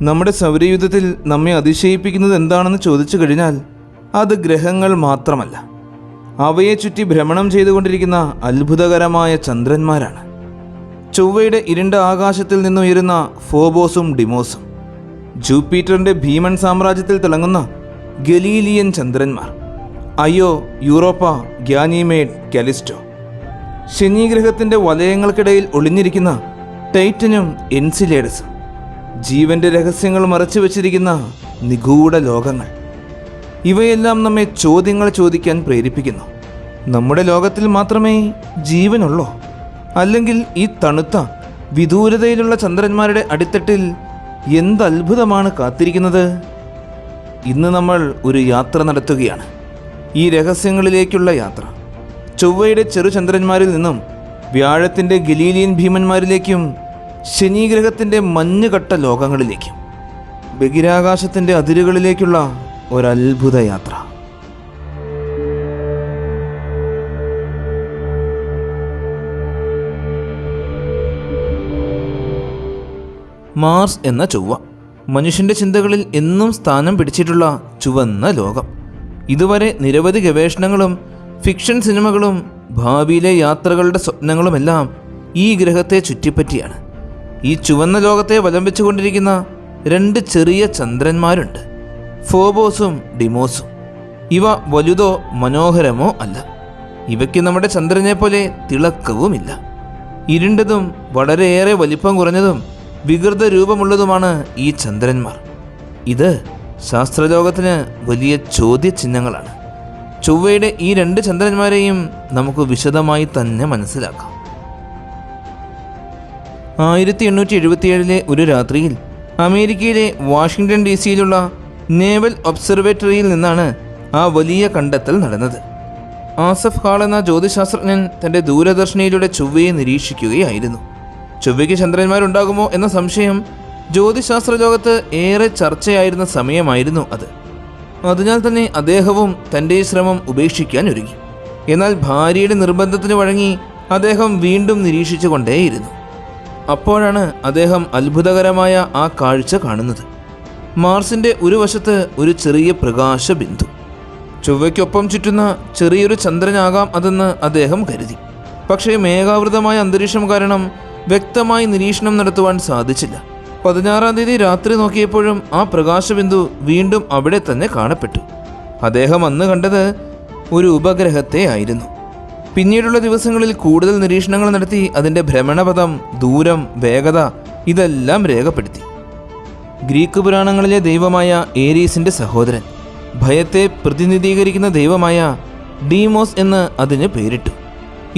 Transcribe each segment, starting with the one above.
നമ്മുടെ സൗരയൂഥത്തിൽ നമ്മെ അതിശയിപ്പിക്കുന്നത് എന്താണെന്ന് ചോദിച്ചു കഴിഞ്ഞാൽ അത് ഗ്രഹങ്ങൾ മാത്രമല്ല, അവയെ ചുറ്റി ഭ്രമണം ചെയ്തുകൊണ്ടിരിക്കുന്ന അത്ഭുതകരമായ ചന്ദ്രന്മാരാണ്. ചൊവ്വയുടെ ഇരുണ്ട ആകാശത്തിൽ നിന്നുയരുന്ന ഫോബോസും ഡിമോസും, ജൂപ്പിറ്ററിൻ്റെ ഭീമൻ സാമ്രാജ്യത്തിൽ തിളങ്ങുന്ന ഗലീലിയൻ ചന്ദ്രന്മാർ, അയോ, യൂറോപ്പ, ഗ്യാനിമേഡ്, കാലിസ്റ്റോ, ശനിഗ്രഹത്തിൻ്റെ വലയങ്ങൾക്കിടയിൽ ഒളിഞ്ഞിരിക്കുന്ന ടൈറ്റനും എൻസിലേഡസും, ജീവൻ്റെ രഹസ്യങ്ങൾ മറച്ചു വച്ചിരിക്കുന്ന നിഗൂഢ ലോകങ്ങൾ. ഇവയെല്ലാം നമ്മെ ചോദ്യങ്ങൾ ചോദിക്കാൻ പ്രേരിപ്പിക്കുന്നു. നമ്മുടെ ലോകത്തിൽ മാത്രമേ ജീവനുള്ളോ? അല്ലെങ്കിൽ ഈ തണുത്ത വിദൂരതയിലുള്ള ചന്ദ്രന്മാരുടെ അടിത്തട്ടിൽ എന്തത്ഭുതമാണ് കാത്തിരിക്കുന്നത്? ഇന്ന് നമ്മൾ ഒരു യാത്ര നടത്തുകയാണ്. ഈ രഹസ്യങ്ങളിലേക്കുള്ള യാത്ര ചൊവ്വയുടെ ചെറുചന്ദ്രന്മാരിൽ നിന്നും വ്യാഴത്തിൻ്റെ ഗലീലിയൻ ഭീമന്മാരിലേക്കും ശനിഗ്രഹത്തിൻ്റെ മഞ്ഞുകട്ട ലോകങ്ങളിലേക്കും, ബഹിരാകാശത്തിൻ്റെ അതിരുകളിലേക്കുള്ള ഒരത്ഭുത യാത്ര. മാർസ് എന്ന ചൊവ്വ, മനുഷ്യൻ്റെ ചിന്തകളിൽ എന്നും സ്ഥാനം പിടിച്ചിട്ടുള്ള ചുവന്ന ലോകം. ഇതുവരെ നിരവധി ഗവേഷണങ്ങളും ഫിക്ഷൻ സിനിമകളും ഭാവിയിലെ യാത്രകളുടെ സ്വപ്നങ്ങളുമെല്ലാം ഈ ഗ്രഹത്തെ ചുറ്റിപ്പറ്റിയാണ്. ഈ ചുവന്ന ലോകത്തെ വലം വെച്ചുകൊണ്ടിരിക്കുന്ന രണ്ട് ചെറിയ ചന്ദ്രന്മാരുണ്ട്, ഫോബോസും ഡിമോസും. ഇവ വലുതോ മനോഹരമോ അല്ല. ഇവയ്ക്ക് നമ്മുടെ ചന്ദ്രനെ പോലെ തിളക്കവുമില്ല. ഇരുണ്ടതും വളരെയേറെ വലിപ്പം കുറഞ്ഞതും വികൃത രൂപമുള്ളതുമാണ് ഈ ചന്ദ്രന്മാർ. ഇത് ശാസ്ത്രലോകത്തിന് വലിയ ചോദ്യചിഹ്നങ്ങളാണ്. ചൊവ്വയുടെ ഈ രണ്ട് ചന്ദ്രന്മാരെയും നമുക്ക് വിശദമായി തന്നെ മനസ്സിലാക്കാം. 1877 ഒരു രാത്രിയിൽ അമേരിക്കയിലെ വാഷിംഗ്ടൺ DC-യിലുള്ള നേവൽ ഒബ്സർവേറ്ററിയിൽ നിന്നാണ് ആ വലിയ കണ്ടെത്തൽ നടന്നത്. ആസഫ് ഹാൾ എന്ന ജ്യോതിശാസ്ത്രജ്ഞൻ തൻ്റെ ദൂരദർശിനിയിലൂടെ ചൊവ്വയെ നിരീക്ഷിക്കുകയായിരുന്നു. ചൊവ്വയ്ക്ക് ചന്ദ്രന്മാരുണ്ടാകുമോ എന്ന സംശയം ജ്യോതിശാസ്ത്ര ലോകത്ത് ഏറെ ചർച്ചയായിരുന്ന സമയമായിരുന്നു അത്. അതിനാൽ തന്നെ അദ്ദേഹവും തൻ്റെ ശ്രമം ഉപേക്ഷിക്കാൻ ഒരുങ്ങി. എന്നാൽ ഭാര്യയുടെ നിർബന്ധത്തിന് വഴങ്ങി അദ്ദേഹം വീണ്ടും നിരീക്ഷിച്ചു കൊണ്ടേയിരുന്നു. അപ്പോഴാണ് അദ്ദേഹം അത്ഭുതകരമായ ആ കാഴ്ച കാണുന്നത്. മാർസിൻ്റെ ഒരു വശത്ത് ഒരു ചെറിയ പ്രകാശ ബിന്ദു. ചൊവ്വയ്ക്കൊപ്പം ചുറ്റുന്ന ചെറിയൊരു ചന്ദ്രനാകാം അതെന്ന് അദ്ദേഹം കരുതി. പക്ഷേ മേഘാവൃതമായ അന്തരീക്ഷം കാരണം വ്യക്തമായി നിരീക്ഷണം നടത്തുവാൻ സാധിച്ചില്ല. 16-ാം തീയതി രാത്രി നോക്കിയപ്പോഴും ആ പ്രകാശബിന്ദു വീണ്ടും അവിടെ തന്നെ കാണപ്പെട്ടു. അദ്ദേഹം അന്ന് കണ്ടത് ഒരു ഉപഗ്രഹത്തെ ആയിരുന്നു. പിന്നീടുള്ള ദിവസങ്ങളിൽ കൂടുതൽ നിരീക്ഷണങ്ങൾ നടത്തി അതിൻ്റെ ഭ്രമണപഥം, ദൂരം, വേഗത ഇതെല്ലാം രേഖപ്പെടുത്തി. ഗ്രീക്ക് പുരാണങ്ങളിലെ ദൈവമായ ഏരീസിൻ്റെ സഹോദരൻ, ഭയത്തെ പ്രതിനിധീകരിക്കുന്ന ദൈവമായ ഡീമോസ് എന്ന് അതിന് പേരിട്ടു.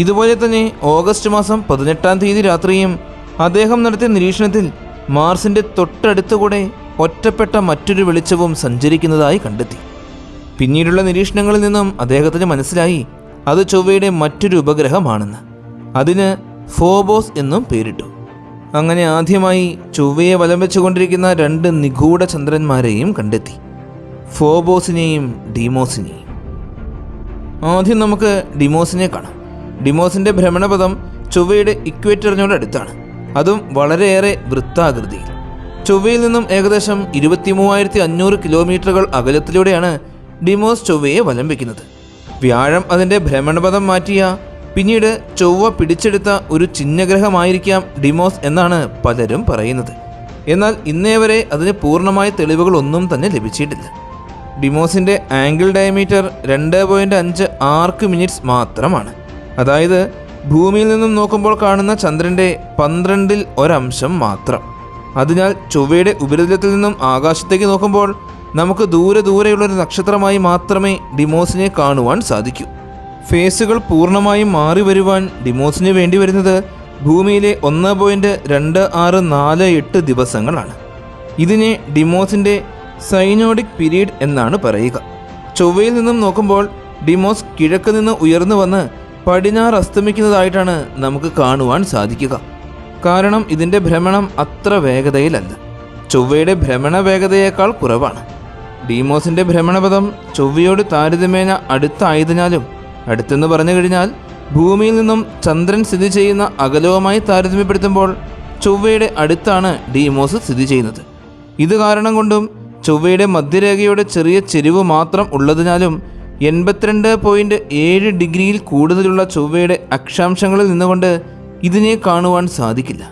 ഇതുപോലെ തന്നെ ഓഗസ്റ്റ് മാസം 18-ാം തീയതി രാത്രിയും അദ്ദേഹം നടത്തിയ നിരീക്ഷണത്തിൽ മാർസിൻ്റെ തൊട്ടടുത്തുകൂടെ ഒറ്റപ്പെട്ട മറ്റൊരു വെളിച്ചവും സഞ്ചരിക്കുന്നതായി കണ്ടെത്തി. പിന്നീടുള്ള നിരീക്ഷണങ്ങളിൽ നിന്നും അദ്ദേഹത്തിന് മനസ്സിലായി അത് ചൊവ്വയുടെ മറ്റൊരു ഉപഗ്രഹമാണെന്ന്. അതിന് ഫോബോസ് എന്നും പേരിട്ടു. അങ്ങനെ ആദ്യമായി ചൊവ്വയെ വലം വെച്ചുകൊണ്ടിരിക്കുന്ന രണ്ട് നിഗൂഢ ചന്ദ്രന്മാരെയും കണ്ടെത്തി, ഫോബോസിനെയും ഡിമോസിനെയും. ആദ്യം നമുക്ക് ഡിമോസിനെ കാണാം. ഡിമോസിൻ്റെ ഭ്രമണപഥം ചൊവ്വയുടെ ഇക്വേറ്ററിനോടടുത്താണ്, അതും വളരെയേറെ വൃത്താകൃതിയിൽ. ചൊവ്വയിൽ നിന്നും ഏകദേശം 23,500 കിലോമീറ്ററുകൾ അകലത്തിലൂടെയാണ് ഡിമോസ് ചൊവ്വയെ വലം വയ്ക്കുന്നത്. വ്യാഴം അതിൻ്റെ ഭ്രമണപഥം മാറ്റിയ പിന്നീട് ചൊവ്വ പിടിച്ചെടുത്ത ഒരു ചിഹ്നഗ്രഹമായിരിക്കാം ഡിമോസ് എന്നാണ് പലരും പറയുന്നത്. എന്നാൽ ഇന്നേ വരെ അതിന് പൂർണ്ണമായ തെളിവുകളൊന്നും തന്നെ ലഭിച്ചിട്ടില്ല. ഡിമോസിൻ്റെ ആംഗിൾ ഡയമീറ്റർ 2.5 ആർക്ക് മിനിറ്റ്സ് മാത്രമാണ്. അതായത് ഭൂമിയിൽ നിന്നും നോക്കുമ്പോൾ കാണുന്ന ചന്ദ്രൻ്റെ 12ൽ 1 മാത്രം. അതിനാൽ ചൊവ്വയുടെ ഉപരിതലത്തിൽ നിന്നും ആകാശത്തേക്ക് നോക്കുമ്പോൾ നമുക്ക് ദൂരെയുള്ളൊരു നക്ഷത്രമായി മാത്രമേ ഡിമോസിനെ കാണുവാൻ സാധിക്കൂ. ഫേസുകൾ പൂർണ്ണമായും മാറി വരുവാൻ ഡിമോസിന് വേണ്ടി വരുന്നത് ഭൂമിയിലെ 1.2648 ദിവസങ്ങളാണ്. ഇതിനെ ഡിമോസിൻ്റെ സൈനോഡിക് പീരീഡ് എന്നാണ് പറയുക. ചൊവ്വയിൽ നിന്നും നോക്കുമ്പോൾ ഡിമോസ് കിഴക്ക് നിന്ന് ഉയർന്നു വന്ന് പടിഞ്ഞാറ് അസ്തമിക്കുന്നതായിട്ടാണ് നമുക്ക് കാണുവാൻ സാധിക്കുക. കാരണം ഇതിൻ്റെ ഭ്രമണം അത്ര വേഗതയിലല്ല, ചൊവ്വയുടെ ഭ്രമണ വേഗതയേക്കാൾ കുറവാണ്. ഡിമോസിൻ്റെ ഭ്രമണപഥം ചൊവ്വയോട് താരതമ്യേന അടുത്തായതിനാലും, അടുത്തെന്ന് പറഞ്ഞു കഴിഞ്ഞാൽ ഭൂമിയിൽ നിന്നും ചന്ദ്രൻ സ്ഥിതി ചെയ്യുന്ന അകലവുമായി താരതമ്യപ്പെടുത്തുമ്പോൾ ചൊവ്വയുടെ അടുത്താണ് ഡിമോസ് സ്ഥിതി ചെയ്യുന്നത്. ഇത് കാരണം കൊണ്ടും ചൊവ്വയുടെ മധ്യരേഖയുടെ ചെറിയ ചെരിവ് മാത്രം ഉള്ളതിനാലും 82.7 ഡിഗ്രിയിൽ കൂടുതലുള്ള ചൊവ്വയുടെ അക്ഷാംശങ്ങളിൽ നിന്നുകൊണ്ട് ഇതിനെ കാണുവാൻ സാധിക്കില്ല.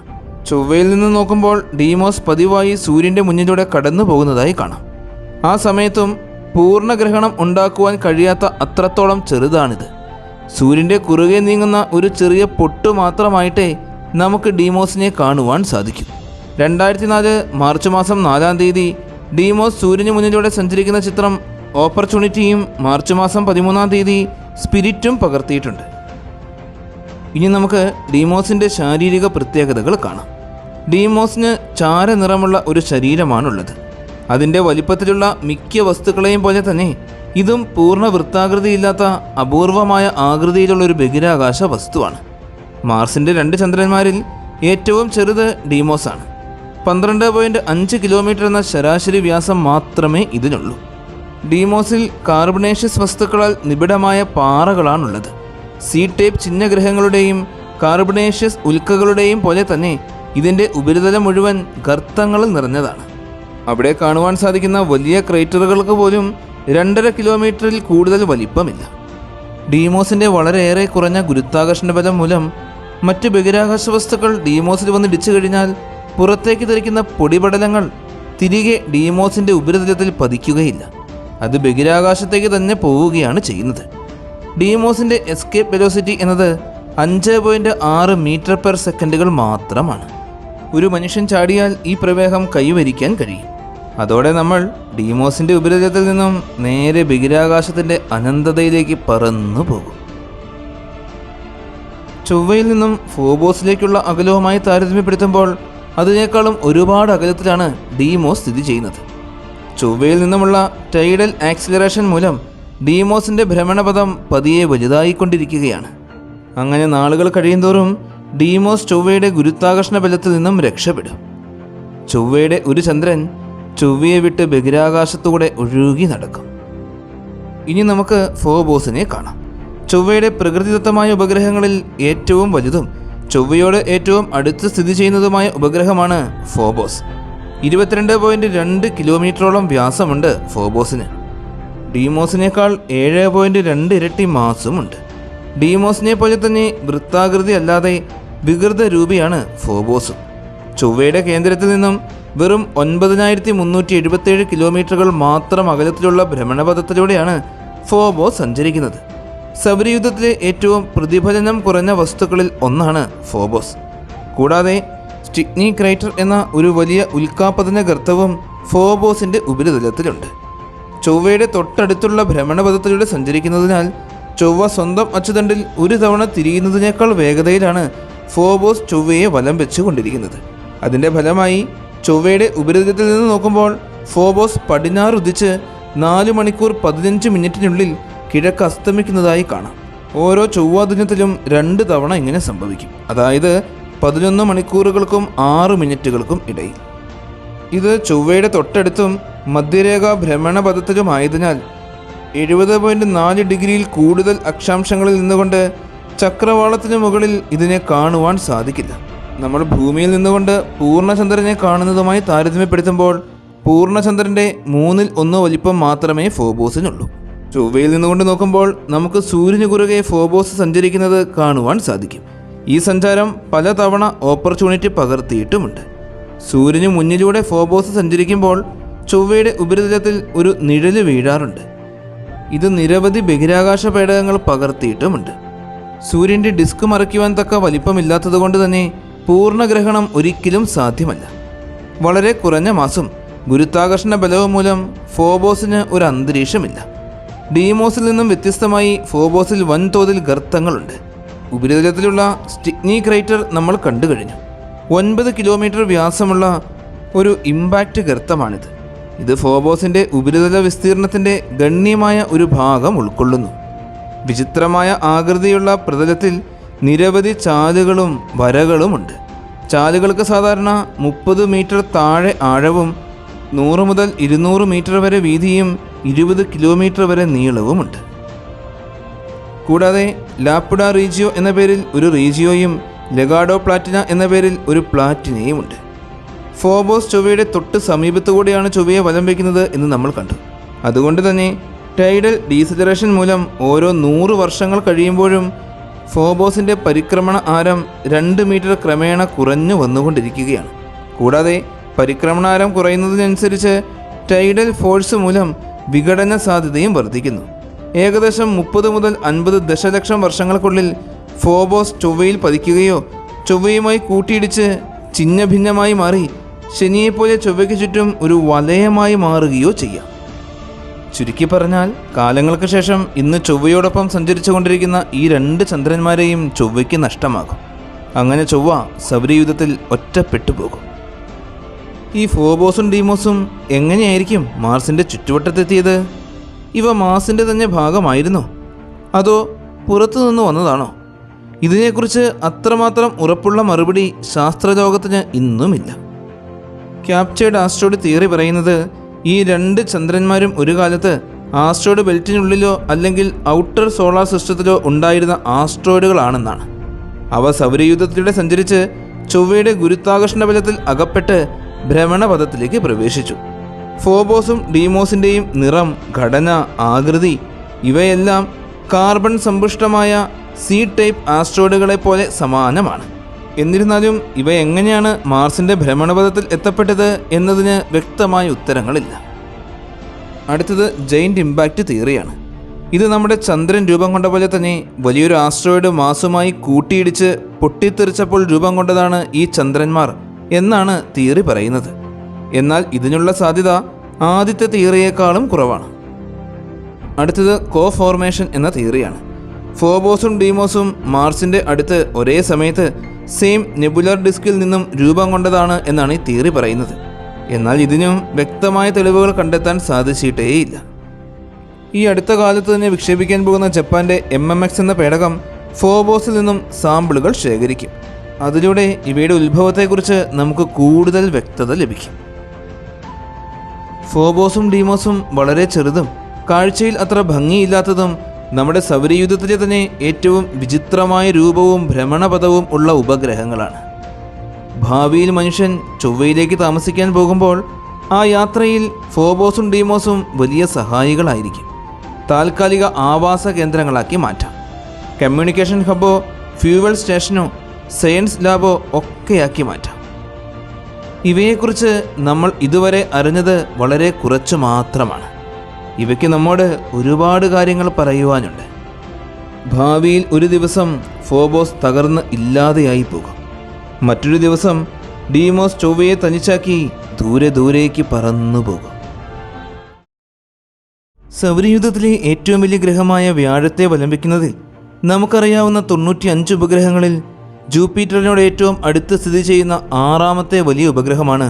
ചൊവ്വയിൽ നിന്ന് നോക്കുമ്പോൾ ഡീമോസ് പതിവായി സൂര്യൻ്റെ മുന്നിലൂടെ കടന്നു പോകുന്നതായി കാണാം. ആ സമയത്തും പൂർണ്ണഗ്രഹണം ഉണ്ടാക്കുവാൻ കഴിയാത്ത അത്രത്തോളം ചെറുതാണിത്. സൂര്യൻ്റെ കുറുകെ നീങ്ങുന്ന ഒരു ചെറിയ പൊട്ടു മാത്രമായിട്ടേ നമുക്ക് ഡീമോസിനെ കാണുവാൻ സാധിക്കും. 2004 മാർച്ച് മാസം 4-ാം തീയതി ഡീമോസ് സൂര്യന് മുന്നിലൂടെ സഞ്ചരിക്കുന്ന ചിത്രം ഓപ്പർച്യൂണിറ്റിയും മാർച്ച് മാസം 13-ാം തീയതി സ്പിരിറ്റും പകർത്തിയിട്ടുണ്ട്. ഇനി നമുക്ക് ഡീമോസിൻ്റെ ശാരീരിക പ്രത്യേകതകൾ കാണാം. ഡീമോസിന് ചാരനിറമുള്ള ഒരു ശരീരമാണുള്ളത്. അതിൻ്റെ വലിപ്പത്തിലുള്ള മിക്ക വസ്തുക്കളെയും പോലെ തന്നെ ഇതും പൂർണ്ണ വൃത്താകൃതിയില്ലാത്ത അപൂർവമായ ആകൃതിയിലുള്ള ഒരു ബഹിരാകാശ വസ്തുവാണ്. മാർസിൻ്റെ 2 ചന്ദ്രന്മാരിൽ ഏറ്റവും ചെറുത് ഡീമോസാണ്. 12.5 കിലോമീറ്റർ എന്ന ശരാശരി വ്യാസം മാത്രമേ ഇതിനുള്ളൂ. ഡീമോസിൽ കാർബണേഷ്യസ് വസ്തുക്കളാൽ നിബിഡമായ പാറകളാണുള്ളത്. സി ടൈപ്പ് ചിഹ്നഗ്രഹങ്ങളുടെയും കാർബണേഷ്യസ് ഉൽക്കകളുടെയും പോലെ തന്നെ ഇതിൻ്റെ ഉപരിതലം മുഴുവൻ ഗർത്തങ്ങളിൽ നിറഞ്ഞതാണ്. അവിടെ കാണുവാൻ സാധിക്കുന്ന വലിയ ക്രേറ്ററുകൾക്ക് പോലും 2.5 കിലോമീറ്ററിൽ കൂടുതൽ വലിപ്പമില്ല. ഡീമോസിൻ്റെ വളരെയേറെ കുറഞ്ഞ ഗുരുത്വാകർഷണ ബലം മൂലം മറ്റ് ബഹിരാകാശ വസ്തുക്കൾ ഡീമോസിൽ വന്നിടിച്ചു കഴിഞ്ഞാൽ പുറത്തേക്ക് തെറിക്കുന്ന പൊടിപടലങ്ങൾ തിരികെ ഡീമോസിൻ്റെ ഉപരിതലത്തിൽ പതിക്കുകയില്ല. അത് ബഹിരാകാശത്തേക്ക് തന്നെ പോവുകയാണ് ചെയ്യുന്നത്. ഡീമോസിൻ്റെ എസ്കേപ്പ് വെലോസിറ്റി എന്നത് 5.6 മീറ്റർ പെർ സെക്കൻഡുകൾ മാത്രമാണ്. ഒരു മനുഷ്യൻ ചാടിയാൽ ഈ പ്രവേഗം കൈവരിക്കാൻ കഴിയും. അതോടെ നമ്മൾ ഡീമോസിൻ്റെ ഉപരിതലത്തിൽ നിന്നും നേരെ ബഹിരാകാശത്തിൻ്റെ അനന്തതയിലേക്ക് പറന്നു പോകും. ചൊവ്വയിൽ നിന്നും ഫോബോസിലേക്കുള്ള അകലവുമായി താരതമ്യപ്പെടുത്തുമ്പോൾ അതിനേക്കാളും ഒരുപാട് അകലത്തിലാണ് ഡീമോസ് സ്ഥിതി ചെയ്യുന്നത്. ചൊവ്വയിൽ നിന്നുമുള്ള ടൈഡൽ ആക്സിലറേഷൻ മൂലം ഡീമോസിൻ്റെ ഭ്രമണപഥം പതിയെ വലുതായിക്കൊണ്ടിരിക്കുകയാണ്. അങ്ങനെ നാളുകൾ കഴിയുന്തോറും ഡീമോസ് ചൊവ്വയുടെ ഗുരുത്വാകർഷണ ബലത്തിൽ നിന്നും രക്ഷപ്പെടും. ചൊവ്വയുടെ ഒരു ചന്ദ്രൻ ചൊവ്വയെ വിട്ട് ബഹിരാകാശത്തൂടെ ഒഴുകി നടക്കും. ഇനി നമുക്ക് ഫോബോസിനെ കാണാം. ചൊവ്വയുടെ പ്രകൃതിദത്തമായ ഉപഗ്രഹങ്ങളിൽ ഏറ്റവും വലുതും ചൊവ്വയോട് ഏറ്റവും അടുത്ത് സ്ഥിതി ചെയ്യുന്നതുമായ ഉപഗ്രഹമാണ് ഫോബോസ്. 22.2 കിലോമീറ്ററോളം വ്യാസമുണ്ട് ഫോബോസിന്. ഡീമോസിനേക്കാൾ 7.2 ഇരട്ടി മാസുമുണ്ട്. ഡീമോസിനെ പോലെ തന്നെ വൃത്താകൃതി അല്ലാതെ വികൃത രൂപിയാണ് ഫോബോസും. ചൊവ്വയുടെ കേന്ദ്രത്തിൽ നിന്നും വെറും 9377 കിലോമീറ്ററുകൾ മാത്രം അകലത്തിലുള്ള ഭ്രമണപഥത്തിലൂടെയാണ് ഫോബോസ് സഞ്ചരിക്കുന്നത്. സൗരയൂഥത്തിലെ ഏറ്റവും പ്രതിഫലനം കുറഞ്ഞ വസ്തുക്കളിൽ ഒന്നാണ് ഫോബോസ്. കൂടാതെ സ്റ്റിഗ്നി ക്രൈറ്റർ എന്ന ഒരു വലിയ ഉൽക്കാപതന ഗർത്തവും ഫോബോസിൻ്റെ ഉപരിതലത്തിലുണ്ട്. ചൊവ്വയുടെ തൊട്ടടുത്തുള്ള ഭ്രമണപഥത്തിലൂടെ സഞ്ചരിക്കുന്നതിനാൽ ചൊവ്വ സ്വന്തം അച്ചുതണ്ടിൽ ഒരു തവണ തിരിയുന്നതിനേക്കാൾ വേഗതയിലാണ് ഫോബോസ് ചൊവ്വയെ വലം വെച്ചുകൊണ്ടിരിക്കുന്നത്. അതിൻ്റെ ഫലമായി ചൊവ്വയുടെ ഉപരിതലത്തിൽ നിന്ന് നോക്കുമ്പോൾ ഫോബോസ് പടിഞ്ഞാറ് ഉദിച്ച് 4 മണിക്കൂർ 15 മിനിറ്റിനുള്ളിൽ കിഴക്ക് അസ്തമിക്കുന്നതായി കാണാം. ഓരോ ചൊവ്വാ ദിനത്തിലും 2 തവണ ഇങ്ങനെ സംഭവിക്കും. അതായത് 11 മണിക്കൂറുകൾക്കും 6 മിനിറ്റുകൾക്കും ഇടയിൽ. ഇത് ചൊവ്വയുടെ തൊട്ടടുത്തും മധ്യരേഖാ ഭ്രമണപഥത്തിലുമായതിനാൽ 70.4 ഡിഗ്രിയിൽ കൂടുതൽ അക്ഷാംശങ്ങളിൽ നിന്നുകൊണ്ട് ചക്രവാളത്തിന് മുകളിൽ ഇതിനെ കാണുവാൻ സാധിക്കില്ല. നമ്മൾ ഭൂമിയിൽ നിന്നുകൊണ്ട് പൂർണ്ണചന്ദ്രനെ കാണുന്നതുമായി താരതമ്യപ്പെടുത്തുമ്പോൾ പൂർണ്ണചന്ദ്രൻ്റെ 1/3 വലിപ്പം മാത്രമേ ഫോബോസിനുള്ളൂ. ചൊവ്വയിൽ നിന്നുകൊണ്ട് നോക്കുമ്പോൾ നമുക്ക് സൂര്യന് കുറുകെ ഫോബോസ് സഞ്ചരിക്കുന്നത് കാണുവാൻ സാധിക്കും. ഈ സഞ്ചാരം പലതവണ ഓപ്പർച്യൂണിറ്റി പകർത്തിയിട്ടുമുണ്ട്. സൂര്യന് മുന്നിലൂടെ ഫോബോസ് സഞ്ചരിക്കുമ്പോൾ ചൊവ്വയുടെ ഉപരിതലത്തിൽ ഒരു നിഴല് വീഴാറുണ്ട്. ഇത് നിരവധി ബഹിരാകാശ പേടകങ്ങൾ പകർത്തിയിട്ടുമുണ്ട്. സൂര്യൻ്റെ ഡിസ്ക് മറയ്ക്കുവാൻ തക്ക വലിപ്പമില്ലാത്തതുകൊണ്ട് തന്നെ പൂർണ്ണഗ്രഹണം ഒരിക്കലും സാധ്യമല്ല. വളരെ കുറഞ്ഞ മാസം ഗുരുത്വാകർഷണ ബലവും മൂലം ഫോബോസിന് ഒരു അന്തരീക്ഷമില്ല. ഡീമോസിൽ നിന്നും വ്യത്യസ്തമായി ഫോബോസിൽ വൻതോതിൽ ഗർത്തങ്ങളുണ്ട്. ഉപരിതലത്തിലുള്ള സ്റ്റിഗ്നി ക്രൈറ്റർ നമ്മൾ കണ്ടു കഴിഞ്ഞു. 9 കിലോമീറ്റർ വ്യാസമുള്ള ഒരു ഇമ്പാക്റ്റ് ഗർത്തമാണിത്. ഇത് ഫോബോസിൻ്റെ ഉപരിതല വിസ്തീർണത്തിൻ്റെ ഗണ്യമായ ഒരു ഭാഗം ഉൾക്കൊള്ളുന്നു. വിചിത്രമായ ആകൃതിയുള്ള പ്രതലത്തിൽ നിരവധി ചാലുകളും വരകളുമുണ്ട്. ചാലുകൾക്ക് സാധാരണ 30 മീറ്റർ താഴെ ആഴവും 100 മുതൽ 200 മീറ്റർ വരെ വീതിയും 20 കിലോമീറ്റർ വരെ നീളവുമുണ്ട്. കൂടാതെ ലാപ്പിഡ റീജിയോ എന്ന പേരിൽ ഒരു റീജിയോയും ലഗാഡോ പ്ലാറ്റിന എന്ന പേരിൽ ഒരു പ്ലാറ്റിനയുമുണ്ട്. ഫോബോസ് ചൊവ്വയുടെ തൊട്ട് സമീപത്തുകൂടിയാണ് ചൊവ്വയെ വലം വയ്ക്കുന്നത് എന്ന് നമ്മൾ കണ്ടു. അതുകൊണ്ട് തന്നെ ടൈഡൽ ഡീസലറേഷൻ മൂലം ഓരോ 100 വർഷങ്ങൾ കഴിയുമ്പോഴും ഫോബോസിൻ്റെ പരിക്രമണ ആരം 2 മീറ്റർ ക്രമേണ കുറഞ്ഞു വന്നുകൊണ്ടിരിക്കുകയാണ്. കൂടാതെ പരിക്രമണാരം കുറയുന്നതിനനുസരിച്ച് ടൈഡൽ ഫോഴ്സ് മൂലം വിഘടന സാധ്യതയും വർദ്ധിക്കുന്നു. ഏകദേശം 30 മുതൽ 50 ദശലക്ഷം വർഷങ്ങൾക്കുള്ളിൽ ഫോബോസ് ചൊവ്വയിൽ പതിക്കുകയോ ചൊവ്വയുമായി കൂട്ടിയിടിച്ച് ചിഹ്ന ഭിന്നമായി മാറി ശനിയെപ്പോലെ ചൊവ്വയ്ക്ക് ചുറ്റും ഒരു വലയമായി മാറുകയോ ചെയ്യാം. ചുരുക്കി പറഞ്ഞാൽ കാലങ്ങൾക്ക് ശേഷം ഇന്ന് ചൊവ്വയോടൊപ്പം സഞ്ചരിച്ചു കൊണ്ടിരിക്കുന്ന ഈ 2 ചന്ദ്രന്മാരെയും ചൊവ്വയ്ക്ക് നഷ്ടമാകും. അങ്ങനെ ചൊവ്വ സൗരയൂഥത്തിൽ ഒറ്റപ്പെട്ടു പോകും. ഈ ഫോബോസും ഡീമോസും എങ്ങനെയായിരിക്കും മാർസിൻ്റെ ചുറ്റുവട്ടത്തെത്തിയത്? ഇവ മാർസിൻ്റെ തന്നെ ഭാഗമായിരുന്നോ അതോ പുറത്തുനിന്ന് വന്നതാണോ? ഇതിനെക്കുറിച്ച് അത്രമാത്രം ഉറപ്പുള്ള മറുപടി ശാസ്ത്രലോകത്തിന് ഇന്നുമില്ല. ക്യാപ്ചേർഡ് ആസ്ട്രോയിഡ് തിയറി പറയുന്നത് ഈ 2 ചന്ദ്രന്മാരും ഒരു കാലത്ത് ആസ്ട്രോയിഡ് ബെൽറ്റിനുള്ളിലോ അല്ലെങ്കിൽ ഔട്ടർ സോളാർ സിസ്റ്റത്തിലോ ഉണ്ടായിരുന്ന ആസ്ട്രോയിഡുകളാണെന്നാണ്. അവ സൗരയൂഥത്തിലൂടെ സഞ്ചരിച്ച് ചൊവ്വയുടെ ഗുരുത്വാകർഷണ ബലത്തിൽ അകപ്പെട്ട് ഭ്രമണപഥത്തിലേക്ക് പ്രവേശിച്ചു. ഫോബോസും ഡീമോസിൻ്റെയും നിറം, ഘടന, ആകൃതി ഇവയെല്ലാം കാർബൺ സമ്പുഷ്ടമായ സി ടൈപ്പ് ആസ്ട്രോയിഡുകളെ പോലെ സമാനമാണ്. എന്നിരുന്നാലും ഇവ എങ്ങനെയാണ് മാർസിൻ്റെ ഭ്രമണപഥത്തിൽ എത്തപ്പെട്ടത് എന്നതിന് വ്യക്തമായ ഉത്തരങ്ങളില്ല. അടുത്തത് ജെയിൻ്റ് ഇമ്പാക്റ്റ് തിയറിയാണ്. ഇത് നമ്മുടെ ചന്ദ്രൻ രൂപം കൊണ്ട പോലെ തന്നെ വലിയൊരു ആസ്ട്രോയിഡ് മാസുമായി കൂട്ടിയിടിച്ച് പൊട്ടിത്തെറിച്ചപ്പോൾ രൂപം കൊണ്ടതാണ് ഈ ചന്ദ്രന്മാർ എന്നാണ് തിയറി പറയുന്നത്. എന്നാൽ ഇതിനുള്ള സാധ്യത ആദ്യത്തെ തിയറിയേക്കാളും കുറവാണ്. അടുത്തത് കോഫോർമേഷൻ എന്ന തിയറിയാണ്. ഫോബോസും ഡീമോസും മാർസിൻ്റെ അടുത്ത് ഒരേ സമയത്ത് സെയിം നെബുലർ ഡിസ്കിൽ നിന്നും രൂപം കൊണ്ടതാണ് എന്നാണ് ഈ തിയറി പറയുന്നത്. എന്നാൽ ഇതിനും വ്യക്തമായ തെളിവുകൾ കണ്ടെത്താൻ സാധിച്ചിട്ടേയില്ല. ഈ അടുത്ത കാലത്ത് തന്നെ വിക്ഷേപിക്കാൻ പോകുന്ന ജപ്പാൻ്റെ MMX എന്ന പേടകം ഫോബോസിൽ നിന്നും സാമ്പിളുകൾ ശേഖരിക്കും. അതിലൂടെ ഇവയുടെ ഉത്ഭവത്തെക്കുറിച്ച് നമുക്ക് കൂടുതൽ വ്യക്തത ലഭിക്കും. ഫോബോസും ഡീമോസും വളരെ ചെറുതും കാഴ്ചയിൽ അത്ര ഭംഗിയില്ലാത്തതും നമ്മുടെ സൗരയൂഥത്തിലെ തന്നെ ഏറ്റവും വിചിത്രമായ രൂപവും ഭ്രമണപഥവും ഉള്ള ഉപഗ്രഹങ്ങളാണ്. ഭാവിയിൽ മനുഷ്യൻ ചൊവ്വയിലേക്ക് താമസിക്കാൻ പോകുമ്പോൾ ആ യാത്രയിൽ ഫോബോസും ഡീമോസും വലിയ സഹായികളായിരിക്കും. താൽക്കാലിക ആവാസ കേന്ദ്രങ്ങളാക്കി മാറ്റാം. കമ്മ്യൂണിക്കേഷൻ ഹബ്ബോ ഫ്യൂവൽ സ്റ്റേഷനോ സയൻസ് ലാബോ ഒക്കെയാക്കി മാറ്റാം. ഇവയെക്കുറിച്ച് നമ്മൾ ഇതുവരെ അറിഞ്ഞത് വളരെ കുറച്ച് മാത്രമാണ്. ഇവയ്ക്ക് നമ്മോട് ഒരുപാട് കാര്യങ്ങൾ പറയുവാനുണ്ട്. ഭാവിയിൽ ഒരു ദിവസം ഫോബോസ് തകർന്ന് ഇല്ലാതെയായി പോകും. മറ്റൊരു ദിവസം ഡീമോസ് ചൊവ്വയെ തനിച്ചാക്കി ദൂരേക്ക് പറന്നു പോകും. സൗരയൂഥത്തിലെ ഏറ്റവും വലിയ ഗ്രഹമായ വ്യാഴത്തെ വലംവയ്ക്കുന്നതിൽ നമുക്കറിയാവുന്ന 95 ഉപഗ്രഹങ്ങളിൽ ജൂപ്പിറ്ററിനോട് ഏറ്റവും അടുത്ത് സ്ഥിതി ചെയ്യുന്ന 6ാമത്തെ വലിയ ഉപഗ്രഹമാണ്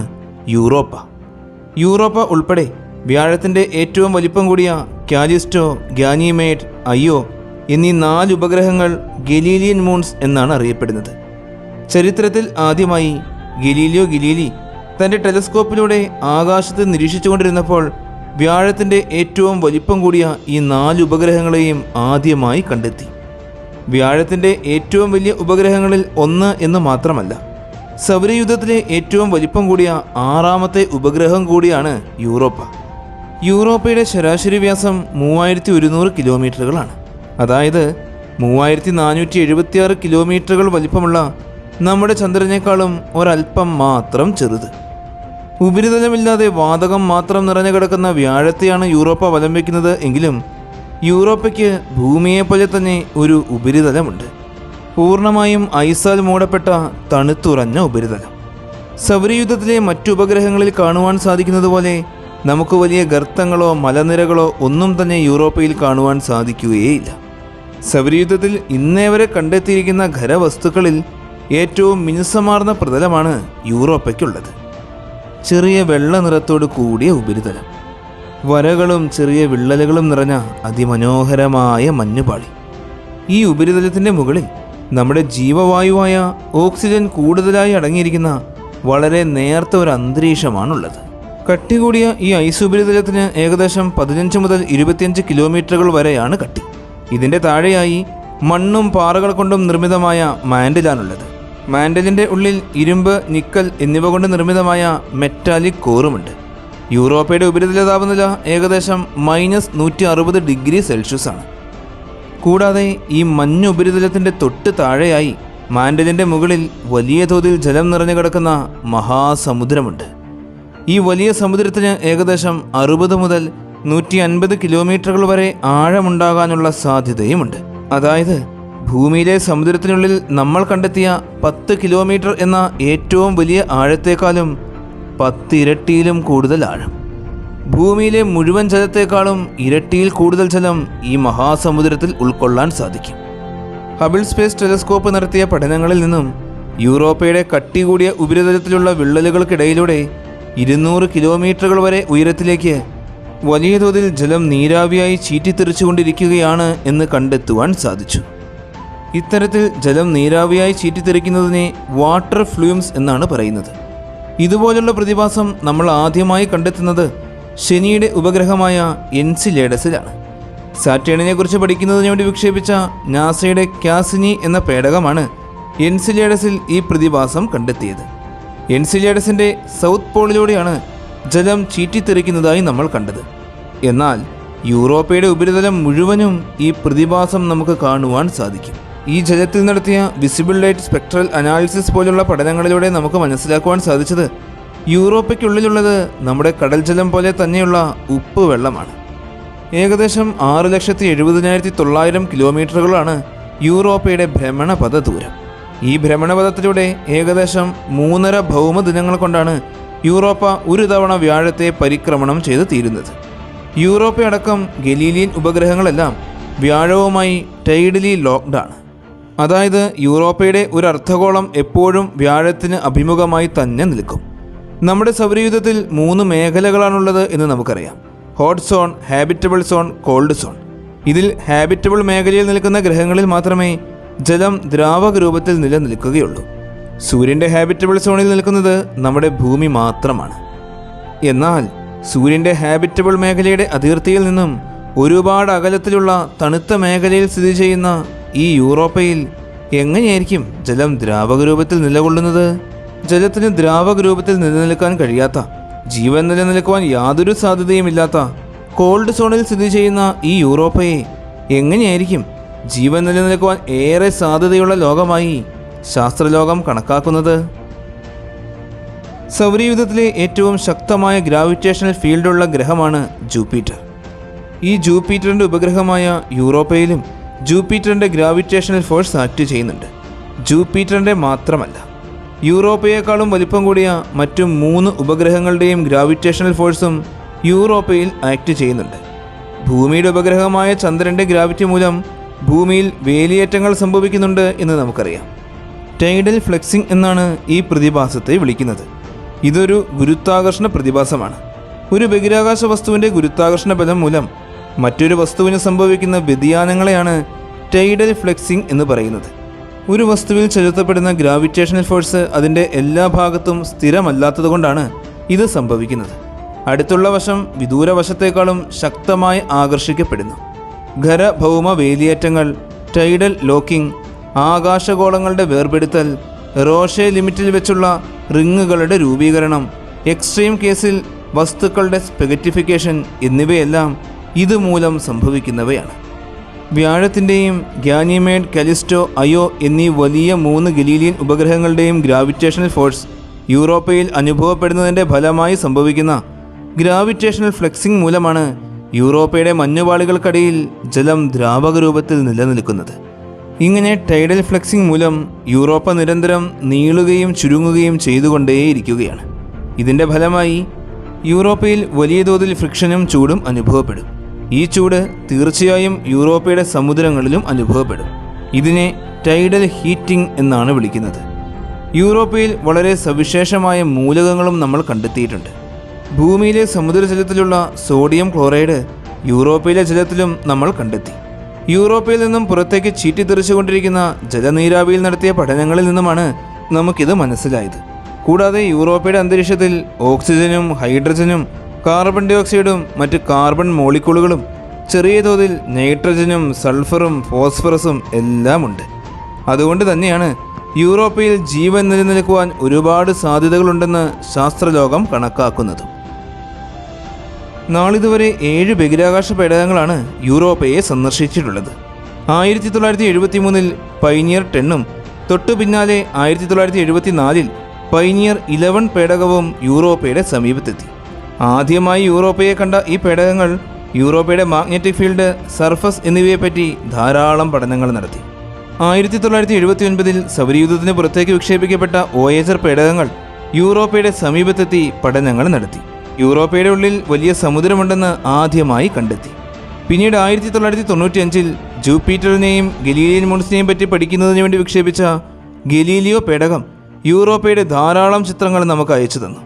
യൂറോപ്പ. യൂറോപ്പ ഉൾപ്പെടെ വ്യാഴത്തിൻ്റെ ഏറ്റവും വലിപ്പം കൂടിയ കാലിസ്റ്റോ, ഗാനിമേഡ്, അയ്യോ എന്നീ 4 ഉപഗ്രഹങ്ങൾ ഗലീലിയൻ മൂൺസ് എന്നാണ് അറിയപ്പെടുന്നത്. ചരിത്രത്തിൽ ആദ്യമായി ഗലീലിയോ ഗലീലി തൻ്റെ ടെലസ്കോപ്പിലൂടെ ആകാശത്ത് നിരീക്ഷിച്ചുകൊണ്ടിരുന്നപ്പോൾ വ്യാഴത്തിൻ്റെ ഏറ്റവും വലിപ്പം കൂടിയ ഈ 4 ഉപഗ്രഹങ്ങളെയും ആദ്യമായി കണ്ടെത്തി. വ്യാഴത്തിൻ്റെ ഏറ്റവും വലിയ ഉപഗ്രഹങ്ങളിൽ ഒന്ന് എന്ന് മാത്രമല്ല, സൗരയൂഥത്തിലെ ഏറ്റവും വലിപ്പം കൂടിയ 6ാമത്തെ ഉപഗ്രഹം കൂടിയാണ് യൂറോപ്പ. യൂറോപ്പയുടെ ശരാശരി വ്യാസം 3100 കിലോമീറ്ററുകളാണ്. അതായത് 3476 കിലോമീറ്ററുകൾ വലിപ്പമുള്ള നമ്മുടെ ചന്ദ്രനേക്കാളും ഒരൽപ്പം മാത്രം ചെറുത്. ഉപരിതലമില്ലാതെ വാതകം മാത്രം നിറഞ്ഞു കിടക്കുന്ന വ്യാഴത്തെയാണ് യൂറോപ്പ വലം വയ്ക്കുന്നത്. എങ്കിലും യൂറോപ്പയ്ക്ക് ഭൂമിയെപ്പോലെ തന്നെ ഒരു ഉപരിതലമുണ്ട്. പൂർണ്ണമായും ഐസാൽ മൂടപ്പെട്ട തണുത്തുറഞ്ഞ ഉപരിതലം. സൗരയൂഥത്തിലെ മറ്റു ഉപഗ്രഹങ്ങളിൽ കാണുവാൻ സാധിക്കുന്നത് പോലെ നമുക്ക് വലിയ ഗർത്തങ്ങളോ മലനിരകളോ ഒന്നും തന്നെ യൂറോപ്പയിൽ കാണുവാൻ സാധിക്കുകയേയില്ല. സൗരയൂഥത്തിൽ ഇന്നേ വരെ കണ്ടെത്തിയിരിക്കുന്ന ഖരവസ്തുക്കളിൽ ഏറ്റവും മിനുസമാർന്ന പ്രതലമാണ് യൂറോപ്പയ്ക്കുള്ളത്. ചെറിയ വെള്ള നിറത്തോട് കൂടിയ ഉപരിതലം, വരകളും ചെറിയ വിള്ളലുകളും നിറഞ്ഞ അതിമനോഹരമായ മഞ്ഞുപാളി. ഈ ഉപരിതലത്തിൻ്റെ മുകളിൽ നമ്മുടെ ജീവവായുവായ ഓക്സിജൻ കൂടുതലായി അടങ്ങിയിരിക്കുന്ന വളരെ നേർത്ത ഒരു അന്തരീക്ഷമാണുള്ളത്. കട്ടി കൂടിയ ഈ ഐസ് ഉപരിതലത്തിന് ഏകദേശം 15 മുതൽ 25 കിലോമീറ്ററുകൾ വരെയാണ് കട്ടി. ഇതിൻ്റെ താഴെയായി മണ്ണും പാറകൾ കൊണ്ടും നിർമ്മിതമായ മാൻഡിലാണുള്ളത്. മാൻഡലിൻ്റെ ഉള്ളിൽ ഇരുമ്പ്, നിക്കൽ എന്നിവ കൊണ്ട് നിർമ്മിതമായ മെറ്റാലിക് കോറുമുണ്ട്. യൂറോപ്പയുടെ ഉപരിതല താപനില ഏകദേശം -160 ആണ്. കൂടാതെ ഈ മഞ്ഞ് ഉപരിതലത്തിൻ്റെ തൊട്ട് താഴെയായി മാൻഡലിൻ്റെ മുകളിൽ വലിയ തോതിൽ ജലം നിറഞ്ഞു കിടക്കുന്ന മഹാസമുദ്രമുണ്ട്. ഈ വലിയ സമുദ്രത്തിന് ഏകദേശം 60 മുതൽ 150 കിലോമീറ്ററുകൾ വരെ ആഴമുണ്ടാകാനുള്ള സാധ്യതയുമുണ്ട്. അതായത് ഭൂമിയിലെ സമുദ്രത്തിനുള്ളിൽ നമ്മൾ കണ്ടെത്തിയ 10 കിലോമീറ്റർ എന്ന ഏറ്റവും വലിയ ആഴത്തേക്കാളും 10 ഇരട്ടിയിലും കൂടുതൽ ആഴം. ഭൂമിയിലെ മുഴുവൻ ജലത്തേക്കാളും ഇരട്ടിയിൽ കൂടുതൽ ജലം ഈ മഹാസമുദ്രത്തിൽ ഉൾക്കൊള്ളാൻ സാധിക്കും. ഹബിൾ സ്പേസ് ടെലസ്കോപ്പ് നടത്തിയ പഠനങ്ങളിൽ നിന്നും യൂറോപ്പയുടെ കട്ടി കൂടിയ ഉപരിതലത്തിലുള്ള വിള്ളലുകൾക്കിടയിലൂടെ 200 കിലോമീറ്ററുകൾ വരെ ഉയരത്തിലേക്ക് വലിയ തോതിൽ ജലം നീരാവിയായി ചീറ്റിത്തെറിച്ചുകൊണ്ടിരിക്കുകയാണ് എന്ന് കണ്ടെത്തുവാൻ സാധിച്ചു. ഇത്തരത്തിൽ ജലം നീരാവിയായി ചീറ്റിത്തെറിക്കുന്നതിനെ വാട്ടർ ഫ്ലൂംസ് എന്നാണ് പറയുന്നത്. ഇതുപോലുള്ള പ്രതിഭാസം നമ്മൾ ആദ്യമായി കണ്ടെത്തുന്നത് ശനിയുടെ ഉപഗ്രഹമായ എൻസിലേഡസിലാണ്. സാറ്റേണിനെ കുറിച്ച് പഠിക്കുന്നതിന് വേണ്ടി വിക്ഷേപിച്ച നാസയുടെ കാസിനി എന്ന പേടകമാണ് എൻസിലേഡസിൽ ഈ പ്രതിഭാസം കണ്ടെത്തിയത്. എൻസിലേഡസിൻ്റെ സൗത്ത് പോളിലൂടെയാണ് ജലം ചീറ്റിത്തെറിക്കുന്നതായി നമ്മൾ കണ്ടത്. എന്നാൽ യൂറോപ്പയുടെ ഉപരിതലം മുഴുവനും ഈ പ്രതിഭാസം നമുക്ക് കാണുവാൻ സാധിക്കും. ഈ ജലത്തിൽ നടത്തിയ വിസിബിൾ ലൈറ്റ് സ്പെക്ട്രൽ അനാലിസിസ് പോലുള്ള പഠനങ്ങളിലൂടെ നമുക്ക് മനസ്സിലാക്കുവാൻ സാധിച്ചത് യൂറോപ്പയ്ക്കുള്ളിലുള്ളത് നമ്മുടെ കടൽ ജലം പോലെ തന്നെയുള്ള ഉപ്പ് വെള്ളമാണ്. ഏകദേശം 6,70,900 കിലോമീറ്ററുകളാണ് യൂറോപ്പയുടെ ഭ്രമണപഥ ദൂരം. ഈ ഭ്രമണപഥത്തിലൂടെ ഏകദേശം 3.5 ഭൗമദിനങ്ങൾ കൊണ്ടാണ് യൂറോപ്പ ഒരു തവണ വ്യാഴത്തെ പരിക്രമണം ചെയ്ത് തീരുന്നത്. യൂറോപ്പയടക്കം ഗലീലിയൻ ഉപഗ്രഹങ്ങളെല്ലാം വ്യാഴവുമായി ടൈഡലി ലോക്ക്ഡാണ്. അതായത് യൂറോപ്പയുടെ ഒരു അർദ്ധഗോളം എപ്പോഴും വ്യാഴത്തിന് അഭിമുഖമായി തന്നെ നിൽക്കും. നമ്മുടെ സൗരയൂഥത്തിൽ 3 മേഖലകളാണുള്ളത് എന്ന് നമുക്കറിയാം: hot zone, habitable zone, cold zone. ഇതിൽ ഹാബിറ്റബിൾ മേഖലയിൽ നിൽക്കുന്ന ഗ്രഹങ്ങളിൽ മാത്രമേ ജലം ദ്രാവക രൂപത്തിൽ നിലനിൽക്കുകയുള്ളൂ. സൂര്യൻ്റെ ഹാബിറ്റബിൾ സോണിൽ നിൽക്കുന്നത് നമ്മുടെ ഭൂമി മാത്രമാണ്. എന്നാൽ സൂര്യൻ്റെ ഹാബിറ്റബിൾ മേഖലയുടെ അതിർത്തിയിൽ നിന്നും ഒരുപാട് അകലത്തിലുള്ള തണുത്ത മേഖലയിൽ സ്ഥിതി ചെയ്യുന്ന ഈ യൂറോപ്പയിൽ എങ്ങനെയായിരിക്കും ജലം ദ്രാവക രൂപത്തിൽ നിലകൊള്ളുന്നത്? ജലത്തിന് ദ്രാവക രൂപത്തിൽ നിലനിൽക്കാൻ കഴിയാത്ത, ജീവൻ നിലനിൽക്കുവാൻ യാതൊരു സാധ്യതയുമില്ലാത്ത കോൾഡ് സോണിൽ സ്ഥിതി ചെയ്യുന്ന ഈ യൂറോപ്പയെ എങ്ങനെയായിരിക്കും ജീവൻ നിലനിൽക്കുവാൻ ഏറെ സാധ്യതയുള്ള ലോകമായി ശാസ്ത്രലോകം കണക്കാക്കുന്നത്? സൗരയൂഥത്തിലെ ഏറ്റവും ശക്തമായ ഗ്രാവിറ്റേഷണൽ ഫീൽഡുള്ള ഗ്രഹമാണ് ജൂപ്പിറ്റർ. ഈ ജൂപ്പിറ്ററിൻ്റെ ഉപഗ്രഹമായ യൂറോപ്പയിലും ജൂപ്പിറ്ററിൻ്റെ ഗ്രാവിറ്റേഷണൽ ഫോഴ്സ് ആക്ട് ചെയ്യുന്നുണ്ട്. ജൂപ്പിറ്ററിൻ്റെ മാത്രമല്ല, യൂറോപ്പയേക്കാളും വലിപ്പം കൂടിയ മറ്റു 3 ഉപഗ്രഹങ്ങളുടെയും ഗ്രാവിറ്റേഷണൽ ഫോഴ്സും യൂറോപ്പയിൽ ആക്ട് ചെയ്യുന്നുണ്ട്. ഭൂമിയുടെ ഉപഗ്രഹമായ ചന്ദ്രൻ്റെ ഗ്രാവിറ്റി മൂലം ഭൂമിയിൽ വേലിയേറ്റങ്ങൾ സംഭവിക്കുന്നുണ്ട് എന്ന് നമുക്കറിയാം. ടൈഡൽ ഫ്ലെക്സിംഗ് എന്നാണ് ഈ പ്രതിഭാസത്തെ വിളിക്കുന്നത്. ഇതൊരു ഗുരുത്വാകർഷണ പ്രതിഭാസമാണ്. ഒരു ബഹിരാകാശ വസ്തുവിൻ്റെ ഗുരുത്വാകർഷണ ബലം മൂലം മറ്റൊരു വസ്തുവിന് സംഭവിക്കുന്ന വ്യതിയാനങ്ങളെയാണ് ടൈഡൽ ഫ്ലെക്സിംഗ് എന്ന് പറയുന്നത്. ഒരു വസ്തുവിൽ ചെലുത്തപ്പെടുന്ന ഗ്രാവിറ്റേഷണൽ ഫോഴ്സ് അതിൻ്റെ എല്ലാ ഭാഗത്തും സ്ഥിരമല്ലാത്തതുകൊണ്ടാണ് ഇത് സംഭവിക്കുന്നത്. അടുത്തുള്ള വശം വിദൂര വശത്തേക്കാളും ശക്തമായി ആകർഷിക്കപ്പെടുന്നു. ഖരഭൗമ വേലിയേറ്റങ്ങൾ, ടൈഡൽ ലോക്കിംഗ്, ആകാശഗോളങ്ങളുടെ വേർപെടുത്തൽ, റോഷെ ലിമിറ്റിൽ വെച്ചുള്ള റിങ്ങുകളുടെ രൂപീകരണം, എക്സ്ട്രീം കേസിൽ വസ്തുക്കളുടെ സ്പെഗറ്റിഫിക്കേഷൻ എന്നിവയെല്ലാം ഇതുമൂലം സംഭവിക്കുന്നവയാണ്. വ്യാഴത്തിൻ്റെയും ഗാനിമേഡ്, കാലിസ്റ്റോ, അയോ എന്നീ വലിയ 3 ഗലീലിയൻ ഉപഗ്രഹങ്ങളുടെയും ഗ്രാവിറ്റേഷണൽ ഫോഴ്സ് യൂറോപ്പയിൽ അനുഭവപ്പെടുന്നതിൻ്റെ ഫലമായി സംഭവിക്കുന്ന ഗ്രാവിറ്റേഷണൽ ഫ്ലെക്സിംഗ് മൂലമാണ് യൂറോപ്പയുടെ മഞ്ഞുപാളികൾക്കടിയിൽ ജലം ദ്രാവക രൂപത്തിൽ നിലനിൽക്കുന്നത്. ഇങ്ങനെ ടൈഡൽ ഫ്ലെക്സിംഗ് മൂലം യൂറോപ്പ നിരന്തരം നീളുകയും ചുരുങ്ങുകയും ചെയ്തുകൊണ്ടേയിരിക്കുകയാണ്. ഇതിൻ്റെ ഫലമായി യൂറോപ്പയിൽ വലിയ തോതിൽ ഫ്രിക്ഷനും ചൂടും അനുഭവപ്പെടും. ഈ ചൂട് തീർച്ചയായും യൂറോപ്പയുടെ സമുദ്രങ്ങളിലും അനുഭവപ്പെടും. ഇതിനെ ടൈഡൽ ഹീറ്റിംഗ് എന്നാണ് വിളിക്കുന്നത്. യൂറോപ്പയിൽ വളരെ സവിശേഷമായ മൂലകങ്ങളും നമ്മൾ കണ്ടെത്തിയിട്ടുണ്ട്. ഭൂമിയിലെ സമുദ്രജലത്തിലുള്ള സോഡിയം ക്ലോറൈഡ് യൂറോപ്പയിലെ ജലത്തിലും നമ്മൾ കണ്ടെത്തി. യൂറോപ്പയിൽ നിന്നും പുറത്തേക്ക് ചീറ്റിത്തെറിച്ചുകൊണ്ടിരിക്കുന്ന ജലനീരാവിയിൽ നടത്തിയ പഠനങ്ങളിൽ നിന്നുമാണ് നമുക്കിത് മനസ്സിലായത്. കൂടാതെ യൂറോപ്പയുടെ അന്തരീക്ഷത്തിൽ ഓക്സിജനും ഹൈഡ്രജനും കാർബൺ ഡൈ ഓക്സൈഡും മറ്റ് കാർബൺ മോളിക്യൂളുകളും ചെറിയ തോതിൽ നൈട്രജനും സൾഫറും ഫോസ്ഫറസും എല്ലാം ഉണ്ട്. അതുകൊണ്ട് തന്നെയാണ് യൂറോപ്പയിൽ ജീവൻ നിലനിൽക്കുവാൻ ഒരുപാട് സാധ്യതകളുണ്ടെന്ന് ശാസ്ത്രലോകം കണക്കാക്കുന്നതും. നാളിതുവരെ 7 ബഹിരാകാശ പേടകങ്ങളാണ് യൂറോപ്പയെ സന്ദർശിച്ചിട്ടുള്ളത്. 1973 പൈനിയർ 10ഉം തൊട്ടു പിന്നാലെ 1974 പൈനിയർ 11 പേടകവും യൂറോപ്പയുടെ സമീപത്തെത്തി. ആദ്യമായി യൂറോപ്പയെ കണ്ട ഈ പേടകങ്ങൾ യൂറോപ്പയുടെ മാഗ്നറ്റിക് ഫീൽഡ്, സർഫസ് എന്നിവയെപ്പറ്റി ധാരാളം പഠനങ്ങൾ നടത്തി. 1979 സൗരയൂഥത്തിന് പുറത്തേക്ക് വിക്ഷേപിക്കപ്പെട്ട വോയേജർ പേടകങ്ങൾ യൂറോപ്പയുടെ സമീപത്തെത്തി പഠനങ്ങൾ നടത്തി. യൂറോപ്പയുടെ ഉള്ളിൽ വലിയ സമുദ്രമുണ്ടെന്ന് ആദ്യമായി കണ്ടെത്തി. പിന്നീട് 1995 ജൂപ്പിറ്ററിനെയും ഗലീലിയൻ മൂൺസിനെയും പറ്റി പഠിക്കുന്നതിന് വേണ്ടി വിക്ഷേപിച്ച ഗലീലിയോ പേടകം യൂറോപ്പയുടെ ധാരാളം ചിത്രങ്ങൾ നമുക്ക് അയച്ചു തന്നു.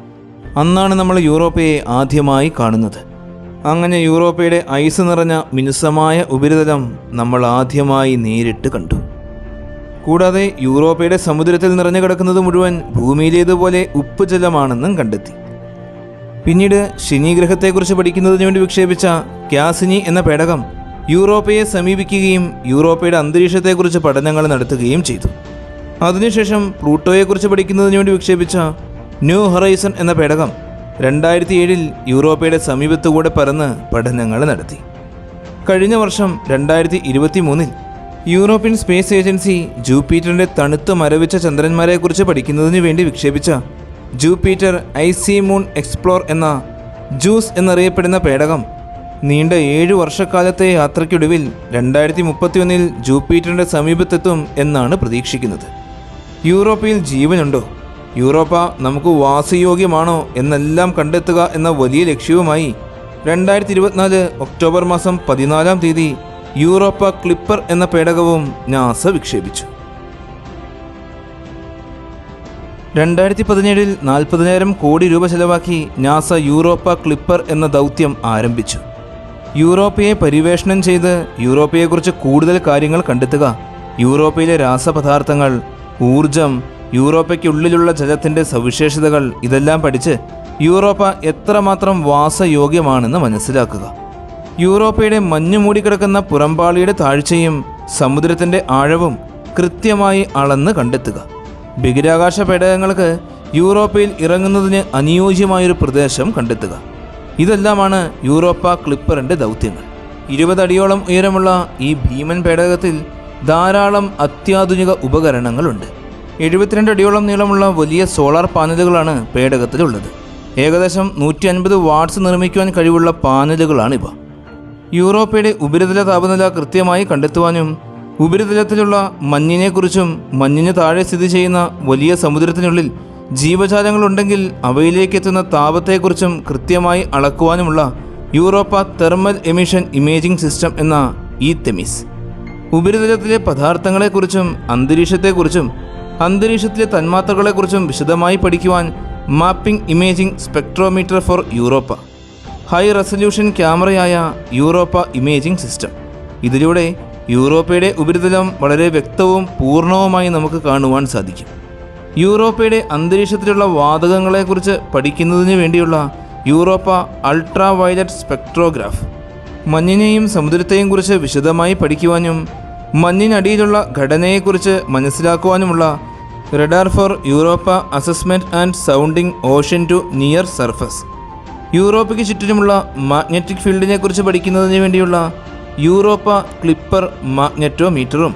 അന്നാണ് നമ്മൾ യൂറോപ്പയെ ആദ്യമായി കാണുന്നത്. അങ്ങനെ യൂറോപ്പയുടെ ഐസ് നിറഞ്ഞ മിനുസമായ ഉപരിതലം നമ്മൾ ആദ്യമായി നേരിട്ട് കണ്ടു. കൂടാതെ യൂറോപ്പയുടെ സമുദ്രത്തിൽ നിറഞ്ഞു കിടക്കുന്നത് മുഴുവൻ ഭൂമിയിലേതുപോലെ ഉപ്പ് ജലമാണെന്നും കണ്ടെത്തി. പിന്നീട് ശനിഗ്രഹത്തെക്കുറിച്ച് പഠിക്കുന്നതിന് വേണ്ടി വിക്ഷേപിച്ച ക്യാസിനി എന്ന പേടകം യൂറോപ്പയെ സമീപിക്കുകയും യൂറോപ്പയുടെ അന്തരീക്ഷത്തെക്കുറിച്ച് പഠനങ്ങൾ നടത്തുകയും ചെയ്തു. അതിനുശേഷം പ്ലൂട്ടോയെക്കുറിച്ച് പഠിക്കുന്നതിന് വേണ്ടി വിക്ഷേപിച്ച ന്യൂ ഹൊറൈസൺ എന്ന പേടകം 2007 യൂറോപ്പയുടെ സമീപത്തുകൂടെ പറന്ന് പഠനങ്ങൾ നടത്തി. കഴിഞ്ഞ വർഷം 2023 യൂറോപ്യൻ സ്പേസ് ഏജൻസി ജൂപ്പിറ്ററിൻ്റെ തണുത്ത് മരവിച്ച ചന്ദ്രന്മാരെക്കുറിച്ച് പഠിക്കുന്നതിന് വേണ്ടി വിക്ഷേപിച്ച ജൂപ്പിറ്റർ ഐസി മൂൺ എക്സ്പ്ലോർ എന്ന ജൂസ് എന്നറിയപ്പെടുന്ന പേടകം നീണ്ട 7 വർഷക്കാലത്തെ യാത്രയ്ക്കൊടുവിൽ 2031 ജൂപ്പിറ്ററിൻ്റെ സമീപത്തെത്തും എന്നാണ് പ്രതീക്ഷിക്കുന്നത്. യൂറോപ്പയിൽ ജീവനുണ്ടോ, യൂറോപ്പ നമുക്ക് വാസയോഗ്യമാണോ എന്നെല്ലാം കണ്ടെത്തുക എന്ന വലിയ ലക്ഷ്യവുമായി 2024 ഒക്ടോബർ മാസം 14 യൂറോപ്പ ക്ലിപ്പർ എന്ന പേടകവും നാസ വിക്ഷേപിച്ചു. 2017 40,000 കോടി രൂപ ചെലവാക്കി നാസ യൂറോപ്പ ക്ലിപ്പർ എന്ന ദൗത്യം ആരംഭിച്ചു. യൂറോപ്പയെ പരിവേഷണം ചെയ്ത് യൂറോപ്പയെക്കുറിച്ച് കൂടുതൽ കാര്യങ്ങൾ കണ്ടെത്തുക, യൂറോപ്പയിലെ രാസപദാർത്ഥങ്ങൾ, ഊർജം, യൂറോപ്പയ്ക്കുള്ളിലുള്ള ജലത്തിൻ്റെ സവിശേഷതകൾ ഇതെല്ലാം പഠിച്ച് യൂറോപ്പ എത്രമാത്രം വാസയോഗ്യമാണെന്ന് മനസ്സിലാക്കുക. യൂറോപ്പയുടെ മഞ്ഞു മൂടിക്കിടക്കുന്ന പുറംപാളിയുടെ താഴ്ചയും സമുദ്രത്തിൻ്റെ ആഴവും കൃത്യമായി അളന്ന് കണ്ടെത്തുക. ബഹിരാകാശ പേടകങ്ങൾക്ക് യൂറോപ്പയിൽ ഇറങ്ങുന്നതിന് അനുയോജ്യമായൊരു പ്രദേശം കണ്ടെത്തുക. ഇതെല്ലാമാണ് യൂറോപ്പ ക്ലിപ്പറിൻ്റെ ദൗത്യങ്ങൾ. 20 അടിയോളം ഉയരമുള്ള ഈ ഭീമൻ പേടകത്തിൽ ധാരാളം അത്യാധുനിക ഉപകരണങ്ങളുണ്ട്. 72 അടിയോളം നീളമുള്ള വലിയ സോളാർ പാനലുകളാണ് പേടകത്തിലുള്ളത്. ഏകദേശം 150 വാട്ട്സ് നിർമ്മിക്കുവാൻ കഴിവുള്ള പാനലുകളാണിവ. യൂറോപ്പയുടെ ഉപരിതല താപനില കൃത്യമായി കണ്ടെത്തുവാനും ഉപരിതലത്തിലുള്ള മഞ്ഞിനെക്കുറിച്ചും മഞ്ഞിന് താഴെ സ്ഥിതി ചെയ്യുന്ന വലിയ സമുദ്രത്തിനുള്ളിൽ ജീവജാലങ്ങളുണ്ടെങ്കിൽ അവയിലേക്കെത്തുന്ന താപത്തെക്കുറിച്ചും കൃത്യമായി അളക്കുവാനുമുള്ള Europa thermal emission imaging system എന്ന ഈ തെമിസ്. ഉപരിതലത്തിലെ പദാർത്ഥങ്ങളെക്കുറിച്ചും അന്തരീക്ഷത്തെക്കുറിച്ചും അന്തരീക്ഷത്തിലെ തന്മാത്രകളെക്കുറിച്ചും വിശദമായി പഠിക്കുവാൻ mapping imaging spectrometer for Europa. High resolution ക്യാമറയായ യൂറോപ്പ ഇമേജിംഗ് സിസ്റ്റം. ഇതിലൂടെ യൂറോപ്പയുടെ ഉപരിതലം വളരെ വ്യക്തവും പൂർണ്ണവുമായി നമുക്ക് കാണുവാൻ സാധിക്കും. യൂറോപ്പയുടെ അന്തരീക്ഷത്തിലുള്ള വാതകങ്ങളെക്കുറിച്ച് പഠിക്കുന്നതിന് വേണ്ടിയുള്ള യൂറോപ്പ അൾട്രാ വയലറ്റ് സ്പെക്ട്രോഗ്രാഫ്. മഞ്ഞിനെയും സമുദ്രത്തെയും കുറിച്ച് വിശദമായി പഠിക്കുവാനും മഞ്ഞിനടിയിലുള്ള ഘടനയെക്കുറിച്ച് മനസ്സിലാക്കുവാനുമുള്ള radar for Europa assessment and sounding ocean to near surface. യൂറോപ്പയ്ക്ക് ചുറ്റിലുമുള്ള മാഗ്നറ്റിക് ഫീൽഡിനെക്കുറിച്ച് പഠിക്കുന്നതിന് വേണ്ടിയുള്ള യൂറോപ്പ ക്ലിപ്പർ മാഗ്നറ്റോമീറ്ററും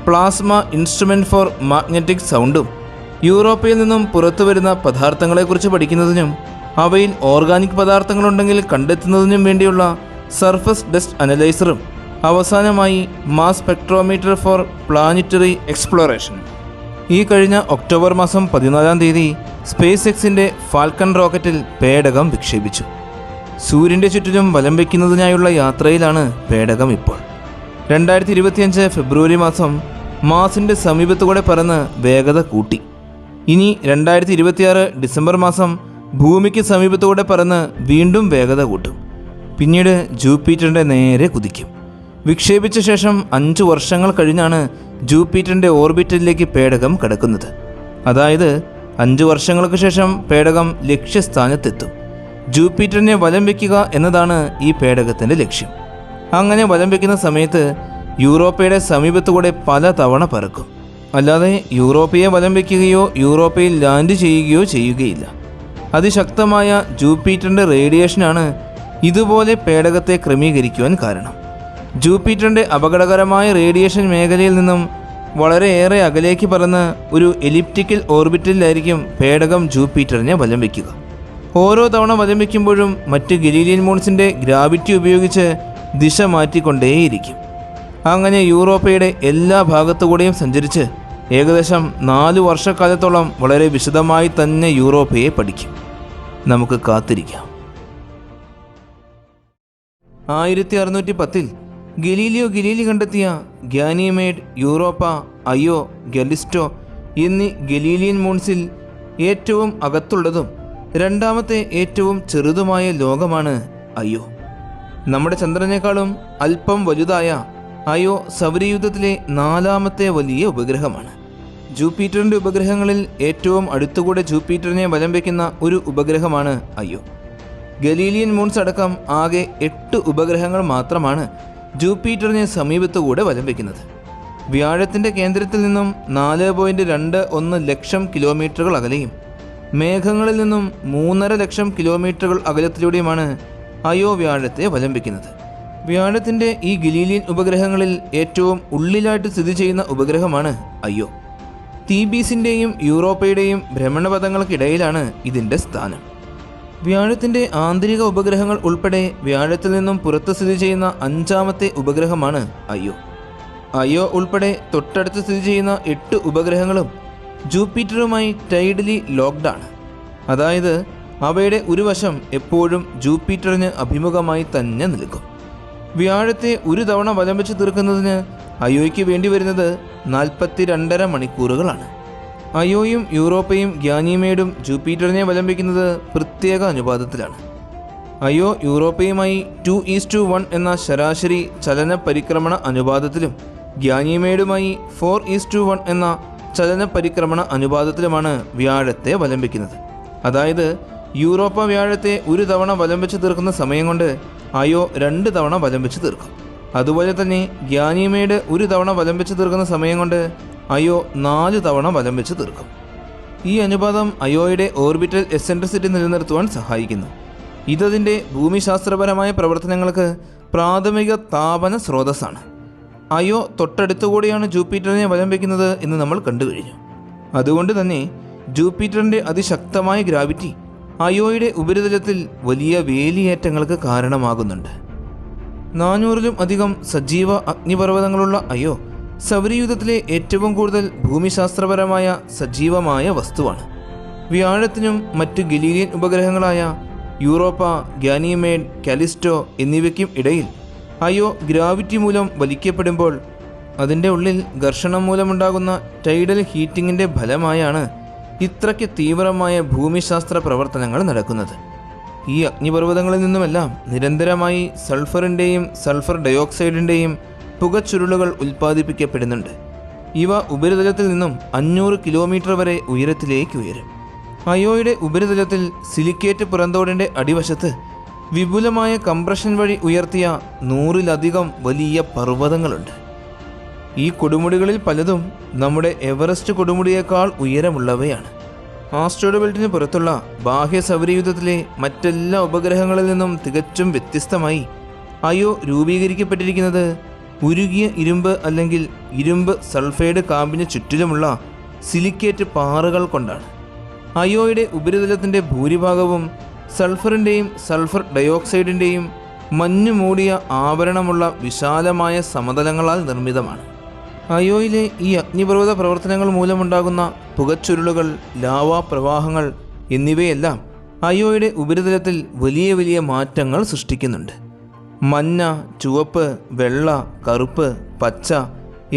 പ്ലാസ്മ ഇൻസ്ട്രുമെൻറ്റ് ഫോർ മാഗ്നറ്റിക് സൗണ്ടും. യൂറോപ്പയിൽ നിന്നും പുറത്തു വരുന്ന പദാർത്ഥങ്ങളെക്കുറിച്ച് പഠിക്കുന്നതിനും അവയിൽ ഓർഗാനിക് പദാർത്ഥങ്ങളുണ്ടെങ്കിൽ കണ്ടെത്തുന്നതിനും വേണ്ടിയുള്ള സർഫസ് ഡസ്റ്റ് അനലൈസറും. അവസാനമായി mass spectrometer for planetary exploration. ഈ കഴിഞ്ഞ ഒക്ടോബർ മാസം 14 സ്പേസ് എക്സിൻ്റെ ഫാൽക്കൺ റോക്കറ്റിൽ പേടകം വിക്ഷേപിച്ചു. സൂര്യൻ്റെ ചുറ്റിലും വലം വയ്ക്കുന്നതിനായുള്ള യാത്രയിലാണ് പേടകം ഇപ്പോൾ. 2025 ഫെബ്രുവരി മാസം മാസിൻ്റെ സമീപത്തുകൂടെ പറന്ന് വേഗത കൂട്ടി. ഇനി 2026 ഡിസംബർ മാസം ഭൂമിക്ക് സമീപത്തുകൂടെ പറന്ന് വീണ്ടും വേഗത കൂട്ടും. പിന്നീട് ജൂപ്പിറ്ററിൻ്റെ നേരെ കുതിക്കും. വിക്ഷേപിച്ച ശേഷം 5 വർഷങ്ങൾ കഴിഞ്ഞാണ് ജൂപ്പിറ്ററിൻ്റെ ഓർബിറ്റലിലേക്ക് പേടകം കടക്കുന്നത്. അതായത് 5 വർഷങ്ങൾക്ക് ശേഷം പേടകം ലക്ഷ്യസ്ഥാനത്തെത്തും. ജൂപ്പിറ്ററിനെ വലം വയ്ക്കുക എന്നതാണ് ഈ പേടകത്തിൻ്റെ ലക്ഷ്യം. അങ്ങനെ വലം വയ്ക്കുന്ന സമയത്ത് യൂറോപ്പയുടെ സമീപത്തുകൂടെ പല തവണ പറക്കും. അല്ലാതെ യൂറോപ്പയെ വലം വയ്ക്കുകയോ യൂറോപ്പയിൽ ലാൻഡ് ചെയ്യുകയോ ചെയ്യുകയില്ല. അതിശക്തമായ ജൂപ്പിറ്ററിൻ്റെ റേഡിയേഷനാണ് ഇതുപോലെ പേടകത്തെ ക്രമീകരിക്കുവാൻ കാരണം. ജൂപ്പിറ്ററിൻ്റെ അപകടകരമായ റേഡിയേഷൻ മേഖലയിൽ നിന്നും വളരെയേറെ അകലേക്ക് പറന്ന് ഒരു എലിപ്റ്റിക്കൽ ഓർബിറ്റലിലായിരിക്കും പേടകം ജൂപ്പിറ്ററിനെ വലം വയ്ക്കുക. ഓരോ തവണ വലം വയ്ക്കുമ്പോഴും മറ്റ് ഗലീലിയൻ മൂൺസിൻ്റെ ഗ്രാവിറ്റി ഉപയോഗിച്ച് ദിശ മാറ്റിക്കൊണ്ടേയിരിക്കും. അങ്ങനെ യൂറോപ്പയുടെ എല്ലാ ഭാഗത്തുകൂടെയും സഞ്ചരിച്ച് ഏകദേശം 4 വർഷക്കാലത്തോളം വളരെ വിശദമായി തന്നെ യൂറോപ്പയെ പഠിക്കും. നമുക്ക് കാത്തിരിക്കാം. 1610 ഗലീലിയോ ഗലീലി കണ്ടെത്തിയ ഗാനിമേഡ്, യൂറോപ്പ, അയോ, ഗലിസ്റ്റോ എന്നീ ഗലീലിയൻ മൂൺസിൽ ഏറ്റവും അകത്തുള്ളതും രണ്ടാമത്തെ ഏറ്റവും ചെറുതുമായ ലോകമാണ് അയോ. നമ്മുടെ ചന്ദ്രനേക്കാളും അല്പം വലുതായ അയോ സൗരയൂഥത്തിലെ 4ാമത്തെ വലിയ ഉപഗ്രഹമാണ്. ജൂപ്പിറ്ററിൻ്റെ ഉപഗ്രഹങ്ങളിൽ ഏറ്റവും അടുത്തുകൂടെ ജൂപ്പിറ്ററിനെ വലം വയ്ക്കുന്ന ഒരു ഉപഗ്രഹമാണ് അയോ. ഗലീലിയൻ മൂൺസ് അടക്കം ആകെ 8 ഉപഗ്രഹങ്ങൾ മാത്രമാണ് ജൂപ്പിറ്ററിനെ സമീപത്തുകൂടെ വലം വയ്ക്കുന്നത്. വ്യാഴത്തിൻ്റെ കേന്ദ്രത്തിൽ നിന്നും 4.21 ലക്ഷം കിലോമീറ്ററുകൾ അകലെയും മേഘങ്ങളിൽ നിന്നും 3.5 ലക്ഷം കിലോമീറ്ററുകൾ അകലത്തിലൂടെയുമാണ് അയോ വ്യാഴത്തെ വലം വയ്ക്കുന്നത്. വ്യാഴത്തിൻ്റെ ഈ ഗലീലിയൻ ഉപഗ്രഹങ്ങളിൽ ഏറ്റവും ഉള്ളിലായിട്ട് സ്ഥിതി ചെയ്യുന്ന ഉപഗ്രഹമാണ് അയോ. തീബീസിൻ്റെയും യൂറോപ്പയുടെയും ഭ്രമണപഥങ്ങൾക്കിടയിലാണ് ഇതിൻ്റെ സ്ഥാനം. വ്യാഴത്തിൻ്റെ ആന്തരിക ഉപഗ്രഹങ്ങൾ ഉൾപ്പെടെ വ്യാഴത്തിൽ നിന്നും പുറത്ത് സ്ഥിതി ചെയ്യുന്ന 5ാമത്തെ ഉപഗ്രഹമാണ് അയോ. അയോ ഉൾപ്പെടെ തൊട്ടടുത്ത് സ്ഥിതി ചെയ്യുന്ന 8 ഉപഗ്രഹങ്ങളും ജൂപ്പിറ്ററുമായി ടൈഡലി ലോക്ക്ഡാണ്. അതായത് അവയുടെ ഒരു വശം എപ്പോഴും ജൂപ്പിറ്ററിന് അഭിമുഖമായി തന്നെ നിൽക്കും. വ്യാഴത്തെ ഒരു തവണ വലം വെച്ച് തീർക്കുന്നതിന് അയോയ്ക്ക് വേണ്ടി വരുന്നത് 42.5 മണിക്കൂറുകളാണ്. അയോയും യൂറോപ്പയും ഗാനിമേഡും ജൂപ്പിറ്ററിനെ വലം വയ്ക്കുന്നത് പ്രത്യേക അനുപാതത്തിലാണ്. അയോ യൂറോപ്പയുമായി 2:1 എന്ന ശരാശരി ചലന പരിക്രമണ അനുപാതത്തിലും ഗാനിമേഡുമായി 4:1 എന്ന ചലന പരിക്രമണ അനുപാതത്തിലുമാണ് വ്യാഴത്തെ വലം വയ്ക്കുന്നത്. അതായത് യൂറോപ്പ വ്യാഴത്തെ ഒരു തവണ വലം വെച്ച് തീർക്കുന്ന സമയം കൊണ്ട് അയോ 2 തവണ വലം വെച്ച് തീർക്കും. അതുപോലെ തന്നെ ഗാനിമേഡ് ഒരു തവണ വലം വെച്ച് തീർക്കുന്ന സമയം കൊണ്ട് അയോ 4 തവണ വലം വെച്ച് തീർക്കും. ഈ അനുപാതം അയോയുടെ ഓർബിറ്റൽ എസെൻട്രിസിറ്റി നിലനിർത്തുവാൻ സഹായിക്കുന്നു. ഇതതിൻ്റെ ഭൂമിശാസ്ത്രപരമായ പ്രവർത്തനങ്ങൾക്ക് പ്രാഥമിക താപന സ്രോതസ്സാണ്. അയോ തൊട്ടടുത്തുകൂടിയാണ് ജൂപ്പിറ്ററിനെ വലം വയ്ക്കുന്നത് എന്ന് നമ്മൾ കണ്ടു കഴിഞ്ഞു. അതുകൊണ്ട് തന്നെ ജൂപ്പിറ്ററിൻ്റെ അതിശക്തമായ ഗ്രാവിറ്റി അയോയുടെ ഉപരിതലത്തിൽ വലിയ വേലിയേറ്റങ്ങൾക്ക് കാരണമാകുന്നുണ്ട്. 400-ലും അധികം സജീവ അഗ്നിപർവ്വതങ്ങളുള്ള അയോ സൗരയൂഥത്തിലെ ഏറ്റവും കൂടുതൽ ഭൂമിശാസ്ത്രപരമായ സജീവമായ വസ്തുവാണ്. വ്യാഴത്തിനും മറ്റ് ഗലീലിയൻ ഉപഗ്രഹങ്ങളായ യൂറോപ്പ, ഗാനിമേഡ്, കാലിസ്റ്റോ എന്നിവയ്ക്കും ഇടയിൽ അയോ ഗ്രാവിറ്റി മൂലം വലിക്കപ്പെടുമ്പോൾ അതിൻ്റെ ഉള്ളിൽ ഘർഷണം മൂലമുണ്ടാകുന്ന ടൈഡൽ ഹീറ്റിങ്ങിൻ്റെ ഫലമായാണ് ഇത്രയ്ക്ക് തീവ്രമായ ഭൂമിശാസ്ത്ര പ്രവർത്തനങ്ങൾ നടക്കുന്നത്. ഈ അഗ്നിപർവ്വതങ്ങളിൽ നിന്നുമെല്ലാം നിരന്തരമായി സൾഫറിൻ്റെയും സൾഫർ ഡയോക്സൈഡിൻ്റെയും പുകച്ചുരുളുകൾ ഉൽപ്പാദിപ്പിക്കപ്പെടുന്നുണ്ട്. ഇവ ഉപരിതലത്തിൽ നിന്നും 500 കിലോമീറ്റർ വരെ ഉയരത്തിലേക്ക് ഉയരും. അയോയുടെ ഉപരിതലത്തിൽ സിലിക്കേറ്റ് പുറന്തോടിൻ്റെ അടിവശത്ത് വിപുലമായ കംപ്രഷൻ വഴി ഉയർത്തിയ 100-ലധികം വലിയ പർവ്വതങ്ങളുണ്ട്. ഈ കൊടുമുടികളിൽ പലതും നമ്മുടെ എവറസ്റ്റ് കൊടുമുടിയേക്കാൾ ഉയരമുള്ളവയാണ്. ആസ്ട്രോയിഡ് ബെൽറ്റിന് പുറത്തുള്ള ബാഹ്യ സൗരയൂഥത്തിലെ മറ്റെല്ലാ ഉപഗ്രഹങ്ങളിൽ നിന്നും തികച്ചും വ്യത്യസ്തമായി അയോ രൂപീകരിക്കപ്പെട്ടിരിക്കുന്നത് ഉരുകിയ ഇരുമ്പ് അല്ലെങ്കിൽ ഇരുമ്പ് സൾഫൈഡ് കാമ്പിന് ചുറ്റിലുമുള്ള സിലിക്കേറ്റ് പാറകൾ കൊണ്ടാണ്. അയോയുടെ ഉപരിതലത്തിൻ്റെ ഭൂരിഭാഗവും സൾഫറിൻ്റെയും സൾഫർ ഡയോക്സൈഡിൻ്റെയും മഞ്ഞു മൂടിയ ആവരണമുള്ള വിശാലമായ സമതലങ്ങളാൽ നിർമ്മിതമാണ്. അയോയിലെ ഈ അഗ്നിപർവ്വത പ്രവർത്തനങ്ങൾ മൂലമുണ്ടാകുന്ന പുകച്ചുരുളുകൾ, ലാവാ പ്രവാഹങ്ങൾ എന്നിവയെല്ലാം അയോയുടെ ഉപരിതലത്തിൽ വലിയ വലിയ മാറ്റങ്ങൾ സൃഷ്ടിക്കുന്നുണ്ട്. മഞ്ഞ, ചുവപ്പ്, വെള്ള, കറുപ്പ്, പച്ച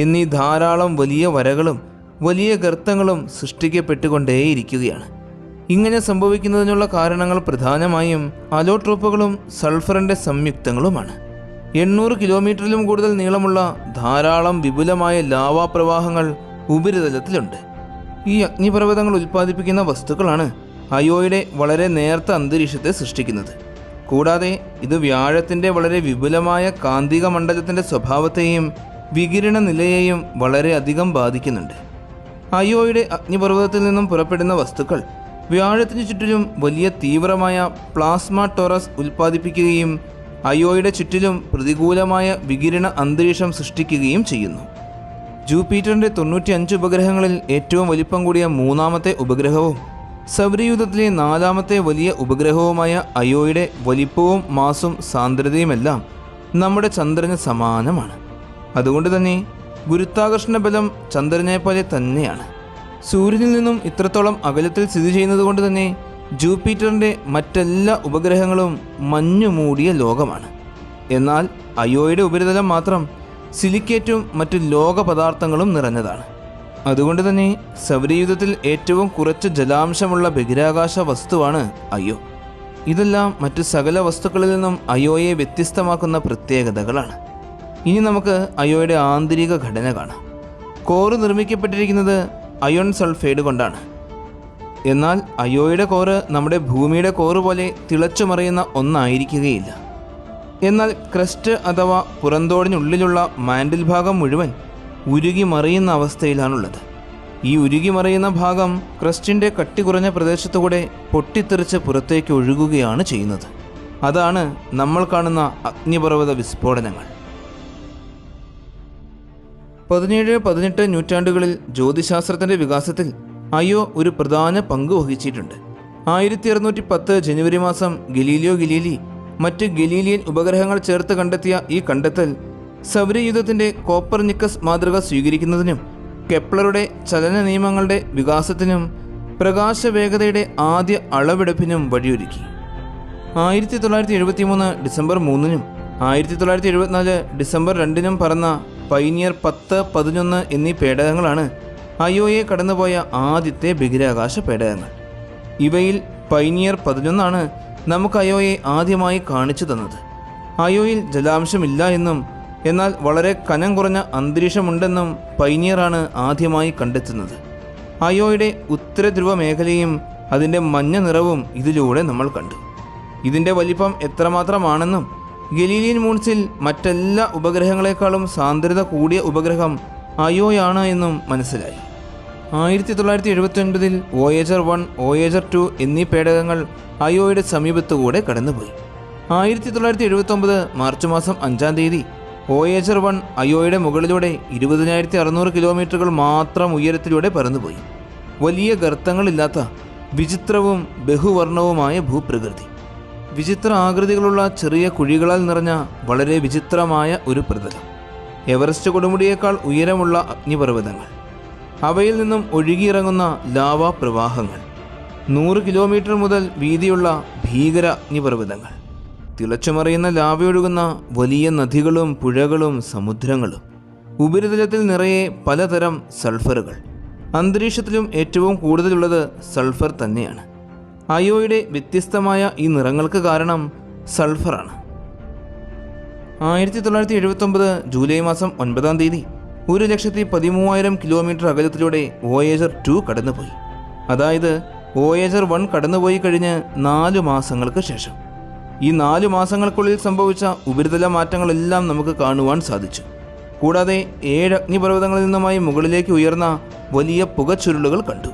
എന്നീ ധാരാളം വലിയ വരകളും വലിയ ഗർത്തങ്ങളും സൃഷ്ടിക്കപ്പെട്ടുകൊണ്ടേയിരിക്കുകയാണ്. ഇങ്ങനെ സംഭവിക്കുന്നതിനുള്ള കാരണങ്ങൾ പ്രധാനമായും അലോട്രോപ്പുകളും സൾഫറിൻ്റെ സംയുക്തങ്ങളുമാണ്. 800 കിലോമീറ്ററിലും കൂടുതൽ നീളമുള്ള ധാരാളം വിപുലമായ ലാവാ പ്രവാഹങ്ങൾ ഉപരിതലത്തിലുണ്ട്. ഈ അഗ്നിപർവ്വതങ്ങൾ ഉൽപ്പാദിപ്പിക്കുന്ന വസ്തുക്കളാണ് അയോയുടെ വളരെ നേർത്ത അന്തരീക്ഷത്തെ സൃഷ്ടിക്കുന്നത്. കൂടാതെ ഇത് വ്യാഴത്തിൻ്റെ വളരെ വിപുലമായ കാന്തിക മണ്ഡലത്തിൻ്റെ സ്വഭാവത്തെയും വികിരണ നിലയെയും വളരെയധികം ബാധിക്കുന്നുണ്ട്. അയോയുടെ അഗ്നിപർവ്വതത്തിൽ നിന്നും പുറപ്പെടുന്ന വസ്തുക്കൾ വ്യാഴത്തിനു ചുറ്റിലും വലിയ തീവ്രമായ പ്ലാസ്മ ടോറസ് ഉൽപ്പാദിപ്പിക്കുകയും അയോയുടെ ചുറ്റിലും പ്രതികൂലമായ വികിരണ അന്തരീക്ഷം സൃഷ്ടിക്കുകയും ചെയ്യുന്നു. ജൂപ്പിറ്ററിൻ്റെ 95 ഉപഗ്രഹങ്ങളിൽ ഏറ്റവും വലിപ്പം കൂടിയ മൂന്നാമത്തെ ഉപഗ്രഹവും സൗരയൂഥത്തിലെ 4ാമത്തെ വലിയ ഉപഗ്രഹവുമായ അയോയുടെ വലിപ്പവും മാസും സാന്ദ്രതയുമെല്ലാം നമ്മുടെ ചന്ദ്രന് സമാനമാണ്. അതുകൊണ്ട് തന്നെ ഗുരുത്വാകർഷണ ബലം ചന്ദ്രനെപ്പോലെ തന്നെയാണ്. സൂര്യനിൽ നിന്നും ഇത്രത്തോളം അകലത്തിൽ സ്ഥിതി ചെയ്യുന്നത് കൊണ്ട് തന്നെ ജൂപ്പിറ്ററിൻ്റെ മറ്റെല്ലാ ഉപഗ്രഹങ്ങളും മഞ്ഞു മൂടിയ ലോകമാണ്. എന്നാൽ അയോയുടെ ഉപരിതലം മാത്രം സിലിക്കേറ്റും മറ്റു ലോക പദാർത്ഥങ്ങളും നിറഞ്ഞതാണ്. അതുകൊണ്ട് തന്നെ സൗരയൂഥത്തിൽ ഏറ്റവും കുറച്ച് ജലാംശമുള്ള ബഹിരാകാശ വസ്തുവാണ് അയോ. ഇതെല്ലാം മറ്റു സകല വസ്തുക്കളിൽ നിന്നും അയോയെ വ്യത്യസ്തമാക്കുന്ന പ്രത്യേകതകളാണ്. ഇനി നമുക്ക് അയോയുടെ ആന്തരിക ഘടന കാണാം. കോറ് നിർമ്മിക്കപ്പെട്ടിരിക്കുന്നത് അയോൺ സൾഫൈഡ് കൊണ്ടാണ്. എന്നാൽ അയോയുടെ കോറ് നമ്മുടെ ഭൂമിയുടെ കോറ് പോലെ തിളച്ചുമറിയുന്ന ഒന്നായിരിക്കുകയില്ല. എന്നാൽ ക്രസ്റ്റ് അഥവാ പുറന്തോടിനുള്ളിലുള്ള മാൻഡിൽ ഭാഗം മുഴുവൻ ഉരുകി മറിയുന്ന അവസ്ഥയിലാണുള്ളത്. ഈ ഉരുകി മറിയുന്ന ഭാഗം ക്രസ്റ്റിൻ്റെ കട്ടി കുറഞ്ഞ പ്രദേശത്തുകൂടെ പൊട്ടിത്തെറിച്ച് പുറത്തേക്ക് ഒഴുകുകയാണ് ചെയ്യുന്നത്. അതാണ് നമ്മൾ കാണുന്ന അഗ്നിപർവ്വത വിസ്ഫോടനങ്ങൾ. 17-18 നൂറ്റാണ്ടുകളിൽ ജ്യോതിശാസ്ത്രത്തിൻ്റെ വികാസത്തിൽ അയോ ഒരു പ്രധാന പങ്ക് വഹിച്ചിട്ടുണ്ട്. 1610 ജനുവരി മാസം ഗലീലിയോ ഗലീലി മറ്റ് ഗലീലിയൻ ഉപഗ്രഹങ്ങൾ ചേർത്ത് കണ്ടെത്തിയ ഈ കണ്ടെത്തൽ സൗരയൂഥത്തിൻ്റെ കോപ്പർനിക്കസ് മാതൃക സ്വീകരിക്കുന്നതിനും കെപ്ലറുടെ ചലന നിയമങ്ങളുടെ വികാസത്തിനും പ്രകാശവേഗതയുടെ ആദ്യ അളവെടുപ്പിനും വഴിയൊരുക്കി. 1973 ഡിസംബർ 3-നും 1974 ഡിസംബർ 2-നും പറന്ന പൈനിയർ 10, 11 എന്നീ പേടകങ്ങളാണ് അയോയെ കടന്നുപോയ ആദ്യത്തെ ബഹിരാകാശ പേടകങ്ങൾ. ഇവയിൽ പൈനിയർ 11 നമുക്ക് അയോയെ ആദ്യമായി കാണിച്ചു തന്നത്. അയോയിൽ ജലാംശമില്ല എന്നും എന്നാൽ വളരെ കനം കുറഞ്ഞ അന്തരീക്ഷമുണ്ടെന്നും പൈനിയറാണ് ആദ്യമായി കണ്ടെത്തുന്നത്. അയോയുടെ ഉത്തരധ്രുവ മേഖലയും അതിൻ്റെ മഞ്ഞ നിറവും ഇതിലൂടെ നമ്മൾ കണ്ടു. ഇതിൻ്റെ വലിപ്പം എത്രമാത്രമാണെന്നും ഗലീലിയൻ മൂൺസിൽ മറ്റെല്ലാ ഉപഗ്രഹങ്ങളെക്കാളും സാന്ദ്രത കൂടിയ ഉപഗ്രഹം അയോയാണ് എന്നും മനസ്സിലായി. 1979 വോയേജർ 1, വോയേജർ 2 എന്നീ പേടകങ്ങൾ അയോയുടെ സമീപത്തുകൂടെ കടന്നുപോയി. 1979 മാർച്ച് മാസം 5-ാം തീയതി വോയേജർ 1 അയോയുടെ മുകളിലൂടെ 20,600 കിലോമീറ്ററുകൾ മാത്രം ഉയരത്തിലൂടെ പറന്നുപോയി. വലിയ ഗർത്തങ്ങളില്ലാത്ത വിചിത്രവും ബഹുവർണവുമായ ഭൂപ്രകൃതി, വിചിത്ര ആകൃതികളുള്ള ചെറിയ കുഴികളാൽ നിറഞ്ഞ വളരെ വിചിത്രമായ ഒരു പ്രതലം, എവറസ്റ്റ് കൊടുമുടിയേക്കാൾ ഉയരമുള്ള അഗ്നിപർവ്വതങ്ങൾ, അവയിൽ നിന്നും ഒഴുകിയിറങ്ങുന്ന ലാവാ പ്രവാഹങ്ങൾ, 100 കിലോമീറ്റർ മുതൽ വീതിയുള്ള ഭീകര അഗ്നിപർവ്വതങ്ങൾ, തിളച്ചുമറിയുന്ന ലാവയൊഴുകുന്ന വലിയ നദികളും പുഴകളും സമുദ്രങ്ങളും, ഉപരിതലത്തിൽ നിറയെ പലതരം സൾഫറുകൾ. അന്തരീക്ഷത്തിലും ഏറ്റവും കൂടുതലുള്ളത് സൾഫർ തന്നെയാണ്. അയോയുടെ വ്യത്യസ്തമായ ഈ നിറങ്ങൾക്ക് കാരണം സൾഫറാണ്. 1979 ജൂലൈ മാസം 9-ാം തീയതി 1,13,000 കിലോമീറ്റർ അകലത്തിലൂടെ വോയേജർ 2 കടന്നുപോയി. അതായത് വോയേജർ 1 കടന്നുപോയി കഴിഞ്ഞ് 4 മാസങ്ങൾക്ക് ശേഷം. ഈ 4 മാസങ്ങൾക്കുള്ളിൽ സംഭവിച്ച ഉപരിതല മാറ്റങ്ങളെല്ലാം നമുക്ക് കാണുവാൻ സാധിച്ചു. കൂടാതെ 7 അഗ്നിപർവ്വതങ്ങളിൽ നിന്നുമായി മുകളിലേക്ക് ഉയർന്ന വലിയ പുകച്ചുരുളുകൾ കണ്ടു.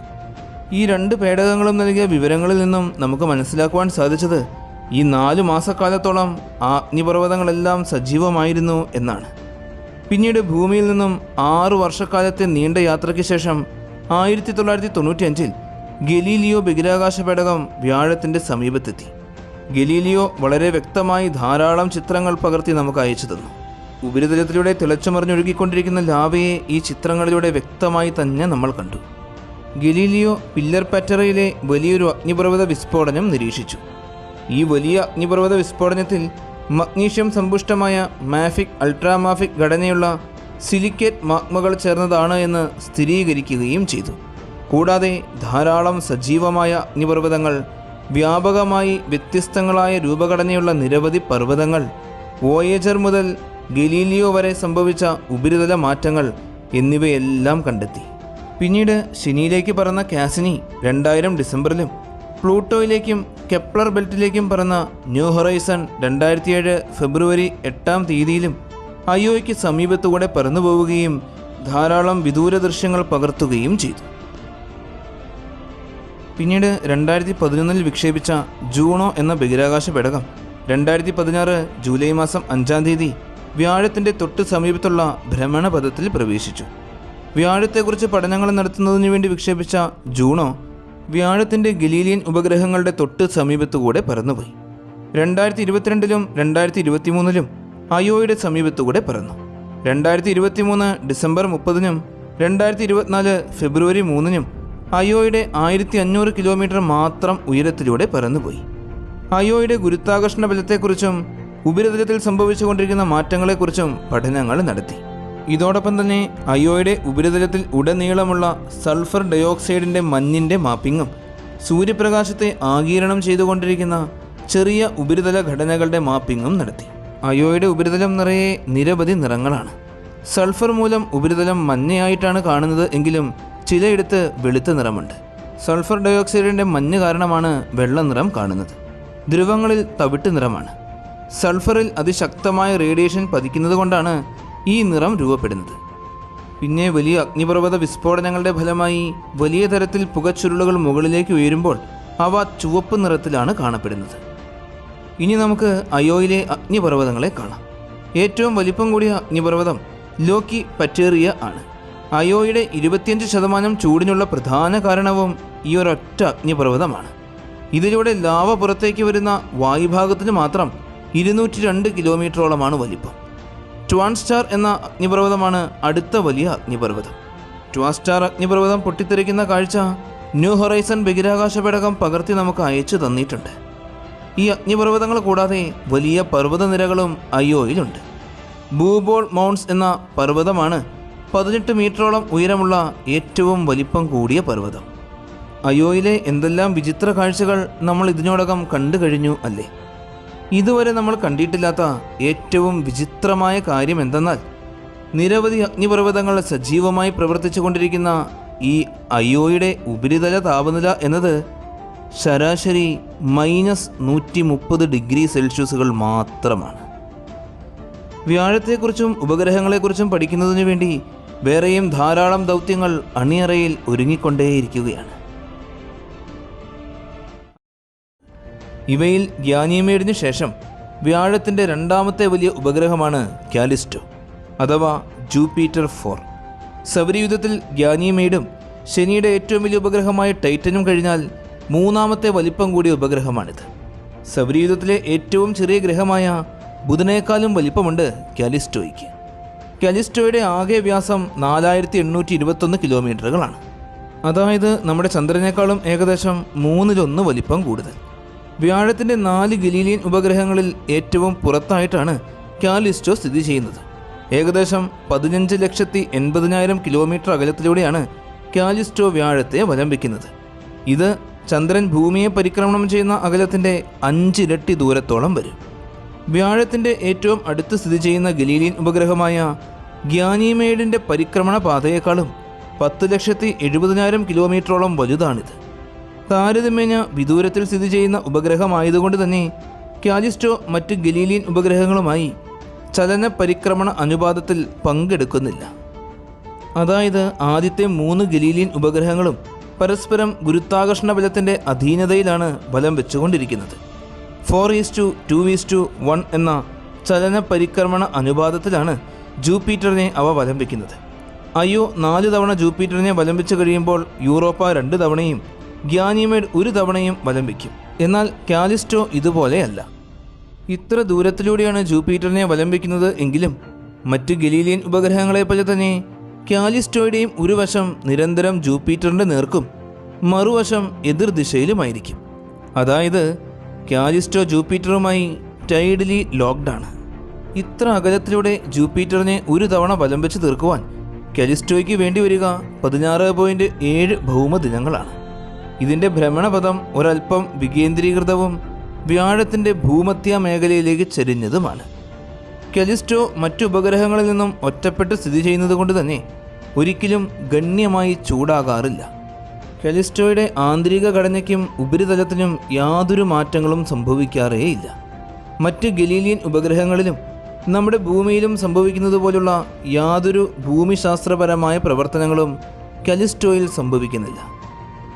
ഈ 2 പേടകങ്ങളും നൽകിയ വിവരങ്ങളിൽ നിന്നും നമുക്ക് മനസ്സിലാക്കുവാൻ സാധിച്ചത് ഈ 4 മാസക്കാലത്തോളം ആ അഗ്നിപർവ്വതങ്ങളെല്ലാം സജീവമായിരുന്നു എന്നാണ്. പിന്നീട് ഭൂമിയിൽ നിന്നും 6 വർഷക്കാലത്തെ നീണ്ട യാത്രയ്ക്ക് ശേഷം 1995 ഗലീലിയോ ബഹിരാകാശ പേടകം വ്യാഴത്തിൻ്റെ സമീപത്തെത്തി. ഗലീലിയോ വളരെ വ്യക്തമായി ധാരാളം ചിത്രങ്ങൾ പകർത്തി നമുക്ക് അയച്ചു തന്നു. ഉപരിതലത്തിലൂടെ തിളച്ചുമറിഞ്ഞൊഴുകിക്കൊണ്ടിരിക്കുന്ന ലാവയെ ഈ ചിത്രങ്ങളിലൂടെ വ്യക്തമായി തന്നെ നമ്മൾ കണ്ടു. ഗലീലിയോ പില്ലർ പാറ്ററയിലെ വലിയൊരു അഗ്നിപർവ്വത വിസ്ഫോടനം നിരീക്ഷിച്ചു. ഈ വലിയ അഗ്നിപർവ്വത വിസ്ഫോടനത്തിൽ മഗ്നീഷ്യം സമ്പുഷ്ടമായ മാഫിക്, അൾട്രാമാഫിക് ഘടനയുള്ള സിലിക്കേറ്റ് മാഗ്മകൾ ചേർന്നതാണ് എന്ന് സ്ഥിരീകരിക്കുകയും ചെയ്തു. കൂടാതെ ധാരാളം സജീവമായ അഗ്നിപർവ്വതങ്ങൾ, വ്യാപകമായി വ്യത്യസ്തങ്ങളായ രൂപഘടനയുള്ള നിരവധി പർവ്വതങ്ങൾ, വോയേജർ മുതൽ ഗലീലിയോ വരെ സംഭവിച്ച ഉപരിതല മാറ്റങ്ങൾ എന്നിവയെല്ലാം കണ്ടെത്തി. പിന്നീട് ശനിയിലേക്ക് പറന്ന കാസിനി 2000 ഡിസംബറിലും പ്ലൂട്ടോയിലേക്കും കെപ്ലർ ബെൽറ്റിലേക്കും പറന്ന ന്യൂ ഹൊറൈസൺ 2007 ഫെബ്രുവരി 8-ാം തീയതിയിലും അയോയ്ക്ക് സമീപത്തുകൂടെ പറന്നു പോവുകയും ധാരാളം വിദൂര ദൃശ്യങ്ങൾ പകർത്തുകയും ചെയ്തു. പിന്നീട് 2011 വിക്ഷേപിച്ച ജൂണോ എന്ന ബഹിരാകാശ പേടകം 2016 ജൂലൈ മാസം 5-ാം തീയതി വ്യാഴത്തിൻ്റെ തൊട്ട് സമീപത്തുള്ള ഭ്രമണപഥത്തിൽ പ്രവേശിച്ചു. വ്യാഴത്തെക്കുറിച്ച് പഠനങ്ങൾ നടത്തുന്നതിനു വേണ്ടി വിക്ഷേപിച്ച ജൂണോ വ്യാഴത്തിൻ്റെ ഗലീലിയൻ ഉപഗ്രഹങ്ങളുടെ തൊട്ട് സമീപത്തുകൂടെ പറന്നുപോയി. 2022 2023 അയോയുടെ സമീപത്തുകൂടെ പറന്നു. 2023 ഡിസംബർ 30 2024 ഫെബ്രുവരി 3 അയോയുടെ 1500 കിലോമീറ്റർ മാത്രം ഉയരത്തിലൂടെ പറന്നുപോയി. അയോയുടെ ഗുരുത്വാകർഷണ ബലത്തെക്കുറിച്ചും ഉപരിതലത്തിൽ സംഭവിച്ചുകൊണ്ടിരിക്കുന്ന മാറ്റങ്ങളെക്കുറിച്ചും പഠനങ്ങൾ നടത്തി. ഇതോടൊപ്പം തന്നെ അയോയുടെ ഉപരിതലത്തിൽ ഉടനീളമുള്ള സൾഫർ ഡയോക്സൈഡിൻ്റെ മഞ്ഞിൻ്റെ മാപ്പിങ്ങും സൂര്യപ്രകാശത്തെ ആഗിരണം ചെയ്തുകൊണ്ടിരിക്കുന്ന ചെറിയ ഉപരിതല ഘടനകളുടെ മാപ്പിങ്ങും നടത്തി. അയോയുടെ ഉപരിതലം നിറയെ നിരവധി നിറങ്ങളാണ്. സൾഫർ മൂലം ഉപരിതലം മഞ്ഞയായിട്ടാണ് കാണുന്നത് എങ്കിലും ചിലയിടത്ത് വെളുത്ത നിറമുണ്ട്. സൾഫർ ഡയോക്സൈഡിൻ്റെ മഞ്ഞ് കാരണമാണ് വെള്ള നിറം കാണുന്നത്. ധ്രുവങ്ങളിൽ തവിട്ട് നിറമാണ്. സൾഫറിൽ അതിശക്തമായ റേഡിയേഷൻ പതിക്കുന്നത് കൊണ്ടാണ് ഈ നിറം രൂപപ്പെടുന്നത്. പിന്നെ വലിയ അഗ്നിപർവ്വത വിസ്ഫോടനങ്ങളുടെ ഫലമായി വലിയ തരത്തിൽ പുകച്ചുരുളുകൾ മുകളിലേക്ക് ഉയരുമ്പോൾ അവ ചുവപ്പ് നിറത്തിലാണ് കാണപ്പെടുന്നത്. ഇനി നമുക്ക് അയോയിലെ അഗ്നിപർവ്വതങ്ങളെ കാണാം. ഏറ്റവും വലിപ്പം കൂടിയ അഗ്നിപർവ്വതം ലോക്കി പറ്റേറിയ ആണ്. അയോയുടെ 25% ചൂടിനുള്ള പ്രധാന കാരണവും ഈ ഒരൊറ്റ അഗ്നിപർവ്വതമാണ്. ഇതിലൂടെ ലാവ പുറത്തേക്ക് വരുന്ന വായുഭാഗത്തിന് മാത്രം 202 കിലോമീറ്ററോളമാണ് വലിപ്പം. ട്വാൻ സ്റ്റാർ എന്ന അഗ്നിപർവ്വതമാണ് അടുത്ത വലിയ അഗ്നിപർവ്വതം. ട്വാൻ സ്റ്റാർ അഗ്നിപർവ്വതം പൊട്ടിത്തെറിക്കുന്ന കാഴ്ച ന്യൂ ഹൊറൈസൺ ബഹിരാകാശ പേടകം പകർത്തി നമുക്ക് അയച്ചു തന്നിട്ടുണ്ട്. ഈ അഗ്നിപർവ്വതങ്ങൾ കൂടാതെ വലിയ പർവ്വതനിരകളും അയോയിലുണ്ട്. ബൂബോൾ മൗണ്ട്സ് എന്ന പർവ്വതമാണ് 18 മീറ്ററോളം ഉയരമുള്ള ഏറ്റവും വലിപ്പം കൂടിയ പർവ്വതം. അയോയിലെ എന്തെല്ലാം വിചിത്ര കാഴ്ചകൾ നമ്മൾ ഇതിനോടകം കണ്ടു കഴിഞ്ഞു അല്ലേ? ഇതുവരെ നമ്മൾ കണ്ടിട്ടില്ലാത്ത ഏറ്റവും വിചിത്രമായ കാര്യം എന്തെന്നാൽ നിരവധി അഗ്നിപർവ്വതങ്ങൾ സജീവമായി പ്രവർത്തിച്ചു കൊണ്ടിരിക്കുന്ന ഈ അയോയുടെ ഉപരിതല താപനില എന്നത് ശരാശരി -130 ഡിഗ്രി സെൽഷ്യസുകൾ മാത്രമാണ്. വ്യാഴത്തെക്കുറിച്ചും ഉപഗ്രഹങ്ങളെക്കുറിച്ചും പഠിക്കുന്നതിനു വേണ്ടി വേറെയും ധാരാളം ദൗത്യങ്ങൾ അണിയറയിൽ ഒരുങ്ങിക്കൊണ്ടേയിരിക്കുകയാണ്. ഇവയിൽ ഗ്യാനിമേഡിന് ശേഷം വ്യാഴത്തിൻ്റെ രണ്ടാമത്തെ വലിയ ഉപഗ്രഹമാണ് കാലിസ്റ്റോ അഥവാ ജൂപ്പിറ്റർ 4. സൗരയൂഥത്തിൽ ഗ്യാനിമേഡും ശനിയുടെ ഏറ്റവും വലിയ ഉപഗ്രഹമായ ടൈറ്റനും കഴിഞ്ഞാൽ മൂന്നാമത്തെ വലിപ്പം കൂടിയ ഉപഗ്രഹമാണിത്. സൗരയൂഥത്തിലെ ഏറ്റവും ചെറിയ ഗ്രഹമായ ബുധനേക്കാളും വലിപ്പമുണ്ട് കാലിസ്റ്റോയ്ക്ക്. കാലിസ്റ്റോയുടെ ആകെ വ്യാസം 4821 കിലോമീറ്ററുകളാണ്. അതായത് നമ്മുടെ ചന്ദ്രനേക്കാളും ഏകദേശം 1/3 വലിപ്പം കൂടുതൽ. വ്യാഴത്തിൻ്റെ 4 ഗലീലിയൻ ഉപഗ്രഹങ്ങളിൽ ഏറ്റവും പുറത്തായിട്ടാണ് കാലിസ്റ്റോ സ്ഥിതി ചെയ്യുന്നത്. ഏകദേശം 15,80,000 കിലോമീറ്റർ അകലത്തിലൂടെയാണ് കാലിസ്റ്റോ വ്യാഴത്തെ അവലംബിക്കുന്നത്. ഇത് ചന്ദ്രൻ ഭൂമിയെ പരിക്രമണം ചെയ്യുന്ന അകലത്തിൻ്റെ 5 ഇരട്ടി ദൂരത്തോളം വരും. വ്യാഴത്തിൻ്റെ ഏറ്റവും അടുത്ത് സ്ഥിതി ചെയ്യുന്ന ഗലീലിയൻ ഉപഗ്രഹമായ ഗ്യാനിമേഡിൻ്റെ പരിക്രമണ പാതയേക്കാളും 10,70,000 കിലോമീറ്ററോളം വലുതാണിത്. താരതമ്യേന വിദൂരത്തിൽ സ്ഥിതി ചെയ്യുന്ന ഉപഗ്രഹമായതുകൊണ്ട് തന്നെ കാലിസ്റ്റോ മറ്റ് ഗലീലിയൻ ഉപഗ്രഹങ്ങളുമായി ചലന പരിക്രമണ അനുപാതത്തിൽ പങ്കെടുക്കുന്നില്ല. അതായത് ആദ്യത്തെ 3 ഗലീലിയൻ ഉപഗ്രഹങ്ങളും പരസ്പരം ഗുരുത്വാകർഷണ ബലത്തിൻ്റെ അധീനതയിലാണ് ബലം വെച്ചുകൊണ്ടിരിക്കുന്നത്. 4:2:1 എന്ന ചലന പരിക്രമണ അനുപാതത്തിലാണ് ജൂപ്പിറ്ററിനെ അവ അവലംബിക്കുന്നത്. അയോ 4 തവണ ജൂപ്പിറ്ററിനെ അവലംബിച്ചു കഴിയുമ്പോൾ യൂറോപ്പ 2 തവണയും ഗ്യാനിമേഡ് 1 തവണയും അവലംബിക്കും. എന്നാൽ കാലിസ്റ്റോ ഇതുപോലെയല്ല. ഇത്ര ദൂരത്തിലൂടെയാണ് ജൂപ്പിറ്ററിനെ അവലംബിക്കുന്നത് എങ്കിലും മറ്റ് ഗലീലിയൻ ഉപഗ്രഹങ്ങളെപ്പോലെ തന്നെ കാലിസ്റ്റോയുടെയും ഒരു വശം നിരന്തരം ജൂപ്പിറ്ററിൻ്റെ നേർക്കും മറുവശം എതിർദിശയിലുമായിരിക്കും. അതായത് കാലിസ്റ്റോ ജൂപ്പിറ്ററുമായി ടൈഡലി ലോക്ക്ഡാണ്. ഇത്ര അകലത്തിലൂടെ ജൂപ്പിറ്ററിനെ 1 തവണ അവലംബിച്ച് തീർക്കുവാൻ കാലിസ്റ്റോയ്ക്ക് വേണ്ടി വരിക 16.7 ഭൗമദിനങ്ങളാണ്. ഇതിൻ്റെ ഭ്രമണപഥം ഒരൽപ്പം വികേന്ദ്രീകൃതവും വ്യാഴത്തിൻ്റെ ഭൂമധ്യ മേഖലയിലേക്ക് ചരിഞ്ഞതുമാണ്. കാലിസ്റ്റോ മറ്റു ഉപഗ്രഹങ്ങളിൽ നിന്നും ഒറ്റപ്പെട്ട് സ്ഥിതി ചെയ്യുന്നത് കൊണ്ട് തന്നെ ഒരിക്കലും ഗണ്യമായി ചൂടാകാറില്ല. കാലിസ്റ്റോയുടെ ആന്തരിക ഘടനയ്ക്കും ഉപരിതലത്തിനും യാതൊരു മാറ്റങ്ങളും സംഭവിക്കാറേയില്ല. മറ്റ് ഗലീലിയൻ ഉപഗ്രഹങ്ങളിലും നമ്മുടെ ഭൂമിയിലും സംഭവിക്കുന്നത് പോലുള്ള യാതൊരു ഭൂമിശാസ്ത്രപരമായ പ്രവർത്തനങ്ങളും കാലിസ്റ്റോയിൽ സംഭവിക്കുന്നില്ല.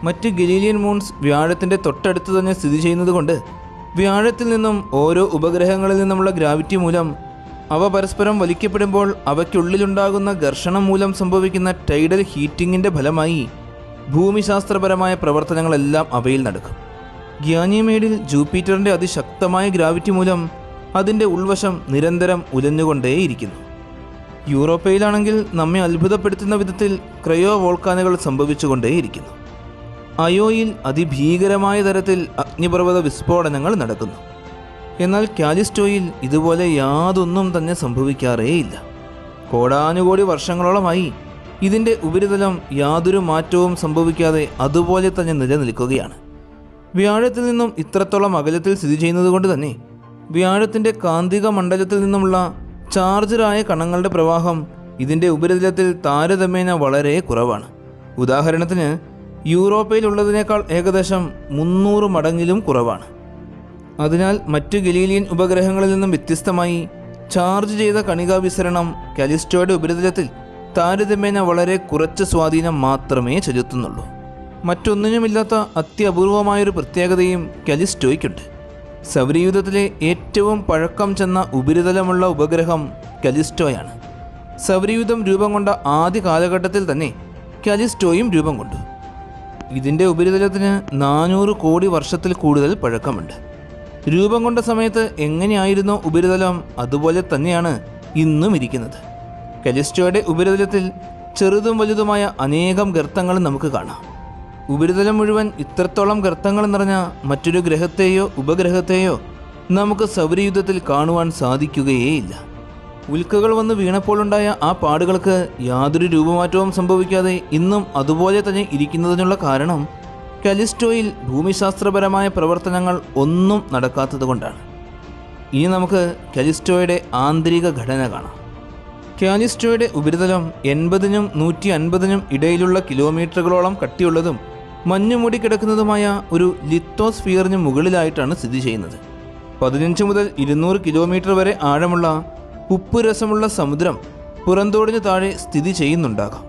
മറ്റ് ഗലീലിയൻ മൂൺസ് വ്യാഴത്തിൻ്റെ തൊട്ടടുത്ത് തന്നെ സ്ഥിതി ചെയ്യുന്നതുകൊണ്ട് വ്യാഴത്തിൽ നിന്നും ഓരോ ഉപഗ്രഹങ്ങളിൽ നിന്നുമുള്ള ഗ്രാവിറ്റി മൂലം അവ പരസ്പരം വലിക്കപ്പെടുമ്പോൾ അവയ്ക്കുള്ളിലുണ്ടാകുന്ന ഘർഷണം മൂലം സംഭവിക്കുന്ന ടൈഡൽ ഹീറ്റിങ്ങിൻ്റെ ഫലമായി ഭൂമിശാസ്ത്രപരമായ പ്രവർത്തനങ്ങളെല്ലാം അവയിൽ നടക്കും. ഗ്യാനിമേഡിൽ ജൂപ്പിറ്ററിൻ്റെ അതിശക്തമായ ഗ്രാവിറ്റി മൂലം അതിൻ്റെ ഉൾവശം നിരന്തരം ഉലഞ്ഞുകൊണ്ടേയിരിക്കുന്നു. യൂറോപ്പയിലാണെങ്കിൽ നമ്മെ അത്ഭുതപ്പെടുത്തുന്ന വിധത്തിൽ ക്രയോ വോൾക്കാനുകൾ സംഭവിച്ചുകൊണ്ടേയിരിക്കുന്നു. അയോയിൽ അതിഭീകരമായ തരത്തിൽ അഗ്നിപർവ്വത വിസ്ഫോടനങ്ങൾ നടക്കുന്നു. എന്നാൽ കാലിസ്റ്റോയിൽ ഇതുപോലെ യാതൊന്നും തന്നെ സംഭവിക്കാറേയില്ല. കോടാനുകോടി വർഷങ്ങളോളമായി ഇതിൻ്റെ ഉപരിതലം യാതൊരു മാറ്റവും സംഭവിക്കാതെ അതുപോലെ തന്നെ നിലനിൽക്കുകയാണ്. വ്യാഴത്തിൽ നിന്നും ഇത്രത്തോളം അകലത്തിൽ സ്ഥിതി ചെയ്യുന്നതുകൊണ്ട് തന്നെ വ്യാഴത്തിൻ്റെ കാന്തിക മണ്ഡലത്തിൽ നിന്നുമുള്ള ചാർജറായ കണങ്ങളുടെ പ്രവാഹം ഇതിൻ്റെ ഉപരിതലത്തിൽ താരതമ്യേന വളരെ കുറവാണ്. ഉദാഹരണത്തിന് യൂറോപ്പയിലുള്ളതിനേക്കാൾ ഏകദേശം 300 മടങ്ങിലും കുറവാണ്. അതിനാൽ മറ്റ് ഗലീലിയൻ ഉപഗ്രഹങ്ങളിൽ നിന്നും വ്യത്യസ്തമായി ചാർജ് ചെയ്ത കണികാ വിസരണം കാലിസ്റ്റോയുടെ ഉപരിതലത്തിൽ താരതമ്യേന വളരെ കുറച്ച് സ്വാധീനം മാത്രമേ ചെലുത്തുന്നുള്ളൂ. മറ്റൊന്നിനുമില്ലാത്ത അത്യപൂർവമായൊരു പ്രത്യേകതയും കാലിസ്റ്റോയ്ക്കുണ്ട്. സൗരയൂഥത്തിലെ ഏറ്റവും പഴക്കം ചെന്ന ഉപരിതലമുള്ള ഉപഗ്രഹം കാലിസ്റ്റോയാണ്. സൗരയൂഥം രൂപം കൊണ്ട ആദ്യ കാലഘട്ടത്തിൽ തന്നെ കാലിസ്റ്റോയും രൂപം കൊണ്ടു. ഇതിൻ്റെ ഉപരിതലത്തിന് 400 കോടി വർഷത്തിൽ കൂടുതൽ പഴക്കമുണ്ട്. രൂപം കൊണ്ട സമയത്ത് എങ്ങനെയായിരുന്നോ ഉപരിതലം അതുപോലെ തന്നെയാണ് ഇന്നും ഇരിക്കുന്നത്. കാലിസ്റ്റോയുടെ ഉപരിതലത്തിൽ ചെറുതും വലുതുമായ അനേകം ഗർത്തങ്ങൾ നമുക്ക് കാണാം. ഉപരിതലം മുഴുവൻ ഇത്രത്തോളം ഗർത്തങ്ങൾ നിറഞ്ഞ മറ്റൊരു ഗ്രഹത്തെയോ ഉപഗ്രഹത്തെയോ നമുക്ക് സൗരയൂഥത്തിൽ കാണുവാൻ സാധിക്കുകയേയില്ല. ഉൽക്കകൾ വന്ന് വീണപ്പോഴുണ്ടായ ആ പാടുകൾക്ക് യാതൊരു രൂപമാറ്റവും സംഭവിക്കാതെ ഇന്നും അതുപോലെ തന്നെ ഇരിക്കുന്നതിനുള്ള കാരണം കാലിസ്റ്റോയിൽ ഭൂമിശാസ്ത്രപരമായ പ്രവർത്തനങ്ങൾ ഒന്നും നടക്കാത്തതുകൊണ്ടാണ്. ഇനി നമുക്ക് കാലിസ്റ്റോയുടെ ആന്തരിക ഘടന കാണാം. കാലിസ്റ്റോയുടെ ഉപരിതലം 80നും 150നും ഇടയിലുള്ള കിലോമീറ്ററുകളോളം കട്ടിയുള്ളതും മഞ്ഞുമൂടി കിടക്കുന്നതുമായ ഒരു ലിത്തോസ്ഫിയറിന് മുകളിലായിട്ടാണ് സ്ഥിതി ചെയ്യുന്നത്. 15 മുതൽ 200 കിലോമീറ്റർ വരെ ആഴമുള്ള ഉപ്പുരസമുള്ള സമുദ്രം പുറന്തോടിന് താഴെ സ്ഥിതി ചെയ്യുന്നുണ്ടാകാം.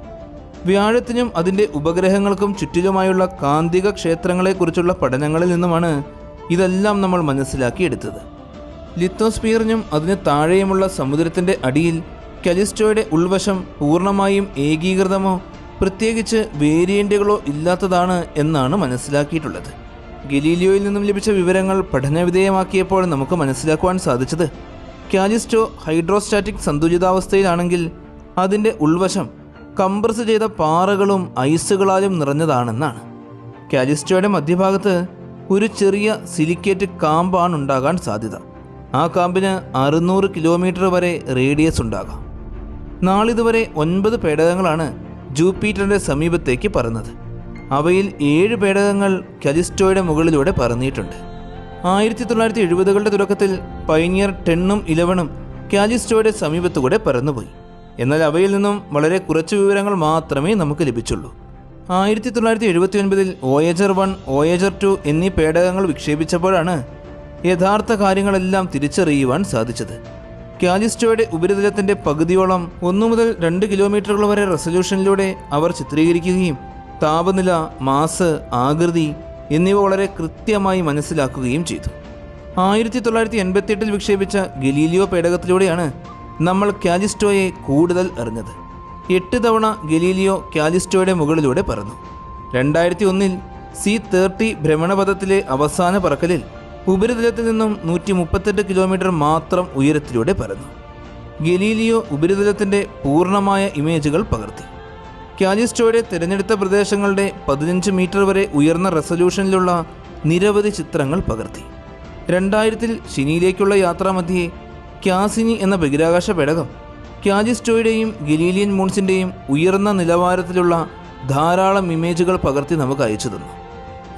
വ്യാഴത്തിനും അതിൻ്റെ ഉപഗ്രഹങ്ങൾക്കും ചുറ്റിലുമായുള്ള കാന്തിക ക്ഷേത്രങ്ങളെക്കുറിച്ചുള്ള പഠനങ്ങളിൽ നിന്നുമാണ് ഇതെല്ലാം നമ്മൾ മനസ്സിലാക്കിയെടുത്തത്. ലിത്തോസ്ഫിയറിനും അതിന് താഴെയുമുള്ള സമുദ്രത്തിൻ്റെ അടിയിൽ കാലിസ്റ്റോയുടെ ഉൾവശം പൂർണ്ണമായും ഏകീകൃതമോ പ്രത്യേകിച്ച് വേരിയൻറ്റുകളോ ഇല്ലാത്തതാണ് എന്നാണ് മനസ്സിലാക്കിയിട്ടുള്ളത്. ഗലീലിയോയിൽ നിന്നും ലഭിച്ച വിവരങ്ങൾ പഠനവിധേയമാക്കിയപ്പോൾ നമുക്ക് മനസ്സിലാക്കുവാൻ സാധിച്ചത് കാലിസ്റ്റോ ഹൈഡ്രോസ്റ്റാറ്റിക് സന്തുലിതാവസ്ഥയിലാണെങ്കിൽ അതിൻ്റെ ഉൾവശം കംപ്രസ് ചെയ്ത പാറകളും ഐസുകളാലും നിറഞ്ഞതാണെന്നാണ്. കാലിസ്റ്റോയുടെ മധ്യഭാഗത്ത് ഒരു ചെറിയ സിലിക്കേറ്റ് കാമ്പാണ് ഉണ്ടാകാൻ സാധ്യത. ആ കാമ്പിന് 600 കിലോമീറ്റർ വരെ റേഡിയസ് ഉണ്ടാകാം. നാളിതുവരെ 9 പേടകങ്ങളാണ് ജൂപ്പിറ്ററിൻ്റെ സമീപത്തേക്ക് പറന്നത്. അവയിൽ 7 പേടകങ്ങൾ കാലിസ്റ്റോയുടെ മുകളിലൂടെ പറന്നിട്ടുണ്ട്. 1970കളുടെ തുടക്കത്തിൽ പൈനിയർ 10ഉം 11ഉം കാലിസ്റ്റോയുടെ സമീപത്തുകൂടെ പറന്നുപോയി. എന്നാൽ അവയിൽ നിന്നും വളരെ കുറച്ച് വിവരങ്ങൾ മാത്രമേ നമുക്ക് ലഭിച്ചുള്ളൂ. 1979 വോയേജർ 1, വോയേജർ 2 എന്നീ പേടകങ്ങൾ വിക്ഷേപിച്ചപ്പോഴാണ് യഥാർത്ഥ കാര്യങ്ങളെല്ലാം തിരിച്ചറിയുവാൻ സാധിച്ചത്. കാലിസ്റ്റോയുടെ ഉപരിതലത്തിൻ്റെ പകുതിയോളം 1 മുതൽ 2 കിലോമീറ്ററുകൾ വരെ റെസൊല്യൂഷനിലൂടെ അവർ ചിത്രീകരിക്കുകയും താപനില, മാസ്, ആകൃതി എന്നിവ വളരെ കൃത്യമായി മനസ്സിലാക്കുകയും ചെയ്തു. 1988 വിക്ഷേപിച്ച ഗലീലിയോ പേടകത്തിലൂടെയാണ് നമ്മൾ കാലിസ്റ്റോയെ കൂടുതൽ അറിഞ്ഞത്. 8 തവണ ഗലീലിയോ കാലിസ്റ്റോയുടെ മുകളിലൂടെ പറന്നു. 2001 C-30 ഭ്രമണപഥത്തിലെ അവസാന പറക്കലിൽ ഉപരിതലത്തിൽ നിന്നും 138 കിലോമീറ്റർ മാത്രം ഉയരത്തിലൂടെ പറന്നു. ഗലീലിയോ ഉപരിതലത്തിൻ്റെ പൂർണ്ണമായ ഇമേജുകൾ പകർത്തി. കാലിസ്റ്റോയുടെ തിരഞ്ഞെടുത്ത പ്രദേശങ്ങളുടെ 15 മീറ്റർ വരെ ഉയർന്ന റെസൊല്യൂഷനിലുള്ള നിരവധി ചിത്രങ്ങൾ പകർത്തി. 2000 ശനിയിലേക്കുള്ള യാത്രാമധ്യേ ക്യാസിനി എന്ന ബഹിരാകാശ പേടകം കാലിസ്റ്റോയുടെയും ഗലീലിയൻ മൂൺസിൻ്റെയും ഉയർന്ന നിലവാരത്തിലുള്ള ധാരാളം ഇമേജുകൾ പകർത്തി നമുക്ക് അയച്ചു തന്നു.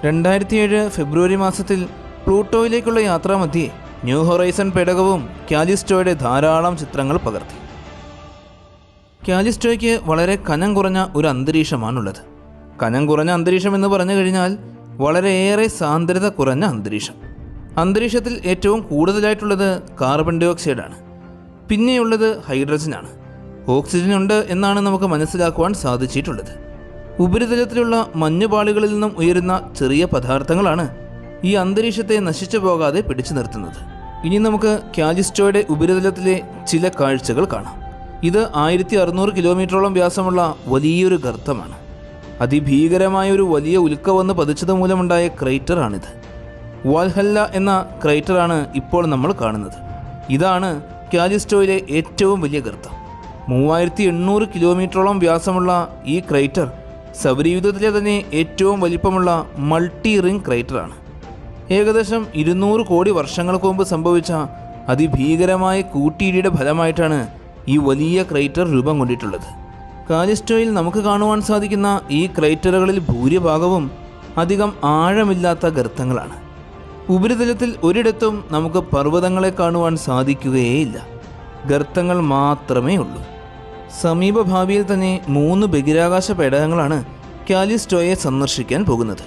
2007 ഫെബ്രുവരി മാസത്തിൽ പ്ലൂട്ടോയിലേക്കുള്ള യാത്രാമധ്യേ ന്യൂ ഹൊറൈസൺ പേടകവും കാലിസ്റ്റോയുടെ ധാരാളം ചിത്രങ്ങൾ പകർത്തി. കാലിസ്റ്റോയ്ക്ക് വളരെ കനം കുറഞ്ഞ ഒരു അന്തരീക്ഷമാണുള്ളത്. കനം കുറഞ്ഞ അന്തരീക്ഷം എന്ന് പറഞ്ഞു കഴിഞ്ഞാൽ വളരെയേറെ സാന്ദ്രത കുറഞ്ഞ അന്തരീക്ഷം. അന്തരീക്ഷത്തിൽ ഏറ്റവും കൂടുതലായിട്ടുള്ളത് കാർബൺ ഡൈ ഓക്സൈഡാണ്. പിന്നെയുള്ളത് ഹൈഡ്രജനാണ്. ഓക്സിജൻ ഉണ്ട് എന്നാണ് നമുക്ക് മനസ്സിലാക്കുവാൻ സാധിച്ചിട്ടുള്ളത്. ഉപരിതലത്തിലുള്ള മഞ്ഞുപാളികളിൽ നിന്നും ഉയരുന്ന ചെറിയ പദാർത്ഥങ്ങളാണ് ഈ അന്തരീക്ഷത്തെ നശിച്ചു പോകാതെ പിടിച്ചു നിർത്തുന്നത്. ഇനി നമുക്ക് കാലിസ്റ്റോയുടെ ഉപരിതലത്തിലെ ചില കാഴ്ചകൾ കാണാം. ഇത് 1600 കിലോമീറ്ററോളം വ്യാസമുള്ള വലിയൊരു ഗർത്തമാണ്. അതിഭീകരമായ ഒരു വലിയ ഉൽക്ക വന്ന് പതിച്ചത് മൂലമുണ്ടായ ക്രൈറ്ററാണിത്. വാൽഹല്ല എന്ന ക്രൈറ്ററാണ് ഇപ്പോൾ നമ്മൾ കാണുന്നത്. ഇതാണ് കാലിസ്റ്റോയിലെ ഏറ്റവും വലിയ ഗർത്തം. 3800 കിലോമീറ്ററോളം വ്യാസമുള്ള ഈ ക്രൈറ്റർ സൗരയൂഥത്തിലെ തന്നെ ഏറ്റവും വലിപ്പമുള്ള മൾട്ടി റിംഗ് ക്രൈറ്ററാണ്. ഏകദേശം 200 കോടി വർഷങ്ങൾക്ക് മുമ്പ് സംഭവിച്ച അതിഭീകരമായ കൂട്ടിയിടിയുടെ ഫലമായിട്ടാണ് ഈ വലിയ ക്രൈറ്റർ രൂപം കൊണ്ടിട്ടുള്ളത്. കാലിസ്റ്റോയിൽ നമുക്ക് കാണുവാൻ സാധിക്കുന്ന ഈ ക്രൈറ്ററുകളിൽ ഭൂരിഭാഗവും അധികം ആഴമില്ലാത്ത ഗർത്തങ്ങളാണ്. ഉപരിതലത്തിൽ ഒരിടത്തും നമുക്ക് പർവ്വതങ്ങളെ കാണുവാൻ സാധിക്കുകയേയില്ല. ഗർത്തങ്ങൾ മാത്രമേ ഉള്ളൂ. സമീപഭാവിയിൽ തന്നെ 3 ബഹിരാകാശ പേടകങ്ങളാണ് കാലിസ്റ്റോയെ സന്ദർശിക്കാൻ പോകുന്നത്.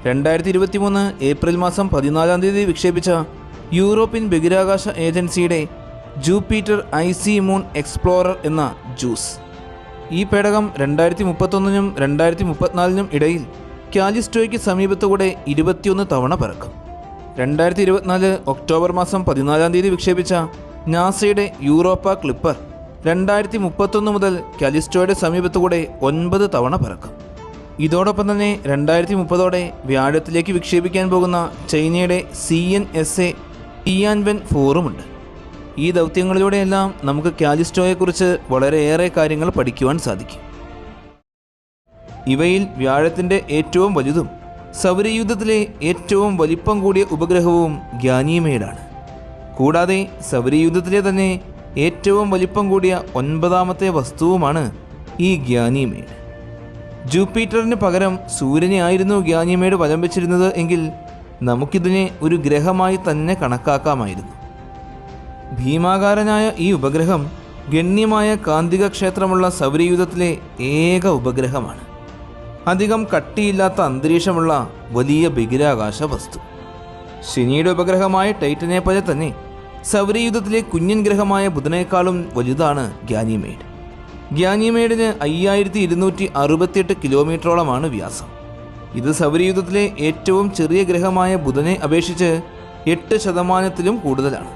2023 ഏപ്രിൽ മാസം 14-ാം തീയതി വിക്ഷേപിച്ച യൂറോപ്യൻ ബഹിരാകാശ ഏജൻസിയുടെ ജൂപ്പിറ്റർ IC മൂൺ എക്സ്പ്ലോറർ എന്ന ജൂസ്. ഈ പേടകം 2031 2034 ഇടയിൽ കാലിസ്റ്റോയ്ക്ക് സമീപത്തുകൂടെ 21 തവണ പറക്കും. 2024 ഒക്ടോബർ മാസം 14-ാം തീയതി വിക്ഷേപിച്ച നാസയുടെ യൂറോപ്പ ക്ലിപ്പർ 2031 മുതൽ കാലിസ്റ്റോയുടെ സമീപത്തുകൂടെ 9 തവണ പറക്കും. ഇതോടൊപ്പം തന്നെ 2030 വ്യാഴത്തിലേക്ക് വിക്ഷേപിക്കാൻ പോകുന്ന ചൈനയുടെ CNSA ടിയാൻവെൻ 4ഉമുണ്ട്. ഈ ദൗത്യങ്ങളിലൂടെയെല്ലാം നമുക്ക് കാലിസ്റ്റോയെക്കുറിച്ച് വളരെയേറെ കാര്യങ്ങൾ പഠിക്കുവാൻ സാധിക്കും. ഇവയിൽ വ്യാഴത്തിൻ്റെ ഏറ്റവും വലുതും സൗരയൂഥത്തിലെ ഏറ്റവും വലിപ്പം കൂടിയ ഉപഗ്രഹവും ഗാനിമേഡാണ്. കൂടാതെ സൗരയൂഥത്തിലെ തന്നെ ഏറ്റവും വലിപ്പം കൂടിയ 9ാമത്തെ വസ്തുവുമാണ് ഈ ഗാനിമേഡ്. ജൂപ്പിറ്ററിന് പകരം സൂര്യനെ ആയിരുന്നു ഗാനിമേഡ് വലം വെച്ചിരുന്നത് എങ്കിൽ നമുക്കിതിനെ ഒരു ഗ്രഹമായി തന്നെ കണക്കാക്കാമായിരുന്നു. ഭീമാകാരനായ ഈ ഉപഗ്രഹം ഗണ്യമായ കാന്തിക ക്ഷേത്രമുള്ള സൗരയൂഥത്തിലെ ഏക ഉപഗ്രഹമാണ്. അധികം കട്ടിയില്ലാത്ത അന്തരീക്ഷമുള്ള വലിയ ബഹിരാകാശ വസ്തു. ശനിയുടെ ഉപഗ്രഹമായ ടൈറ്റനെ പോലെ തന്നെ സൗരയൂഥത്തിലെ കുഞ്ഞൻ ഗ്രഹമായ ബുധനേക്കാളും വലുതാണ് ഗാനിമേഡ്. ഗാനിമേഡിന് 5268 കിലോമീറ്ററോളമാണ് വ്യാസം. ഇത് സൗരയൂഥത്തിലെ ഏറ്റവും ചെറിയ ഗ്രഹമായ ബുധനെ അപേക്ഷിച്ച് 8% കൂടുതലാണ്.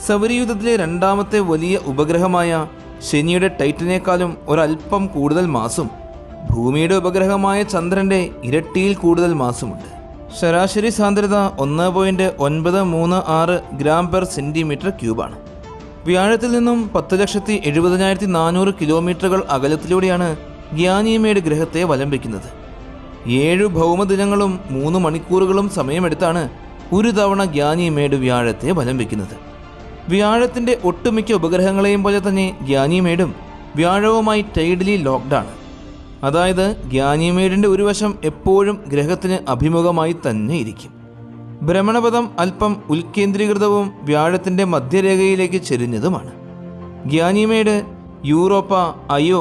സൗരയൂഥത്തിലെ 2ാമത്തെ വലിയ ഉപഗ്രഹമായ ശനിയുടെ ടൈറ്റനേക്കാളും ഒരൽപ്പം കൂടുതൽ മാസും ഭൂമിയുടെ ഉപഗ്രഹമായ ചന്ദ്രൻ്റെ ഇരട്ടിയിൽ കൂടുതൽ മാസുമുണ്ട്. ശരാശരി സാന്ദ്രത 1.936 ഗ്രാം പെർ സെൻറ്റിമീറ്റർ ക്യൂബാണ്. വ്യാഴത്തിൽ നിന്നും 10,70,400 കിലോമീറ്ററുകൾ അകലത്തിലൂടെയാണ് ഗാനിമേഡ് ഗ്രഹത്തെ വലം വയ്ക്കുന്നത്. 7 ഭൗമദിനങ്ങളും 3 മണിക്കൂറുകളും സമയമെടുത്താണ് ഒരു തവണ ഗാനിമേഡ് വ്യാഴത്തെ വലം വയ്ക്കുന്നത്. വ്യാഴത്തിൻ്റെ ഒട്ടുമിക്ക ഉപഗ്രഹങ്ങളെയും പോലെ തന്നെ ഗാനിമേഡും വ്യാഴവുമായി ടൈഡലി ലോക്ക്ഡാണ്. അതായത് ഗാനിമേഡിൻ്റെ ഒരു വശം എപ്പോഴും ഗ്രഹത്തിന് അഭിമുഖമായി തന്നെ ഇരിക്കും. ഭ്രമണപഥം അല്പം ഉൽക്കേന്ദ്രീകൃതവും വ്യാഴത്തിൻ്റെ മധ്യരേഖയിലേക്ക് ചെരിഞ്ഞതുമാണ്. ഗാനിമേഡ്, യൂറോപ്പ, അയോ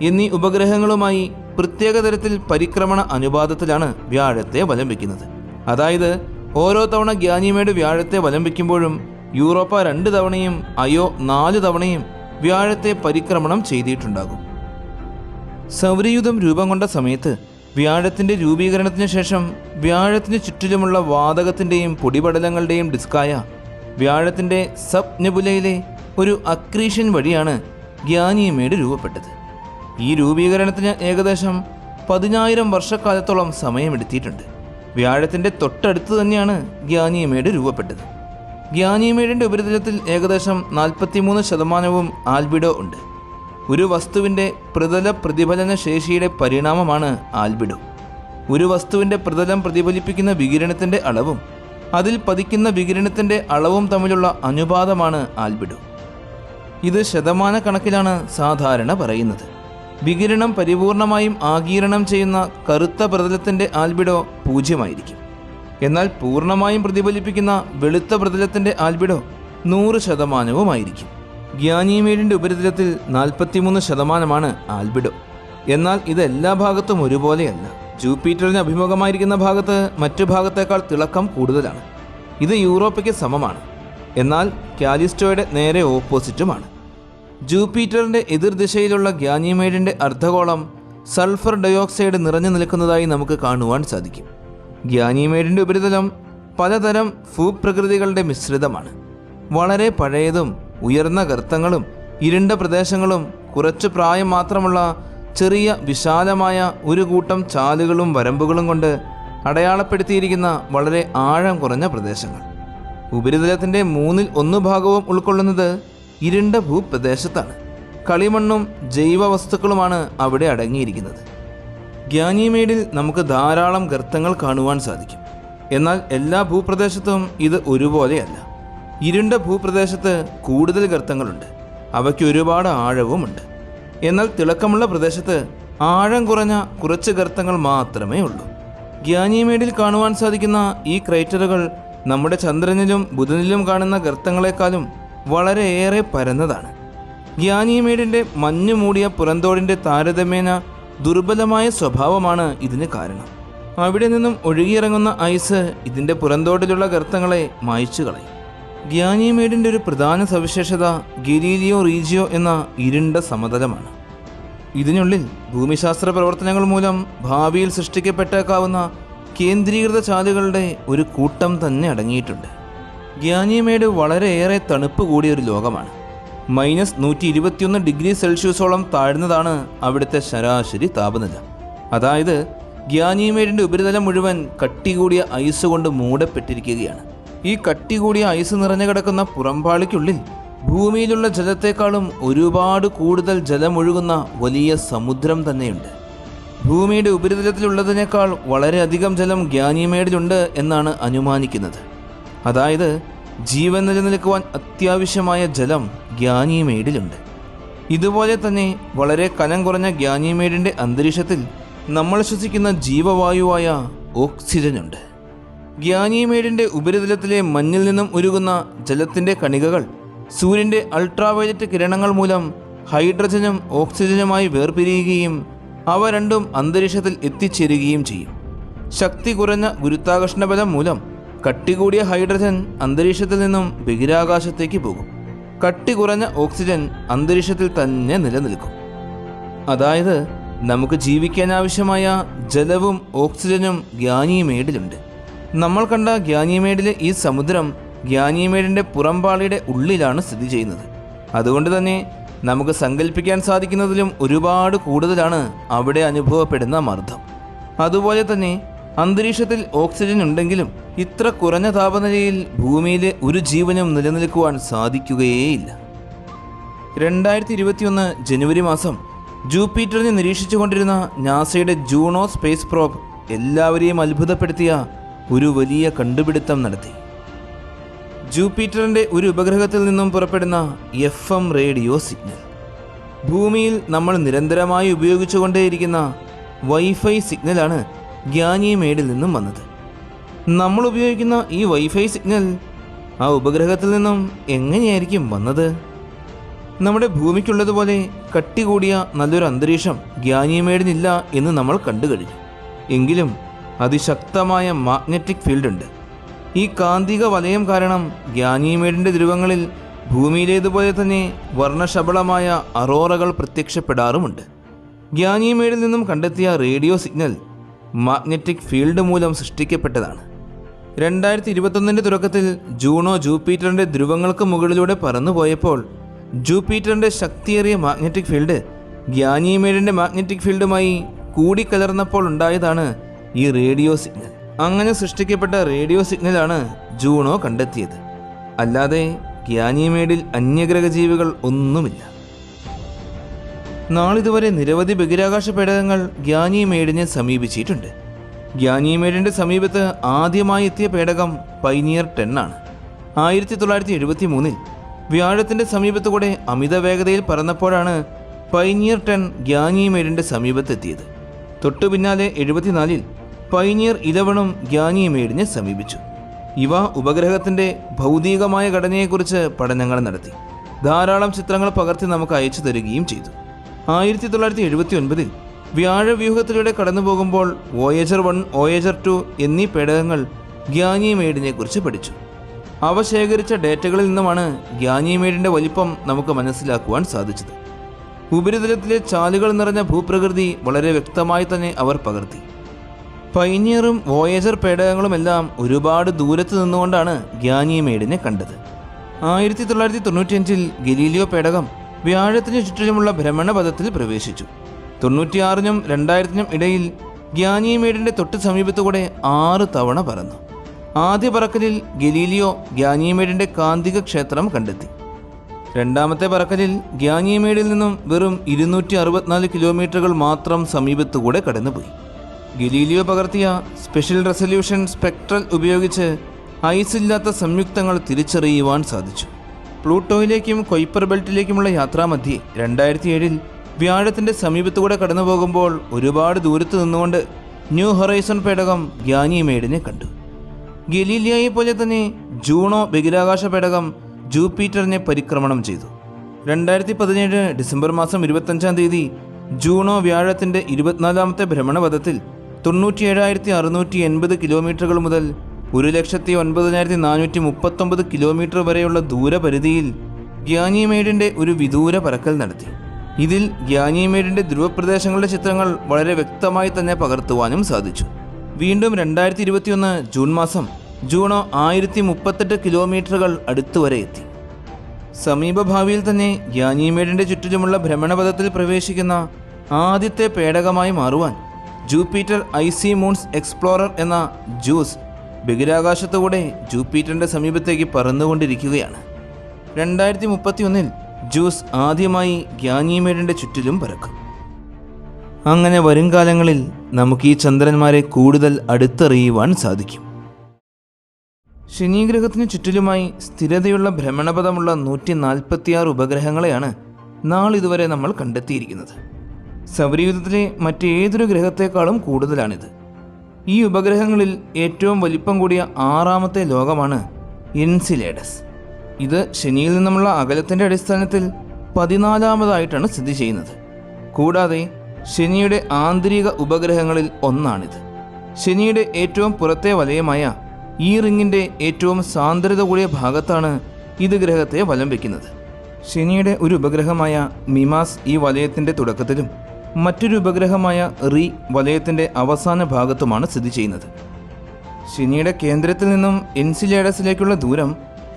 എന്നീ ഉപഗ്രഹങ്ങളുമായി പ്രത്യേക തരത്തിൽ പരിക്രമണ അനുപാതത്തിലാണ് വ്യാഴത്തെ വലം വയ്ക്കുന്നത്. അതായത് ഓരോ തവണ ഗാനിമേഡ് വ്യാഴത്തെ വലം വയ്ക്കുമ്പോഴും യൂറോപ്പ 2 തവണയും അയോ 4 തവണയും വ്യാഴത്തെ പരിക്രമണം ചെയ്തിട്ടുണ്ടാകും. സൗരയൂഥം രൂപം കൊണ്ട സമയത്ത് വ്യാഴത്തിൻ്റെ രൂപീകരണത്തിന് ശേഷം വ്യാഴത്തിന് ചുറ്റിലുമുള്ള വാതകത്തിൻ്റെയും പൊടിപടലങ്ങളുടെയും ഡിസ്കായ വ്യാഴത്തിൻ്റെ സബ് നെബുലയിലെ ഒരു അക്രീഷൻ വഴിയാണ് ഗാനിമേഡ് രൂപപ്പെട്ടത്. ഈ രൂപീകരണത്തിന് ഏകദേശം 10,000 വർഷക്കാലത്തോളം സമയമെടുത്തിയിട്ടുണ്ട്. വ്യാഴത്തിൻ്റെ തൊട്ടടുത്ത് തന്നെയാണ് ഗാനിമേഡ് രൂപപ്പെട്ടത്. ഗാനിമേഡിൻ്റെ ഉപരിതലത്തിൽ ഏകദേശം 43% ആൽബിഡോ ഉണ്ട്. ഒരു വസ്തുവിൻ്റെ പ്രതല പ്രതിഫലന ശേഷിയുടെ പരിണാമമാണ് ആൽബിഡോ. ഒരു വസ്തുവിൻ്റെ പ്രതലം പ്രതിഫലിപ്പിക്കുന്ന വികിരണത്തിൻ്റെ അളവും അതിൽ പതിക്കുന്ന വികിരണത്തിൻ്റെ അളവും തമ്മിലുള്ള അനുപാതമാണ് ആൽബിഡോ. ഇത് ശതമാനക്കണക്കിലാണ് സാധാരണ പറയുന്നത്. വികിരണം പരിപൂർണമായും ആഗിരണം ചെയ്യുന്ന കറുത്ത പ്രതലത്തിൻ്റെ ആൽബിഡോ 0 എന്നാൽ പൂർണ്ണമായും പ്രതിഫലിപ്പിക്കുന്ന വെളുത്ത പ്രതലത്തിൻ്റെ ആൽബിഡോ 100% ഗാനിമേഡിൻ്റെ ഉപരിതലത്തിൽ 43% ആൽബിഡോ. എന്നാൽ ഇത് എല്ലാ ഭാഗത്തും ഒരുപോലെയല്ല. ജൂപ്പിറ്ററിന് അഭിമുഖമായിരിക്കുന്ന ഭാഗത്ത് മറ്റു ഭാഗത്തേക്കാൾ തിളക്കം കൂടുതലാണ്. ഇത് യൂറോപ്പയ്ക്ക് സമമാണ്. എന്നാൽ കാലിസ്റ്റോയുടെ നേരെ ഓപ്പോസിറ്റുമാണ്. ജൂപ്പിറ്ററിൻ്റെ എതിർദിശയിലുള്ള ഗാനിമേഡിൻ്റെ അർദ്ധഗോളം സൾഫർ ഡയോക്സൈഡ് നിറഞ്ഞു നിൽക്കുന്നതായി നമുക്ക് കാണുവാൻ സാധിക്കും. ഗാനിമേഡിൻ്റെ ഉപരിതലം പലതരം ഭൂപ്രകൃതികളുടെ മിശ്രിതമാണ്. വളരെ പഴയതും ഉയർന്ന ഗർത്തങ്ങളും ഇരുണ്ട പ്രദേശങ്ങളും കുറച്ചു പ്രായം മാത്രമുള്ള ചെറിയ വിശാലമായ ഒരു കൂട്ടം ചാലുകളും വരമ്പുകളും കൊണ്ട് അടയാളപ്പെടുത്തിയിരിക്കുന്ന വളരെ ആഴം കുറഞ്ഞ പ്രദേശങ്ങൾ. ഉപരിതലത്തിൻ്റെ 1/3 ഭാഗവും ഉൾക്കൊള്ളുന്നത് ഇരുണ്ട ഭൂപ്രദേശത്താണ്. കളിമണ്ണും ജൈവ വസ്തുക്കളുമാണ് അവിടെ അടങ്ങിയിരിക്കുന്നത്. ഗാനിമേഡിൽ നമുക്ക് ധാരാളം ഗർത്തങ്ങൾ കാണുവാൻ സാധിക്കും. എന്നാൽ എല്ലാ ഭൂപ്രദേശത്തും ഇത് ഒരുപോലെയല്ല. ഇരുണ്ട ഭൂപ്രദേശത്ത് കൂടുതൽ ഗർത്തങ്ങളുണ്ട്, അവയ്ക്ക് ഒരുപാട് ആഴവുമുണ്ട്. എന്നാൽ തിളക്കമുള്ള പ്രദേശത്ത് ആഴം കുറഞ്ഞ കുറച്ച് ഗർത്തങ്ങൾ മാത്രമേ ഉള്ളൂ. ഗാനിമേഡിൽ കാണുവാൻ സാധിക്കുന്ന ഈ ക്രൈറ്ററുകൾ നമ്മുടെ ചന്ദ്രനിലും ബുധനിലും കാണുന്ന ഗർത്തങ്ങളെക്കാളും വളരെയേറെ പരന്നതാണ്. ഗാനിമേഡിൻ്റെ മഞ്ഞു മൂടിയ പുറന്തോടിൻ്റെ താരതമ്യേന ദുർബലമായ സ്വഭാവമാണ് ഇതിന് കാരണം. അവിടെ നിന്നും ഒഴുകിയിറങ്ങുന്ന ഐസ് ഇതിൻ്റെ പുറന്തോടിലുള്ള ഗർത്തങ്ങളെ മായ്ച്ചു കളയും. ഗാനിമേഡിൻ്റെ ഒരു പ്രധാന സവിശേഷത ഗലീലിയോ റീജിയോ എന്ന ഇരുണ്ട സമതലമാണ്. ഇതിനുള്ളിൽ ഭൂമിശാസ്ത്ര പ്രവർത്തനങ്ങൾ മൂലം ഭാവിയിൽ സൃഷ്ടിക്കപ്പെട്ടേക്കാവുന്ന കേന്ദ്രീകൃത ചാലുകളുടെ ഒരു കൂട്ടം തന്നെ അടങ്ങിയിട്ടുണ്ട്. ഗാനിമേഡ് വളരെയേറെ തണുപ്പ് കൂടിയ ഒരു ലോകമാണ്. -121 ഡിഗ്രി സെൽഷ്യസോളം താഴ്ന്നതാണ് അവിടുത്തെ ശരാശരി താപനില. അതായത് ഗാനിമേഡിൻ്റെ ഉപരിതലം മുഴുവൻ കട്ടി കൂടിയ ഐസ് കൊണ്ട് മൂടപ്പെട്ടിരിക്കുകയാണ്. ഈ കട്ടി കൂടിയ ഐസ് നിറഞ്ഞു കിടക്കുന്ന പുറംപാളിക്കുള്ളിൽ ഭൂമിയിലുള്ള ജലത്തേക്കാളും ഒരുപാട് കൂടുതൽ ജലമൊഴുകുന്ന വലിയ സമുദ്രം തന്നെയുണ്ട്. ഭൂമിയുടെ ഉപരിതലത്തിലുള്ളതിനേക്കാൾ വളരെയധികം ജലം ഗാനിമേഡിലുണ്ട് എന്നാണ് അനുമാനിക്കുന്നത്. അതായത് ജീവൻ നിലനിൽക്കുവാൻ അത്യാവശ്യമായ ജലം ഗാനിമേഡിലുണ്ട്. ഇതുപോലെ തന്നെ വളരെ കനം കുറഞ്ഞ ഗാനിമേഡിൻ്റെ അന്തരീക്ഷത്തിൽ നമ്മൾ ശ്വസിക്കുന്ന ജീവവായുവായ ഓക്സിജനുണ്ട്. ഗാനിമേഡിൻ്റെ ഉപരിതലത്തിലെ മഞ്ഞിൽ നിന്നും ഉരുകുന്ന ജലത്തിൻ്റെ കണികകൾ സൂര്യൻ്റെ അൾട്രാവയലറ്റ് കിരണങ്ങൾ മൂലം ഹൈഡ്രജനും ഓക്സിജനുമായി വേർപിരിയുകയും അവ രണ്ടും അന്തരീക്ഷത്തിൽ എത്തിച്ചേരുകയും ചെയ്യും. ശക്തി കുറഞ്ഞ ഗുരുത്വാകർഷണ ബലം മൂലം കട്ടി കൂടിയ ഹൈഡ്രജൻ അന്തരീക്ഷത്തിൽ നിന്നും ബഹിരാകാശത്തേക്ക് പോകും. കട്ടി കുറഞ്ഞ ഓക്സിജൻ അന്തരീക്ഷത്തിൽ തന്നെ നിലനിൽക്കും. അതായത് നമുക്ക് ജീവിക്കാൻ ആവശ്യമായ ജലവും ഓക്സിജനും ഗാനിമേഡിലുണ്ട്. നമ്മൾ കണ്ട ഗാനിമേഡിലെ ഈ സമുദ്രം ഗാനിമേഡിൻ്റെ പുറംപാളിയുടെ ഉള്ളിലാണ് സ്ഥിതി ചെയ്യുന്നത്. അതുകൊണ്ട് തന്നെ നമുക്ക് സങ്കല്പിക്കാൻ സാധിക്കുന്നതിലും ഒരുപാട് കൂടുതലാണ് അവിടെ അനുഭവപ്പെടുന്ന മർദ്ദം. അതുപോലെ തന്നെ അന്തരീക്ഷത്തിൽ ഓക്സിജൻ ഉണ്ടെങ്കിലും ഇത്ര കുറഞ്ഞ താപനിലയിൽ ഭൂമിയിലെ ഒരു ജീവനും നിലനിൽക്കുവാൻ സാധിക്കുകയേയില്ല. 2021 ജനുവരി മാസം ജൂപ്പിറ്ററിനെ നിരീക്ഷിച്ചുകൊണ്ടിരുന്ന നാസയുടെ ജൂണോ സ്പേസ് പ്രോബ് എല്ലാവരെയും അത്ഭുതപ്പെടുത്തിയ ഒരു വലിയ കണ്ടുപിടുത്തം നടത്തി. ജൂപ്പിറ്ററിൻ്റെ ഒരു ഉപഗ്രഹത്തിൽ നിന്നും പുറപ്പെടുന്ന FM റേഡിയോ സിഗ്നൽ ഭൂമിയിൽ നമ്മൾ നിരന്തരമായി ഉപയോഗിച്ചുകൊണ്ടേയിരിക്കുന്ന വൈഫൈ സിഗ്നലാണ് ഗാനിമേഡിൽ നിന്നും വന്നത്. നമ്മൾ ഉപയോഗിക്കുന്ന ഈ വൈഫൈ സിഗ്നൽ ആ ഉപഗ്രഹത്തിൽ നിന്നും എങ്ങനെയായിരിക്കും വന്നത്? നമ്മുടെ ഭൂമിക്കുള്ളതുപോലെ കട്ടി കൂടിയ നല്ലൊരു അന്തരീക്ഷം ഗാനിമേഡിനില്ല എന്ന് നമ്മൾ കണ്ടു കഴിഞ്ഞു. എങ്കിലും അതിശക്തമായ മാഗ്നറ്റിക് ഫീൽഡുണ്ട്. ഈ കാന്തിക വലയം കാരണം ഗാനിമേഡിൻ്റെ ധ്രുവങ്ങളിൽ ഭൂമിയിലേതുപോലെ തന്നെ വർണ്ണശബളമായ അറോറകൾ പ്രത്യക്ഷപ്പെടാറുമുണ്ട്. ഗാനിമേഡിൽ നിന്നും കണ്ടെത്തിയ റേഡിയോ സിഗ്നൽ മാഗ്നറ്റിക് ഫീൽഡ് മൂലം സൃഷ്ടിക്കപ്പെട്ടതാണ്. 2021 തുടക്കത്തിൽ ജൂണോ ജൂപ്പിറ്ററിൻ്റെ ധ്രുവങ്ങൾക്ക് മുകളിലൂടെ പറന്നുപോയപ്പോൾ ജൂപ്പിറ്ററിൻ്റെ ശക്തിയേറിയ മാഗ്നറ്റിക് ഫീൽഡ് ഗാനിമേഡിൻ്റെ മാഗ്നറ്റിക് ഫീൽഡുമായി കൂടിക്കലർന്നപ്പോൾ ഉണ്ടായതാണ് ഈ റേഡിയോ സിഗ്നൽ. അങ്ങനെ സൃഷ്ടിക്കപ്പെട്ട റേഡിയോ സിഗ്നലാണ് ജൂണോ കണ്ടെത്തിയത്. അല്ലാതെ ഗാനിമേഡിൽ അന്യഗ്രഹ ജീവികൾ ഒന്നുമില്ല. നാളിതുവരെ നിരവധി ബഹിരാകാശ പേടകങ്ങൾ ഗാനിമേഡിനെ സമീപിച്ചിട്ടുണ്ട്. ഗാനിമേഡിൻ്റെ സമീപത്ത് ആദ്യമായി എത്തിയ പേടകം പൈനിയർ 10 ആണ്. 1973 വ്യാഴത്തിൻ്റെ സമീപത്തുകൂടെ അമിത വേഗതയിൽ പറന്നപ്പോഴാണ് പൈനിയർ 10 ഗാനിമേഡിൻ്റെ സമീപത്തെത്തിയത്. തൊട്ടു പിന്നാലെ 74 പൈനിയർ 11 ഗാനിമേഡിനെ സമീപിച്ചു. ഇവ ഉപഗ്രഹത്തിൻ്റെ ഭൗതികമായ ഘടനയെക്കുറിച്ച് പഠനങ്ങൾ നടത്തി ധാരാളം ചിത്രങ്ങൾ പകർത്തി നമുക്ക് അയച്ചു തരികയും ചെയ്തു. 1979 വ്യാഴവ്യൂഹത്തിലൂടെ കടന്നു പോകുമ്പോൾ വോയേജർ 1, വോയേജർ 2 എന്നീ പേടകങ്ങൾ ഗാനിമേഡിനെ കുറിച്ച് പഠിച്ചു. അവ ശേഖരിച്ച ഡേറ്റകളിൽ നിന്നുമാണ് ഗാനിമേഡിൻ്റെ വലിപ്പം നമുക്ക് മനസ്സിലാക്കുവാൻ സാധിച്ചത്. ഉപരിതലത്തിലെ ചാലുകൾ നിറഞ്ഞ ഭൂപ്രകൃതി വളരെ വ്യക്തമായി തന്നെ അവർ പകർത്തി. പൈനിയറും വോയേജർ പേടകങ്ങളുമെല്ലാം ഒരുപാട് ദൂരത്ത് നിന്നുകൊണ്ടാണ് ഗാനിമേഡിനെ കണ്ടത്. 1995 ഗലീലിയോ പേടകം വ്യാഴത്തിന് ചുറ്റിലുമുള്ള ഭ്രമണപഥത്തിൽ പ്രവേശിച്ചു. 96-നും 2000-നും ഇടയിൽ ഗാനിമേഡിൻ്റെ തൊട്ട് സമീപത്തുകൂടെ 6 തവണ പറന്നു. ആദ്യ പറക്കലിൽ ഗലീലിയോ ഗാനിമേഡിൻ്റെ കാന്തിക ക്ഷേത്രം കണ്ടെത്തി. രണ്ടാമത്തെ പറക്കലിൽ ഗാനിമേഡിൽ നിന്നും വെറും 264 കിലോമീറ്ററുകൾ മാത്രം സമീപത്തുകൂടെ കടന്നുപോയി. ഗലീലിയോ പകർത്തിയ സ്പെഷ്യൽ റെസല്യൂഷൻ സ്പെക്ട്രൽ ഉപയോഗിച്ച് ഐസില്ലാത്ത സംയുക്തങ്ങൾ തിരിച്ചറിയുവാൻ സാധിച്ചു. പ്ലൂട്ടോയിലേക്കും കൊയ്പ്പർ ബെൽറ്റിലേക്കുമുള്ള യാത്രാമധ്യേ 2007 വ്യാഴത്തിൻ്റെ സമീപത്തുകൂടെ കടന്നു പോകുമ്പോൾ ഒരുപാട് ദൂരത്ത് നിന്നുകൊണ്ട് ന്യൂ ഹൊറൈസൺ പേടകം ഗാനിമേഡിനെ കണ്ടു. ഗലീലിയോയെ പോലെ തന്നെ ജൂണോ ബഹിരാകാശ പേടകം ജൂപ്പിറ്ററിനെ പരിക്രമണം ചെയ്തു. 2017 ഡിസംബർ മാസം 25-ാം തീയതി ജൂണോ വ്യാഴത്തിൻ്റെ 24-ാമത്തെ ഭ്രമണപഥത്തിൽ 97,680 കിലോമീറ്ററുകൾ മുതൽ 1,09,439 കിലോമീറ്റർ വരെയുള്ള ദൂരപരിധിയിൽ ഗാനിമേഡിൻ്റെ ഒരു വിദൂര പറക്കൽ നടത്തി. ഇതിൽ ഗാനിമേഡിൻ്റെ ധ്രുവപ്രദേശങ്ങളുടെ ചിത്രങ്ങൾ വളരെ വ്യക്തമായി തന്നെ പകർത്തുവാനും സാധിച്ചു. വീണ്ടും 2021 ജൂൺ മാസം ജൂണോ 1038 കിലോമീറ്ററുകൾ അടുത്തുവരെ എത്തി. സമീപഭാവിയിൽ തന്നെ ഗാനിമേഡിൻ്റെ ചുറ്റിലുമുള്ള ഭ്രമണപഥത്തിൽ പ്രവേശിക്കുന്ന ആദ്യത്തെ പേടകമായി മാറുവാൻ ജൂപ്പിറ്റർ ഐസി മൂൺസ് എക്സ്പ്ലോറർ എന്ന ജൂസ് ബഹിരാകാശത്തുകൂടെ ജൂപ്പിറ്ററിൻ്റെ സമീപത്തേക്ക് പറന്നുകൊണ്ടിരിക്കുകയാണ്. 2031 ജൂസ് ആദ്യമായി ഗാനിമേഡിൻ്റെ ചുറ്റിലും പറക്കും. അങ്ങനെ വരും കാലങ്ങളിൽ നമുക്ക് ഈ ചന്ദ്രന്മാരെ കൂടുതൽ അടുത്തറിയുവാൻ സാധിക്കും. ശനിഗ്രഹത്തിന് ചുറ്റിലുമായി സ്ഥിരതയുള്ള ഭ്രമണപഥമുള്ള 146 ഉപഗ്രഹങ്ങളെയാണ് നാളിതുവരെ നമ്മൾ കണ്ടെത്തിയിരിക്കുന്നത്. സൗരയൂഥത്തിലെ മറ്റേതൊരു ഗ്രഹത്തെക്കാളും കൂടുതലാണിത്. ഈ ഉപഗ്രഹങ്ങളിൽ ഏറ്റവും വലിപ്പം കൂടിയ 6ാമത്തെ ലോകമാണ് എൻസിലേഡസ്. ഇത് ശനിയിൽ നിന്നുമുള്ള അകലത്തിൻ്റെ അടിസ്ഥാനത്തിൽ 14ാമതായിട്ടാണ് സ്ഥിതി ചെയ്യുന്നത്. കൂടാതെ ശനിയുടെ ആന്തരിക ഉപഗ്രഹങ്ങളിൽ ഒന്നാണിത്. ശനിയുടെ ഏറ്റവും പുറത്തെ വലയമായ ഈ റിങ്ങിൻ്റെ ഏറ്റവും സാന്ദ്രത കൂടിയ ഭാഗത്താണ് ഇത് ഗ്രഹത്തെ വലം വയ്ക്കുന്നത്. ശനിയുടെ ഒരു ഉപഗ്രഹമായ മിമാസ് ഈ വലയത്തിൻ്റെ തുടക്കത്തിലും മറ്റൊരു ഉപഗ്രഹമായ റീ വലയത്തിൻ്റെ അവസാന ഭാഗത്തുമാണ് സ്ഥിതി ചെയ്യുന്നത്. ശനിയുടെ കേന്ദ്രത്തിൽ നിന്നും എൻസിലേഡസിലേക്കുള്ള ദൂരം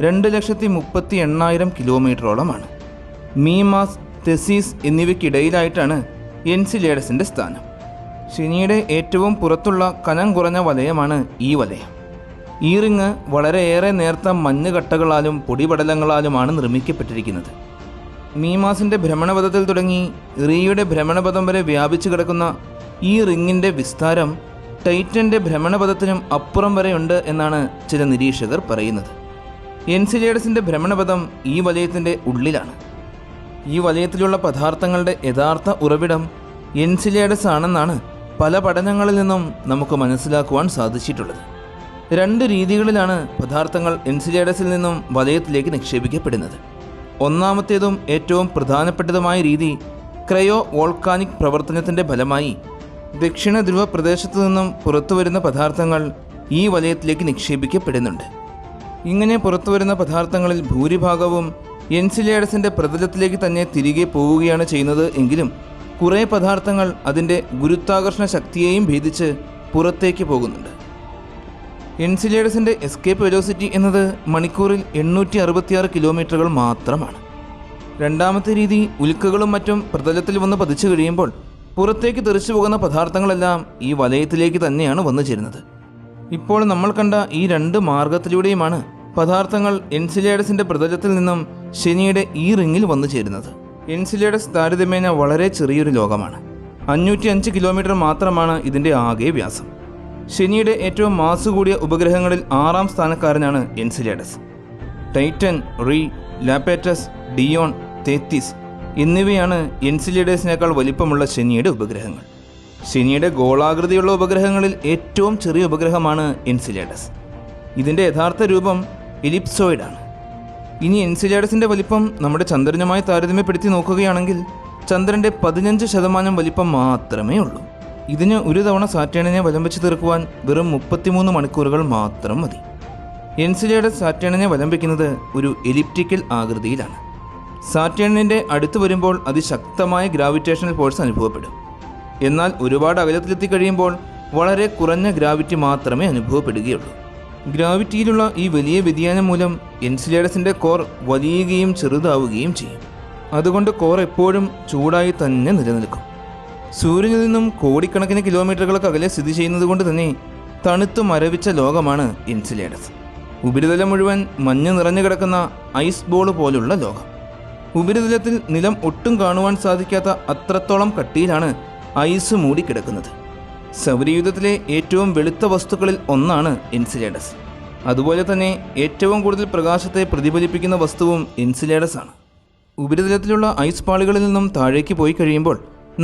2,38,000 കിലോമീറ്ററോളമാണ്. മീമാസ്, തെസീസ് എന്നിവയ്ക്കിടയിലായിട്ടാണ് എൻസിലേഡസിൻ്റെ സ്ഥാനം. ശനിയുടെ ഏറ്റവും പുറത്തുള്ള കനം കുറഞ്ഞ വലയമാണ് ഈ വലയം. ഈ റിങ് വളരെയേറെ നേർത്ത മഞ്ഞുകട്ടകളാലും പൊടിപടലങ്ങളാലുമാണ് നിർമ്മിക്കപ്പെട്ടിരിക്കുന്നത്. മീമാസിൻ്റെ ഭ്രമണപഥത്തിൽ തുടങ്ങി റീയുടെ ഭ്രമണപഥം വരെ വ്യാപിച്ചു കിടക്കുന്ന ഈ റിങ്ങിൻ്റെ വിസ്താരം ടൈറ്റൻ്റെ ഭ്രമണപഥത്തിനും അപ്പുറം വരെയുണ്ട് എന്നാണ് ചില നിരീക്ഷകർ പറയുന്നത്. എൻസിലേഡസിൻ്റെ ഭ്രമണപഥം ഈ വലയത്തിൻ്റെ ഉള്ളിലാണ്. ഈ വലയത്തിലുള്ള പദാർത്ഥങ്ങളുടെ യഥാർത്ഥ ഉറവിടം എൻസിലേഡസ് ആണെന്നാണ് പല പഠനങ്ങളിൽ നിന്നും നമുക്ക് മനസ്സിലാക്കുവാൻ സാധിച്ചിട്ടുള്ളത്. 2 രീതികളിലാണ് പദാർത്ഥങ്ങൾ എൻസിലേഡസിൽ നിന്നും വലയത്തിലേക്ക് നിക്ഷേപിക്കപ്പെടുന്നത്. ഒന്നാമത്തേതും ഏറ്റവും പ്രധാനപ്പെട്ടതുമായ രീതി ക്രയോ വോൾക്കാനിക് പ്രവർത്തനത്തിൻ്റെ ഫലമായി ദക്ഷിണ ധ്രുവ പ്രദേശത്തു നിന്നും പുറത്തുവരുന്ന പദാർത്ഥങ്ങൾ ഈ വലയത്തിലേക്ക് നിക്ഷേപിക്കപ്പെടുന്നുണ്ട്. ഇങ്ങനെ പുറത്തുവരുന്ന പദാർത്ഥങ്ങളിൽ ഭൂരിഭാഗവും എൻസിലേഡസിൻ്റെ പ്രതലത്തിലേക്ക് തന്നെ തിരികെ പോവുകയാണ് ചെയ്യുന്നത്. എങ്കിലും കുറേ പദാർത്ഥങ്ങൾ അതിൻ്റെ ഗുരുത്വാകർഷണ ശക്തിയെയും ഭേദിച്ച് പുറത്തേക്ക് പോകുന്നുണ്ട്. എൻസിലേഡസിൻ്റെ എസ്കേപ്പ് വെലോസിറ്റി എന്നത് മണിക്കൂറിൽ 866 കിലോമീറ്ററുകൾ മാത്രമാണ്. രണ്ടാമത്തെ രീതി ഉൽക്കകളും മറ്റും പ്രതലത്തിൽ വന്ന് പതിച്ചു കഴിയുമ്പോൾ പുറത്തേക്ക് തെറിച്ചു പോകുന്ന പദാർത്ഥങ്ങളെല്ലാം ഈ വലയത്തിലേക്ക് തന്നെയാണ് വന്നു ചേരുന്നത്. ഇപ്പോൾ നമ്മൾ കണ്ട ഈ 2 മാർഗത്തിലൂടെയുമാണ് പദാർത്ഥങ്ങൾ എൻസിലേഡസിൻ്റെ പ്രതലത്തിൽ നിന്നും ശനിയുടെ ഈ റിങ്ങിൽ വന്നു ചേരുന്നത്. എൻസിലേഡസ് താരതമ്യേന വളരെ ചെറിയൊരു ലോകമാണ്. 505 കിലോമീറ്റർ മാത്രമാണ് ഇതിൻ്റെ ആകെ വ്യാസം. ശനിയുടെ ഏറ്റവും മാസ് കൂടിയ ഉപഗ്രഹങ്ങളിൽ 6ാം സ്ഥാനക്കാരനാണ് എൻസിലേഡസ്. ടൈറ്റൻ, റീ, ലാപേറ്റസ്, ഡിയോൺ, തേത്തിസ് എന്നിവയാണ് എൻസിലേഡസിനേക്കാൾ വലിപ്പമുള്ള ശനിയുടെ ഉപഗ്രഹങ്ങൾ. ശനിയുടെ ഗോളാകൃതിയുള്ള ഉപഗ്രഹങ്ങളിൽ ഏറ്റവും ചെറിയ ഉപഗ്രഹമാണ് എൻസിലേഡസ്. ഇതിൻ്റെ യഥാർത്ഥ രൂപം എലിപ്സോയിഡാണ്. ഇനി എൻസിലേഡസിൻ്റെ വലിപ്പം നമ്മുടെ ചന്ദ്രനുമായി താരതമ്യപ്പെടുത്തി നോക്കുകയാണെങ്കിൽ ചന്ദ്രൻ്റെ 15% വലിപ്പം മാത്രമേ ഉള്ളൂ. ഇതിന് ഒരു തവണ സാറ്റേണിനെ വലം വെച്ച് തീർക്കുവാൻ വെറും 33 മണിക്കൂറുകൾ മാത്രം മതി. എൻസിലേഡസ് സാറ്റേണിനെ വലം വയ്ക്കുന്നത് ഒരു എലിപ്റ്റിക്കൽ ആകൃതിയിലാണ്. സാറ്റേണിൻ്റെ അടുത്ത് വരുമ്പോൾ അതിശക്തമായ ഗ്രാവിറ്റേഷണൽ ഫോഴ്സ് അനുഭവപ്പെടും. എന്നാൽ ഒരുപാട് അകലത്തിലെത്തി കഴിയുമ്പോൾ വളരെ കുറഞ്ഞ ഗ്രാവിറ്റി മാത്രമേ അനുഭവപ്പെടുകയുള്ളൂ. ഗ്രാവിറ്റിയിലുള്ള ഈ വലിയ വ്യതിയാനം മൂലം എൻസിലേഡസിൻ്റെ കോർ വലിയുകയും ചെറുതാവുകയും ചെയ്യും. അതുകൊണ്ട് കോർ എപ്പോഴും ചൂടായി തന്നെ നിലനിൽക്കും. സൂര്യനിൽ നിന്നും കോടിക്കണക്കിന് കിലോമീറ്ററുകൾക്ക് അകലെ സ്ഥിതി ചെയ്യുന്നത് കൊണ്ട് തന്നെ തണുത്തു മരവിച്ച ലോകമാണ് എൻസിലേഡസ്. ഉപരിതലം മുഴുവൻ മഞ്ഞ് നിറഞ്ഞു കിടക്കുന്ന ഐസ് ബോൾ പോലുള്ള ലോകം. ഉപരിതലത്തിൽ നിലം ഒട്ടും കാണുവാൻ സാധിക്കാത്ത അത്രത്തോളം കട്ടിയിലാണ് ഐസ് മൂടിക്കിടക്കുന്നത്. സൗരയൂഥത്തിലെ ഏറ്റവും വെളുത്ത വസ്തുക്കളിൽ ഒന്നാണ് എൻസിലേഡസ്. അതുപോലെ തന്നെ ഏറ്റവും കൂടുതൽ പ്രകാശത്തെ പ്രതിഫലിപ്പിക്കുന്ന വസ്തുവും എൻസിലേഡസ് ആണ്. ഉപരിതലത്തിലുള്ള ഐസ് പാളികളിൽ നിന്നും താഴേക്ക് പോയി കഴിയുമ്പോൾ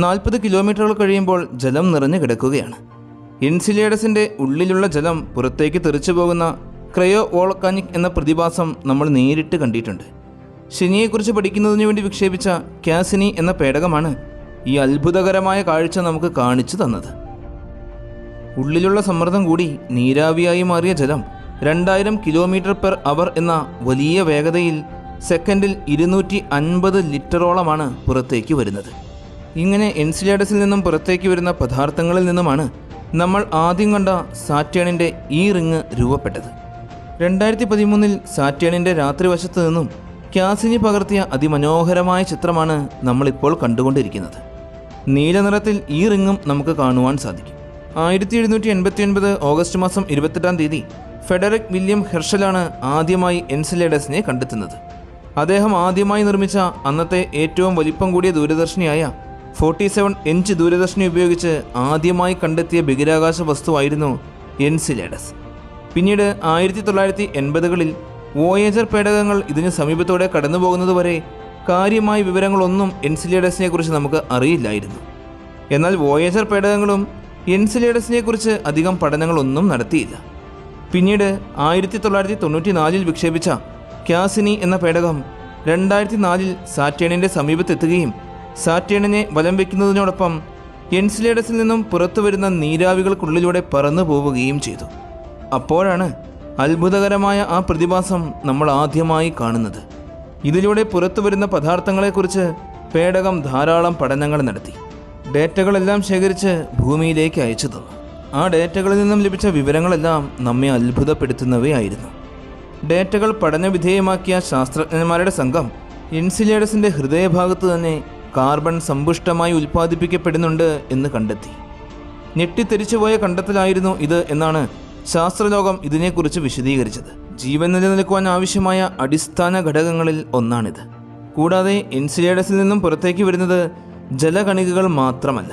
40 കിലോമീറ്ററുകൾ കഴിയുമ്പോൾ ജലം നിറഞ്ഞു കിടക്കുകയാണ്. എൻസിലേഡസിൻ്റെ ഉള്ളിലുള്ള ജലം പുറത്തേക്ക് തെറിച്ചു പോകുന്ന ക്രയോ വോൾക്കാനിക് എന്ന പ്രതിഭാസം നമ്മൾ നേരിട്ട് കണ്ടിട്ടുണ്ട്. ശനിയെക്കുറിച്ച് പഠിക്കുന്നതിന് വേണ്ടി വിക്ഷേപിച്ച കാസിനി എന്ന പേടകമാണ് ഈ അത്ഭുതകരമായ കാഴ്ച നമുക്ക് കാണിച്ചു തന്നത്. ഉള്ളിലുള്ള സമ്മർദ്ദം കൂടി നീരാവിയായി മാറിയ ജലം 2000 km/h എന്ന വലിയ വേഗതയിൽ സെക്കൻഡിൽ 250 ലിറ്ററോളമാണ് പുറത്തേക്ക് വരുന്നത്. ഇങ്ങനെ എൻസിലേഡസിൽ നിന്നും പുറത്തേക്ക് വരുന്ന പദാർത്ഥങ്ങളിൽ നിന്നുമാണ് നമ്മൾ ആദ്യം കണ്ട സാറ്റേണിൻ്റെ ഈ റിങ് രൂപപ്പെട്ടത്. 2013 സാറ്റേണിൻ്റെ രാത്രിവശത്ത് നിന്നും കാസിനി പകർത്തിയ അതിമനോഹരമായ ചിത്രമാണ് നമ്മളിപ്പോൾ കണ്ടുകൊണ്ടിരിക്കുന്നത്. നീല നിറത്തിൽ ഈ റിങ്ങും നമുക്ക് കാണുവാൻ സാധിക്കും. 1789 ഓഗസ്റ്റ് മാസം 28-ാം തീയതി ഫെഡറിക് വില്യം ഹെർഷലാണ് ആദ്യമായി എൻസിലേഡസിനെ കണ്ടെത്തുന്നത്. അദ്ദേഹം ആദ്യമായി നിർമ്മിച്ച അന്നത്തെ ഏറ്റവും വലിപ്പം കൂടിയ ദൂരദർശിനിയായ 47 ഇഞ്ച് ദൂരദർശിനി ഉപയോഗിച്ച് ആദ്യമായി കണ്ടെത്തിയ ബഹിരാകാശ വസ്തുവായിരുന്നു എൻസിലേഡസ്. പിന്നീട് 1980-കളിൽ വോയേജർ പേടകങ്ങൾ ഇതിന് സമീപത്തോടെ കടന്നുപോകുന്നതുവരെ കാര്യമായ വിവരങ്ങളൊന്നും എൻസിലേഡസിനെ കുറിച്ച് നമുക്ക് അറിയില്ലായിരുന്നു. എന്നാൽ വോയേജർ പേടകങ്ങളും എൻസിലേഡസിനെക്കുറിച്ച് അധികം പഠനങ്ങളൊന്നും നടത്തിയില്ല. പിന്നീട് 1994 വിക്ഷേപിച്ച കാസിനി എന്ന പേടകം 2004 സാറ്റേണിൻ്റെ സമീപത്തെത്തുകയും സാറ്റേണിനെ വലം വയ്ക്കുന്നതിനോടൊപ്പം എൻസിലേഡസിൽ നിന്നും പുറത്തു വരുന്ന നീരാവികൾക്കുള്ളിലൂടെ പറന്നു പോവുകയും ചെയ്തു. അപ്പോഴാണ് അത്ഭുതകരമായ ആ പ്രതിഭാസം നമ്മൾ ആദ്യമായി കാണുന്നത്. ഇതിലൂടെ പുറത്തു വരുന്ന പദാർത്ഥങ്ങളെക്കുറിച്ച് പേടകം ധാരാളം പഠനങ്ങൾ നടത്തി. ഡേറ്റകളെല്ലാം ശേഖരിച്ച് ഭൂമിയിലേക്ക് അയച്ചു തന്നു. ആ ഡേറ്റകളിൽ നിന്നും ലഭിച്ച വിവരങ്ങളെല്ലാം നമ്മെ അത്ഭുതപ്പെടുത്തുന്നവയായിരുന്നു. ഡേറ്റകൾ പഠനവിധേയമാക്കിയ ശാസ്ത്രജ്ഞന്മാരുടെ സംഘം എൻസിലേഡസിൻ്റെ ഹൃദയഭാഗത്ത് തന്നെ കാർബൺ സമ്പുഷ്ടമായി ഉൽപ്പാദിപ്പിക്കപ്പെടുന്നുണ്ട് എന്ന് കണ്ടെത്തി. ഞെട്ടിത്തെരിച്ചുപോയ കണ്ടെത്തലായിരുന്നു ഇത് എന്നാണ് ശാസ്ത്രലോകം ഇതിനെക്കുറിച്ച് വിശദീകരിച്ചത്. ജീവൻ നിലനിൽക്കുവാൻ ആവശ്യമായ അടിസ്ഥാന ഘടകങ്ങളിൽ ഒന്നാണിത്. കൂടാതെ എൻസിലേഡസിൽ നിന്നും പുറത്തേക്ക് വരുന്നത് ജലകണികകൾ മാത്രമല്ല,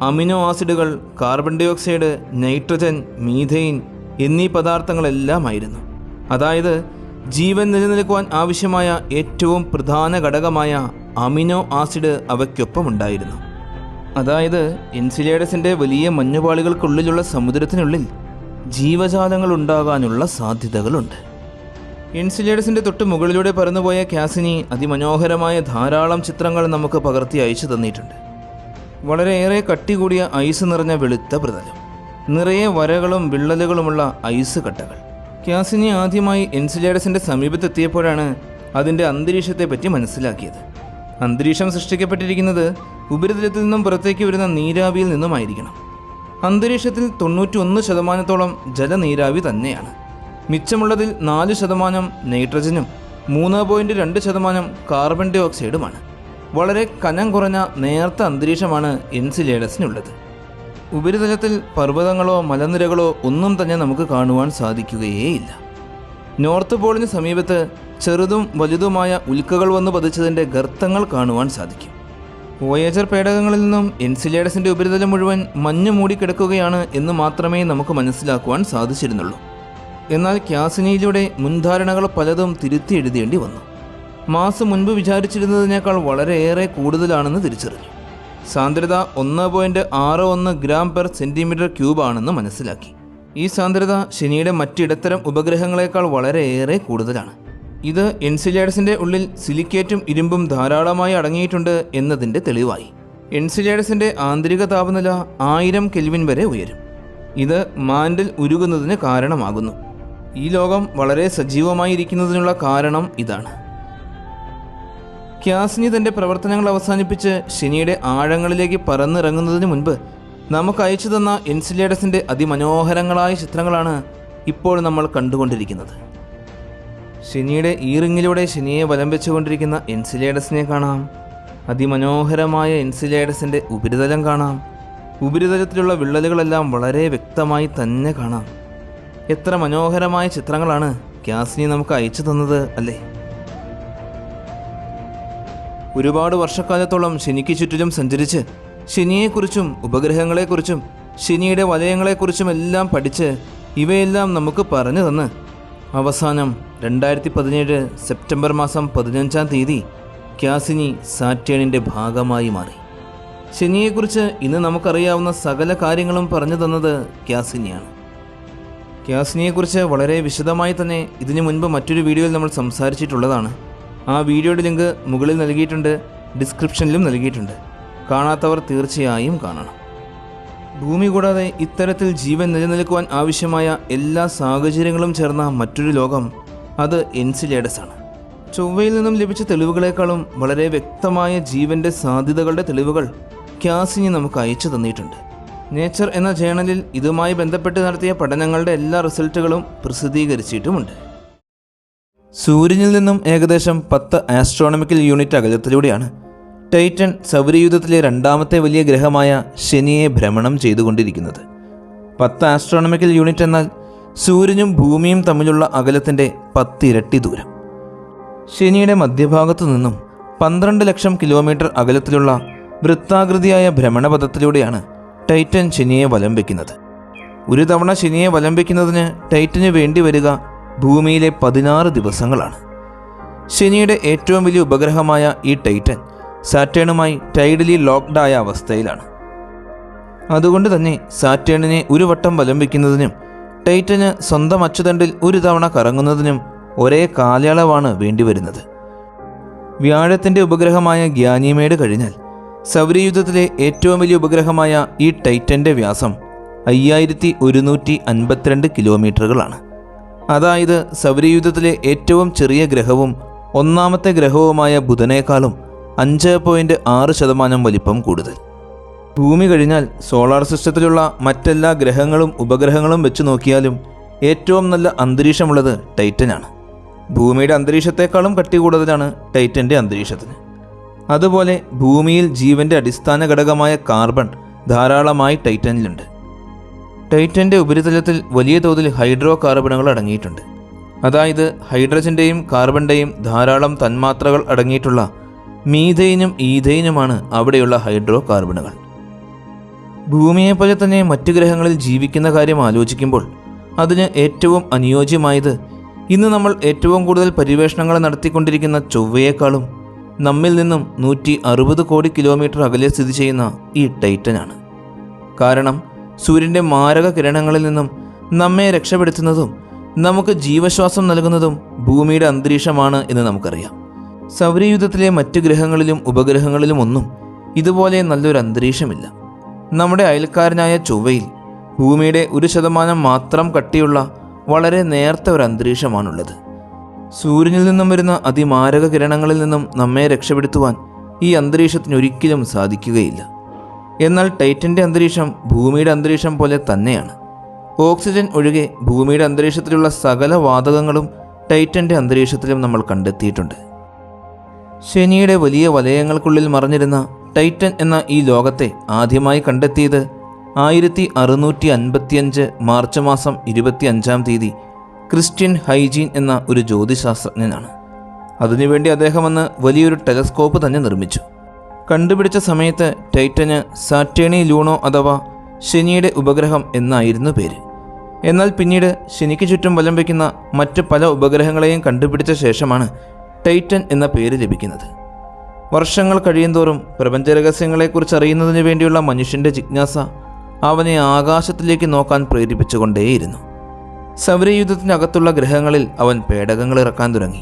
അമിനോ ആസിഡുകൾ, കാർബൺ ഡയോക്സൈഡ്, നൈട്രജൻ, മീഥെയിൻ എന്നീ പദാർത്ഥങ്ങളെല്ലാമായിരുന്നു. അതായത് ജീവൻ നിലനിൽക്കുവാൻ ആവശ്യമായ ഏറ്റവും പ്രധാന ഘടകമായ അമിനോ ആസിഡ് അവയ്ക്കൊപ്പമുണ്ടായിരുന്നു. അതായത് എൻസിലേഡസിൻ്റെ വലിയ മഞ്ഞുപാളികൾക്കുള്ളിലുള്ള സമുദ്രത്തിനുള്ളിൽ ജീവജാലങ്ങൾ ഉണ്ടാകാനുള്ള സാധ്യതകളുണ്ട്. എൻസിലേഡസിൻ്റെ തൊട്ട് മുകളിലൂടെ പറന്നുപോയ കാസിനി അതിമനോഹരമായ ധാരാളം ചിത്രങ്ങൾ നമുക്ക് പകർത്തി അയച്ചു തന്നിട്ടുണ്ട്. വളരെയേറെ കട്ടി കൂടിയ ഐസ് നിറഞ്ഞ വെളുത്ത പ്രതലം, നിറയെ വരകളും വിള്ളലുകളുമുള്ള ഐസ് കട്ടകൾ. കാസിനി ആദ്യമായി എൻസിലേഡസിൻ്റെ സമീപത്തെത്തിയപ്പോഴാണ് അതിൻ്റെ അന്തരീക്ഷത്തെപ്പറ്റി മനസ്സിലാക്കിയത്. അന്തരീക്ഷം സൃഷ്ടിക്കപ്പെട്ടിരിക്കുന്നത് ഉപരിതലത്തിൽ നിന്നും പുറത്തേക്ക് വരുന്ന നീരാവിയിൽ നിന്നുമായിരിക്കണം. അന്തരീക്ഷത്തിൽ 91% ജലനീരാവി തന്നെയാണ്. മിച്ചമുള്ളതിൽ 4% നൈട്രജനും 3.2% കാർബൺ ഡൈ ഓക്സൈഡുമാണ്. വളരെ കനം കുറഞ്ഞ നേർത്ത അന്തരീക്ഷമാണ് എൻസിലേഡസിനുള്ളത്. ഉപരിതലത്തിൽ പർവ്വതങ്ങളോ മലനിരകളോ ഒന്നും തന്നെ നമുക്ക് കാണുവാൻ സാധിക്കുകയേയില്ല. നോർത്ത് പോളിന് സമീപത്ത് ചെറുതും വലുതുമായ ഉൽക്കകൾ വന്നു പതിച്ചതിൻ്റെ ഗർത്തങ്ങൾ കാണുവാൻ സാധിക്കും. വോയേജർ പേടകങ്ങളിൽ നിന്നും എൻസിലേഡസിൻ്റെ ഉപരിതലം മുഴുവൻ മഞ്ഞ് മൂടിക്കിടക്കുകയാണ് എന്ന് മാത്രമേ നമുക്ക് മനസ്സിലാക്കുവാൻ സാധിച്ചിരുന്നുള്ളൂ. എന്നാൽ കാസിനിയിലൂടെ മുൻധാരണകൾ പലതും തിരുത്തി എഴുതേണ്ടി വന്നു. മാസ് മുൻപ് വിചാരിച്ചിരുന്നതിനേക്കാൾ വളരെയേറെ കൂടുതലാണെന്ന് തിരിച്ചറിഞ്ഞു. സാന്ദ്രത 1.61 ഗ്രാം/സെൻറ്റിമീറ്റർ ക്യൂബ് ആണെന്ന് മനസ്സിലാക്കി. ഈ സാന്ദ്രത ശനിയുടെ മറ്റിടത്തരം ഉപഗ്രഹങ്ങളെക്കാൾ വളരെയേറെ കൂടുതലാണ്. ഇത് എൻസിലേഡസിൻ്റെ ഉള്ളിൽ സിലിക്കേറ്റും ഇരുമ്പും ധാരാളമായി അടങ്ങിയിട്ടുണ്ട് എന്നതിൻ്റെ തെളിവായി. എൻസിലേഡസിൻ്റെ ആന്തരിക താപനില 1000 കെൽവിൻ വരെ ഉയരും. ഇത് മാൻഡിൽ ഉരുകുന്നതിന് കാരണമാകുന്നു. ഈ ലോകം വളരെ സജീവമായിരിക്കുന്നതിനുള്ള കാരണം ഇതാണ്. ക്യാസിനി തൻ്റെ പ്രവർത്തനങ്ങൾ അവസാനിപ്പിച്ച് ശനിയുടെ ആഴങ്ങളിലേക്ക് പറന്നിറങ്ങുന്നതിന് മുൻപ് നമുക്ക് അയച്ചു തന്ന എൻസിലേഡസിൻ്റെ അതിമനോഹരങ്ങളായ ചിത്രങ്ങളാണ് ഇപ്പോൾ നമ്മൾ കണ്ടുകൊണ്ടിരിക്കുന്നത്. ശനിയുടെ ഈ റിങ്ങിലൂടെ ശനിയെ വലം വെച്ചുകൊണ്ടിരിക്കുന്ന എൻസിലേഡസിനെ കാണാം. അതിമനോഹരമായ എൻസിലേഡസിൻ്റെ ഉപരിതലം കാണാം. ഉപരിതലത്തിലുള്ള വിള്ളലുകളെല്ലാം വളരെ വ്യക്തമായി തന്നെ കാണാം. എത്ര മനോഹരമായ ചിത്രങ്ങളാണ് ക്യാസിനി നമുക്ക് അയച്ചു തന്നത് അല്ലേ? ഒരുപാട് വർഷക്കാലത്തോളം ശനിക്ക് ചുറ്റിലും സഞ്ചരിച്ച് ശനിയെക്കുറിച്ചും ഉപഗ്രഹങ്ങളെക്കുറിച്ചും ശനിയുടെ വലയങ്ങളെക്കുറിച്ചും എല്ലാം പഠിച്ച് ഇവയെല്ലാം നമുക്ക് പറഞ്ഞു തന്ന് അവസാനം 2017 സെപ്റ്റംബർ മാസം 15-ാം തീയതി ക്യാസിനി സാറ്റേണിൻ്റെ ഭാഗമായി മാറി. ശനിയെക്കുറിച്ച് ഇന്ന് നമുക്കറിയാവുന്ന സകല കാര്യങ്ങളും പറഞ്ഞു തന്നത് ക്യാസിനിയാണ്. ക്യാസിനിയെക്കുറിച്ച് വളരെ വിശദമായി തന്നെ ഇതിനു മുൻപ് മറ്റൊരു വീഡിയോയിൽ നമ്മൾ സംസാരിച്ചിട്ടുള്ളതാണ്. ആ വീഡിയോയുടെ ലിങ്ക് മുകളിൽ നൽകിയിട്ടുണ്ട്, ഡിസ്ക്രിപ്ഷനിലും നൽകിയിട്ടുണ്ട്. കാണാത്തവർ തീർച്ചയായും കാണണം. ഭൂമി കൂടാതെ ഇത്തരത്തിൽ ജീവൻ നിലനിൽക്കുവാൻ ആവശ്യമായ എല്ലാ സാഹചര്യങ്ങളും ചേർന്ന മറ്റൊരു ലോകം അത് എൻസിലേഡസ് ആണ്. ചൊവ്വയിൽ നിന്നും ലഭിച്ച തെളിവുകളെക്കാളും വളരെ വ്യക്തമായ ജീവൻ്റെ സാധ്യതകളുടെ തെളിവുകൾ ക്യാസിനി നമുക്ക് അയച്ചു തന്നിട്ടുണ്ട്. നേച്ചർ എന്ന ജേണലിൽ ഇതുമായി ബന്ധപ്പെട്ട് നടത്തിയ പഠനങ്ങളുടെ എല്ലാ റിസൾട്ടുകളും പ്രസിദ്ധീകരിച്ചിട്ടുമുണ്ട്. സൂര്യനിൽ നിന്നും ഏകദേശം 10 ആസ്ട്രോണമിക്കൽ യൂണിറ്റ് അകലത്തിലൂടെയാണ് ടൈറ്റൻ സൗരയൂഥത്തിലെ രണ്ടാമത്തെ വലിയ ഗ്രഹമായ ശനിയെ ഭ്രമണം ചെയ്തുകൊണ്ടിരിക്കുന്നത്. 10 ആസ്ട്രോണമിക്കൽ യൂണിറ്റ് എന്നാൽ സൂര്യനും ഭൂമിയും തമ്മിലുള്ള അകലത്തിൻ്റെ 10 ഇരട്ടി ദൂരം. ശനിയുടെ മധ്യഭാഗത്തു നിന്നും 12 ലക്ഷം കിലോമീറ്റർ അകലത്തിലുള്ള വൃത്താകൃതിയായ ഭ്രമണപഥത്തിലൂടെയാണ് ടൈറ്റൻ ശനിയെ വലം വയ്ക്കുന്നത്. ഒരു തവണ ശനിയെ വലം വയ്ക്കുന്നതിന് ടൈറ്റന് വേണ്ടി വരിക ഭൂമിയിലെ 16 ദിവസങ്ങളാണ്. ശനിയുടെ ഏറ്റവും വലിയ ഉപഗ്രഹമായ ഈ ടൈറ്റൻ സാറ്റേണുമായി ടൈഡലി ലോക്ക്ഡ് ആയ അവസ്ഥയിലാണ്. അതുകൊണ്ട് തന്നെ സാറ്റേണിനെ ഒരു വട്ടം വലം വയ്ക്കുന്നതിനും ടൈറ്റന് സ്വന്തം അച്ചുതണ്ടിൽ ഒരു തവണ കറങ്ങുന്നതിനും ഒരേ കാലയളവാണ് വേണ്ടിവരുന്നത്. വ്യാഴത്തിൻ്റെ ഉപഗ്രഹമായ ഗ്യാനിമേഡ് കഴിഞ്ഞാൽ സൗരയൂഥത്തിലെ ഏറ്റവും വലിയ ഉപഗ്രഹമായ ഈ ടൈറ്റൻ്റെ വ്യാസം 5152 കിലോമീറ്ററുകളാണ്. അതായത് സൗരയൂഥത്തിലെ ഏറ്റവും ചെറിയ ഗ്രഹവും ഒന്നാമത്തെ ഗ്രഹവുമായ ബുധനേക്കാളും 5.6% വലിപ്പം കൂടുതൽ. ഭൂമി കഴിഞ്ഞാൽ സോളാർ സിസ്റ്റത്തിലുള്ള മറ്റെല്ലാ ഗ്രഹങ്ങളും ഉപഗ്രഹങ്ങളും വെച്ച് നോക്കിയാലും ഏറ്റവും നല്ല അന്തരീക്ഷമുള്ളത് ടൈറ്റനാണ്. ഭൂമിയുടെ അന്തരീക്ഷത്തെക്കാളും കട്ടി കൂടുതലാണ് ടൈറ്റൻ്റെ അന്തരീക്ഷത്തിന്. അതുപോലെ ഭൂമിയിൽ ജീവൻ്റെ അടിസ്ഥാന ഘടകമായ കാർബൺ ധാരാളമായി ടൈറ്റനിലുണ്ട്. ടൈറ്റൻ്റെ ഉപരിതലത്തിൽ വലിയ തോതിൽ ഹൈഡ്രോ കാർബണുകൾ അടങ്ങിയിട്ടുണ്ട്. അതായത് ഹൈഡ്രജൻ്റെയും കാർബണിൻ്റെയും ധാരാളം തന്മാത്രകൾ അടങ്ങിയിട്ടുള്ള മീഥൈനും ഈഥൈനുമാണ് അവിടെയുള്ള ഹൈഡ്രോ കാർബണുകൾ. ഭൂമിയെപ്പോലെ തന്നെ മറ്റു ഗ്രഹങ്ങളിൽ ജീവിക്കുന്ന കാര്യം ആലോചിക്കുമ്പോൾ അതിന് ഏറ്റവും അനുയോജ്യമായത് ഇന്ന് നമ്മൾ ഏറ്റവും കൂടുതൽ പര്യവേഷണങ്ങൾ നടത്തിക്കൊണ്ടിരിക്കുന്ന ചൊവ്വയേക്കാളും നമ്മിൽ നിന്നും 160 കോടി കിലോമീറ്റർ അകലെ സ്ഥിതി ചെയ്യുന്ന ഈ ടൈറ്റനാണ്. കാരണം സൂര്യൻ്റെ മാരക കിരണങ്ങളിൽ നിന്നും നമ്മെ രക്ഷപ്പെടുത്തുന്നതും നമുക്ക് ജീവശ്വാസം നൽകുന്നതും ഭൂമിയുടെ അന്തരീക്ഷമാണ് എന്ന് നമുക്കറിയാം. സൗരയൂഥത്തിലെ മറ്റ് ഗ്രഹങ്ങളിലും ഉപഗ്രഹങ്ങളിലും ഒന്നും ഇതുപോലെ നല്ലൊരു അന്തരീക്ഷമില്ല. നമ്മുടെ അയൽക്കാരനായ ചൊവ്വയിൽ ഭൂമിയുടെ 1% മാത്രം കട്ടിയുള്ള വളരെ നേർത്ത ഒരു അന്തരീക്ഷമാണുള്ളത്. സൂര്യനിൽ നിന്നും വരുന്ന അതിമാരക കിരണങ്ങളിൽ നിന്നും നമ്മെ രക്ഷപ്പെടുത്തുവാൻ ഈ അന്തരീക്ഷത്തിന് ഒരിക്കലും സാധിക്കുകയില്ല. എന്നാൽ ടൈറ്റൻ്റെ അന്തരീക്ഷം ഭൂമിയുടെ അന്തരീക്ഷം പോലെ തന്നെയാണ്. ഓക്സിജൻ ഒഴികെ ഭൂമിയുടെ അന്തരീക്ഷത്തിലുള്ള സകല വാതകങ്ങളും ടൈറ്റൻ്റെ അന്തരീക്ഷത്തിലും നമ്മൾ കണ്ടെത്തിയിട്ടുണ്ട്. ശനിയുടെ വലിയ വലയങ്ങൾക്കുള്ളിൽ മറഞ്ഞിരുന്ന ടൈറ്റൻ എന്ന ഈ ലോകത്തെ ആദ്യമായി കണ്ടെത്തിയത് 1655 മാർച്ച് മാസം 25-ാം തീയതി ക്രിസ്ത്യൻ ഹൈജീൻ എന്ന ഒരു ജ്യോതിശാസ്ത്രജ്ഞനാണ്. അതിനുവേണ്ടി അദ്ദേഹം അന്ന് വലിയൊരു ടെലസ്കോപ്പ് തന്നെ നിർമ്മിച്ചു. കണ്ടുപിടിച്ച സമയത്ത് ടൈറ്റന് സാറ്റേണി ലൂണോ അഥവാ ശനിയുടെ ഉപഗ്രഹം എന്നായിരുന്നു പേര്. എന്നാൽ പിന്നീട് ശനിക്ക് ചുറ്റും വലം വയ്ക്കുന്ന മറ്റ് പല ഉപഗ്രഹങ്ങളെയും കണ്ടുപിടിച്ച ശേഷമാണ് ടൈറ്റൻ എന്ന പേര് ലഭിക്കുന്നത്. വർഷങ്ങൾ കഴിയുന്തോറും പ്രപഞ്ച രഹസ്യങ്ങളെക്കുറിച്ച് അറിയുന്നതിന് വേണ്ടിയുള്ള മനുഷ്യൻ്റെ ജിജ്ഞാസ അവനെ ആകാശത്തിലേക്ക് നോക്കാൻ പ്രേരിപ്പിച്ചുകൊണ്ടേയിരുന്നു. സൗരയൂഥത്തിനകത്തുള്ള ഗ്രഹങ്ങളിൽ അവൻ പേടകങ്ങൾ ഇറക്കാൻ തുടങ്ങി.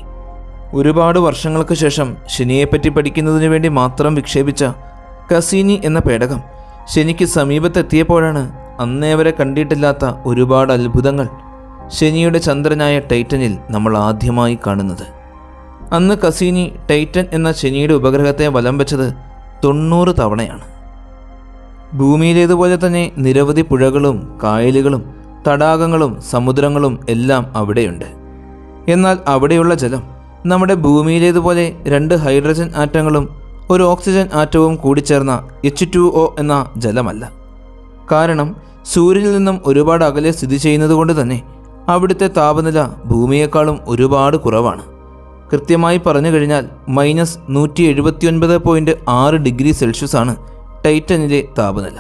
ഒരുപാട് വർഷങ്ങൾക്ക് ശേഷം ശനിയെപ്പറ്റി പഠിക്കുന്നതിന് വേണ്ടി മാത്രം വിക്ഷേപിച്ച കസീനി എന്ന പേടകം ശനിക്ക് സമീപത്തെത്തിയപ്പോഴാണ് അന്നേ വരെ കണ്ടിട്ടില്ലാത്ത ഒരുപാട് അത്ഭുതങ്ങൾ ശനിയുടെ ചന്ദ്രനായ ടൈറ്റനിൽ നമ്മൾ ആദ്യമായി കാണുന്നത്. അന്ന് കസീനി ടൈറ്റൻ എന്ന ശനിയുടെ ഉപഗ്രഹത്തെ വലം വെച്ചത് 90 തവണയാണ്. ഭൂമിയിലേതുപോലെ തന്നെ നിരവധി പുഴകളും കായലുകളും തടാകങ്ങളും സമുദ്രങ്ങളും എല്ലാം അവിടെയുണ്ട്. എന്നാൽ അവിടെയുള്ള ജലം നമ്മുടെ ഭൂമിയിലേതുപോലെ 2 ഹൈഡ്രജൻ ആറ്റങ്ങളും ഒരു ഓക്സിജൻ ആറ്റവും കൂടിച്ചേർന്ന H2O എന്ന ജലമല്ല. കാരണം സൂര്യനിൽ നിന്നും ഒരുപാട് അകലെ സ്ഥിതി ചെയ്യുന്നതുകൊണ്ട് തന്നെ അവിടുത്തെ താപനില ഭൂമിയേക്കാളും ഒരുപാട് കുറവാണ്. കൃത്യമായി പറഞ്ഞു കഴിഞ്ഞാൽ -179.6 ഡിഗ്രി സെൽഷ്യസ് ആണ് ടൈറ്റനിലെ താപനില.